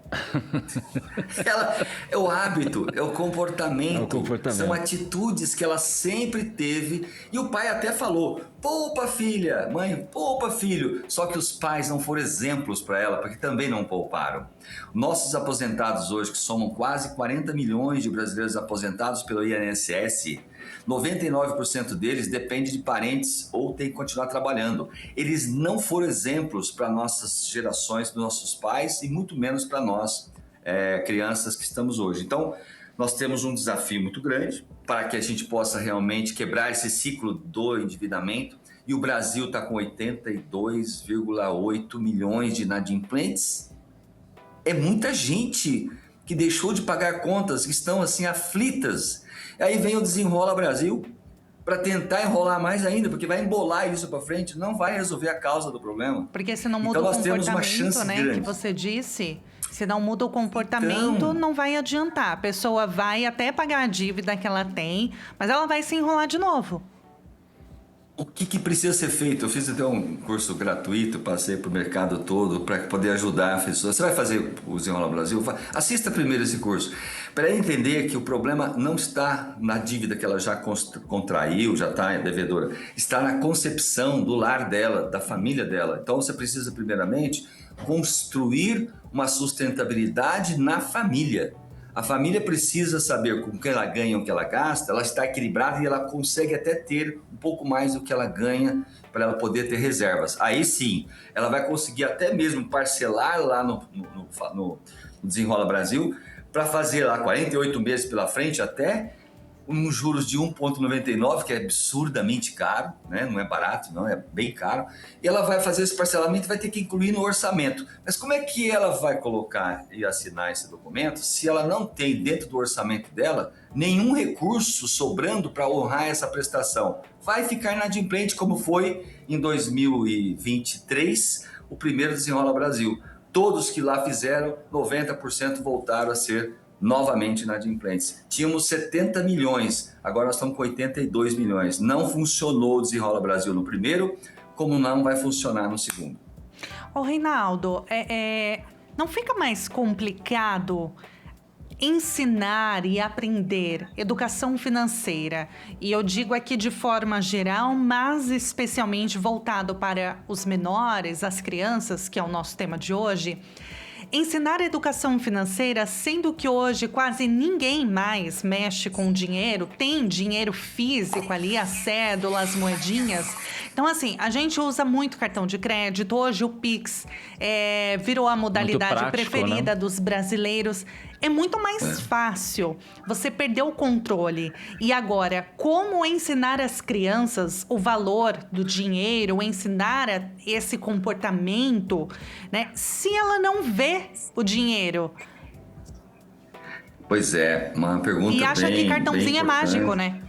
[SPEAKER 15] É o hábito, é o comportamento, são atitudes que ela sempre teve e o pai até falou, poupa filha, mãe, poupa filho, só que os pais não foram exemplos para ela, porque também não pouparam. Nossos aposentados hoje, que somam quase 40 milhões de brasileiros aposentados pelo INSS, 99% deles depende de parentes ou tem que continuar trabalhando. Eles não foram exemplos para nossas gerações, dos nossos pais e muito menos para nós, crianças que estamos hoje. Então, nós temos um desafio muito grande para que a gente possa realmente quebrar esse ciclo do endividamento e o Brasil está com 82,8 milhões de inadimplentes. É muita gente que deixou de pagar contas, que estão assim aflitas. Aí vem o Desenrola Brasil para tentar enrolar mais ainda, porque vai embolar isso para frente, não vai resolver a causa do problema.
[SPEAKER 4] Porque se não muda o comportamento, né, que você disse, se não muda o comportamento, não vai adiantar. A pessoa vai até pagar a dívida que ela tem, mas ela vai se enrolar de novo.
[SPEAKER 15] O que precisa ser feito? Eu fiz até um curso gratuito, passei para o mercado todo para poder ajudar a pessoa. Você vai fazer o Desenrola Brasil? Assista primeiro esse curso, para entender que o problema não está na dívida que ela já contraiu, já está devedora, está na concepção do lar dela, da família dela. Então você precisa primeiramente construir uma sustentabilidade na família. A família precisa saber com o que ela ganha, o que ela gasta, ela está equilibrada e ela consegue até ter um pouco mais do que ela ganha para ela poder ter reservas. Aí sim, ela vai conseguir até mesmo parcelar lá no Desenrola Brasil para fazer lá 48 meses pela frente até uns juros de 1,99, que é absurdamente caro, né? Não é barato, não, é bem caro. E ela vai fazer esse parcelamento e vai ter que incluir no orçamento. Mas como é que ela vai colocar e assinar esse documento se ela não tem dentro do orçamento dela nenhum recurso sobrando para honrar essa prestação? Vai ficar inadimplente, como foi em 2023, o primeiro Desenrola Brasil. Todos que lá fizeram, 90% voltaram a ser novamente inadimplentes. Tínhamos 70 milhões, agora nós estamos com 82 milhões. Não funcionou o Desenrola Brasil no primeiro, como não vai funcionar no segundo.
[SPEAKER 4] Ô Reinaldo, não fica mais complicado ensinar e aprender educação financeira? E eu digo aqui de forma geral, mas especialmente voltado para os menores, as crianças, que é o nosso tema de hoje. Ensinar educação financeira, sendo que hoje quase ninguém mais mexe com dinheiro, tem dinheiro físico ali, as cédulas, as moedinhas. Então, assim, a gente usa muito cartão de crédito. Hoje o Pix virou a modalidade prático, preferida, né, dos brasileiros. É muito mais fácil, você perdeu o controle. E agora, como ensinar as crianças o valor do dinheiro, ensinar esse comportamento, né, se ela não vê o dinheiro?
[SPEAKER 15] Pois é, uma pergunta
[SPEAKER 4] E acha que cartãozinho é mágico, né?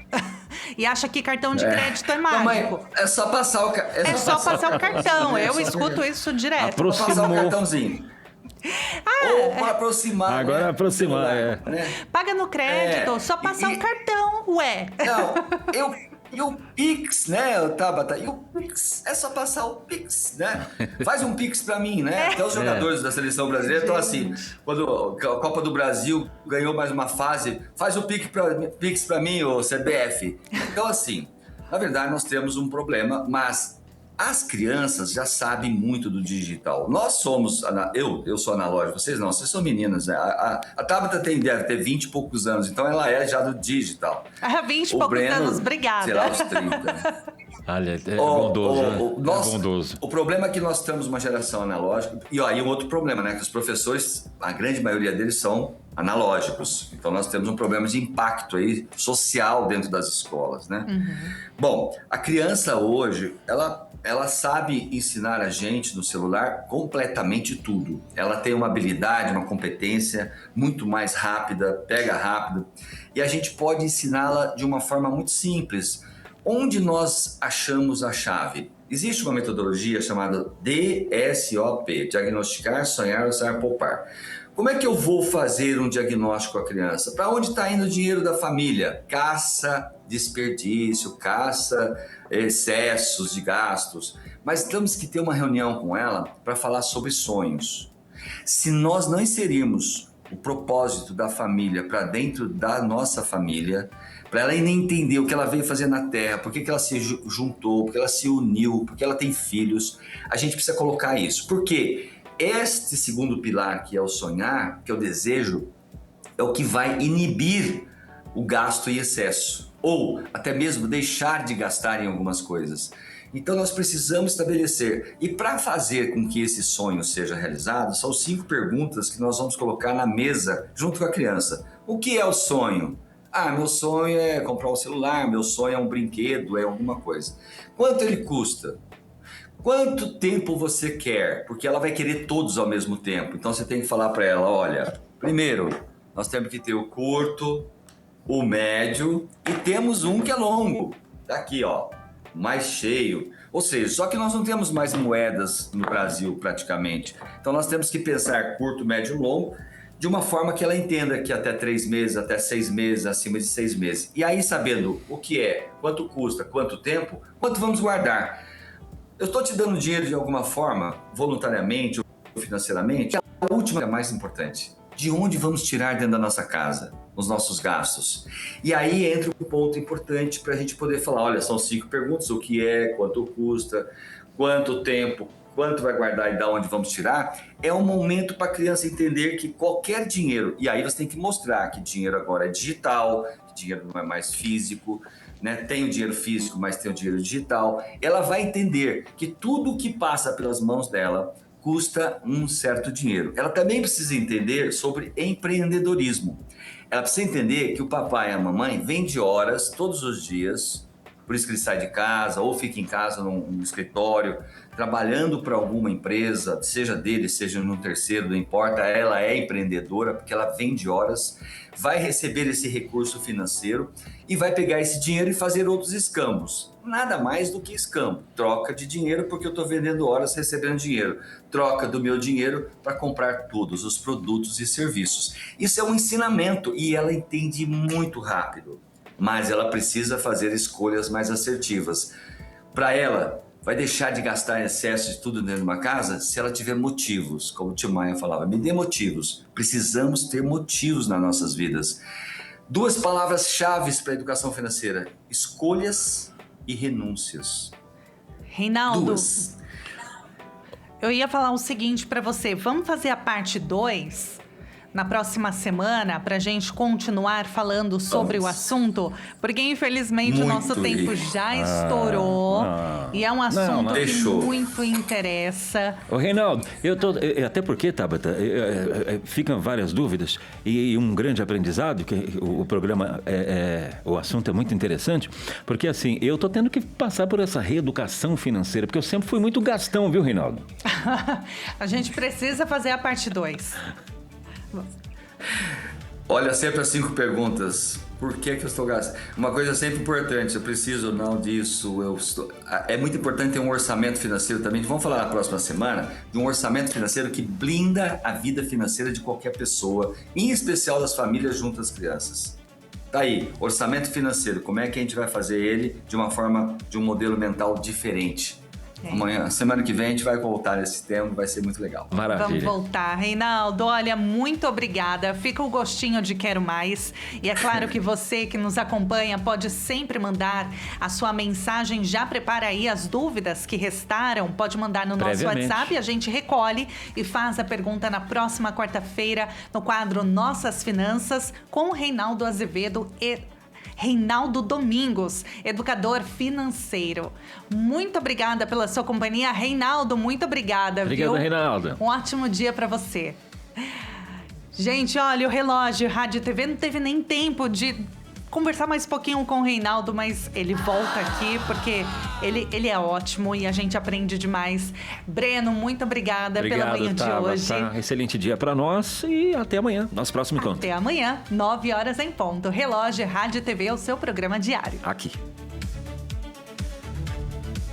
[SPEAKER 4] E acha que cartão de crédito é mágico.
[SPEAKER 15] Não, é só passar o
[SPEAKER 4] É só passar o cartão. Eu escuto isso direto.
[SPEAKER 15] Aproximou. Passar o cartãozinho. Ou para aproximar.
[SPEAKER 5] Agora aproximar,
[SPEAKER 15] né?
[SPEAKER 4] Paga no crédito, só passar o cartão, ué.
[SPEAKER 15] Não, e o Pix, né, Tabata? E o Pix, é só passar o Pix, né? Faz um Pix pra mim, né? Até os jogadores da seleção brasileira estão assim, quando a Copa do Brasil ganhou mais uma fase, faz o Pix pra mim, ô CBF. Então, assim, na verdade, nós temos um problema, mas as crianças já sabem muito do digital. Nós somos, eu sou analógico, vocês não, vocês são meninas, né? A Tabata deve ter 20 e poucos anos, então ela é já do digital.
[SPEAKER 4] 20 e poucos anos, obrigada.
[SPEAKER 15] Sei lá, os 30.
[SPEAKER 5] Olha, é bondoso, né? É bondoso.
[SPEAKER 15] O problema é que nós temos uma geração analógica, e um outro problema, né? Que os professores, a grande maioria deles são analógicos. Então nós temos um problema de impacto aí social dentro das escolas, né? Bom, a criança hoje, ela sabe ensinar a gente no celular completamente tudo. Ela tem uma habilidade, uma competência muito mais rápida, pega rápido. E a gente pode ensiná-la de uma forma muito simples. Onde nós achamos a chave? Existe uma metodologia chamada DSOP, Diagnosticar, Sonhar, Usar, Poupar. Como é que eu vou fazer um diagnóstico com a criança? Para onde está indo o dinheiro da família? Caça desperdício, caça excessos de gastos. Mas temos que ter uma reunião com ela para falar sobre sonhos. Se nós não inserirmos o propósito da família para dentro da nossa família, para ela ainda entender o que ela veio fazer na Terra, por que ela se juntou, por que ela se uniu, por que ela tem filhos, a gente precisa colocar isso. Porque este segundo pilar, que é o sonhar, que é o desejo, é o que vai inibir o gasto em excesso, ou até mesmo deixar de gastar em algumas coisas. Então nós precisamos estabelecer, e para fazer com que esse sonho seja realizado, são 5 perguntas que nós vamos colocar na mesa junto com a criança. O que é o sonho? Meu sonho é comprar um celular, meu sonho é um brinquedo, é alguma coisa. Quanto ele custa? Quanto tempo você quer? Porque ela vai querer todos ao mesmo tempo. Então você tem que falar para ela, olha, primeiro, nós temos que ter o curto, o médio e temos um que é longo. Tá aqui, ó, mais cheio. Ou seja, só que nós não temos mais moedas no Brasil praticamente. Então nós temos que pensar curto, médio e longo de uma forma que ela entenda que até 3 meses, até 6 meses, acima de 6 meses. E aí sabendo o que é, quanto custa, quanto tempo, quanto vamos guardar. Eu estou te dando dinheiro de alguma forma, voluntariamente ou financeiramente. A última é a mais importante. De onde vamos tirar dentro da nossa casa os nossos gastos? E aí entra um ponto importante para a gente poder falar, olha, são 5 perguntas, o que é, quanto custa, quanto tempo, quanto vai guardar e de onde vamos tirar, é um momento para a criança entender que qualquer dinheiro, e aí você tem que mostrar que dinheiro agora é digital, que dinheiro não é mais físico, né? Tem o dinheiro físico, mas tem o dinheiro digital. Ela vai entender que tudo que passa pelas mãos dela custa um certo dinheiro. Ela também precisa entender sobre empreendedorismo. Ela precisa entender que o papai e a mamãe vende horas todos os dias, por isso que ele sai de casa ou fica em casa num escritório, trabalhando para alguma empresa, seja dele, seja num terceiro, não importa, ela é empreendedora porque ela vende horas, vai receber esse recurso financeiro e vai pegar esse dinheiro e fazer outros escambos. Nada mais do que escambo. Troca de dinheiro porque eu estou vendendo horas, recebendo dinheiro. Troca do meu dinheiro para comprar todos os produtos e serviços. Isso é um ensinamento e ela entende muito rápido. Mas ela precisa fazer escolhas mais assertivas. Para ela, vai deixar de gastar excesso de tudo dentro de uma casa se ela tiver motivos, como o tio Maia falava, me dê motivos. Precisamos ter motivos nas nossas vidas. 2 palavras-chave para a educação financeira: escolhas e renúncias.
[SPEAKER 4] Reinaldo,
[SPEAKER 15] 2.
[SPEAKER 4] Eu ia falar o seguinte para você, vamos fazer a parte 2 na próxima semana para a gente continuar falando sobre o assunto, porque infelizmente o nosso tempo já estourou e é um assunto que muito interessa.
[SPEAKER 5] Ô, Reinaldo, até porque, Tabata, ficam várias dúvidas e um grande aprendizado, que o programa, o assunto é muito interessante, porque assim, eu tô tendo que passar por essa reeducação financeira, porque eu sempre fui muito gastão, viu, Reinaldo?
[SPEAKER 4] A gente precisa fazer a parte 2.
[SPEAKER 15] Olha, sempre as 5 perguntas. Por que eu estou gastando? Uma coisa sempre importante, eu preciso ou não disso, é muito importante ter um orçamento financeiro também. Vamos falar na próxima semana de um orçamento financeiro que blinda a vida financeira de qualquer pessoa, em especial das famílias junto às crianças. Tá aí, orçamento financeiro, como é que a gente vai fazer ele de uma forma, de um modelo mental diferente? Amanhã, semana que vem, a gente vai voltar nesse tema, vai ser muito legal.
[SPEAKER 4] Maravilha. Vamos voltar. Reinaldo, olha, muito obrigada. Fica o gostinho de quero mais. E é claro que você que nos acompanha pode sempre mandar a sua mensagem. Já prepara aí as dúvidas que restaram. Pode mandar no nosso WhatsApp. A gente recolhe e faz a pergunta na próxima quarta-feira no quadro Nossas Finanças com o Reinaldo Azevedo e Reinaldo Domingos, educador financeiro. Muito obrigada pela sua companhia. Reinaldo, muito obrigada.
[SPEAKER 5] Obrigado, Reinaldo.
[SPEAKER 4] Um ótimo dia para você. Gente, olha, o relógio Rádio TV não teve nem tempo de conversar mais um pouquinho com o Reinaldo, mas ele volta aqui porque ele é ótimo e a gente aprende demais. Breno, muito obrigada pela manhã de hoje.
[SPEAKER 5] Tá. Excelente dia para nós e até amanhã, nosso próximo encontro.
[SPEAKER 4] Até amanhã, 9 horas em ponto. Relógio Rádio TV, o seu programa diário.
[SPEAKER 5] Aqui.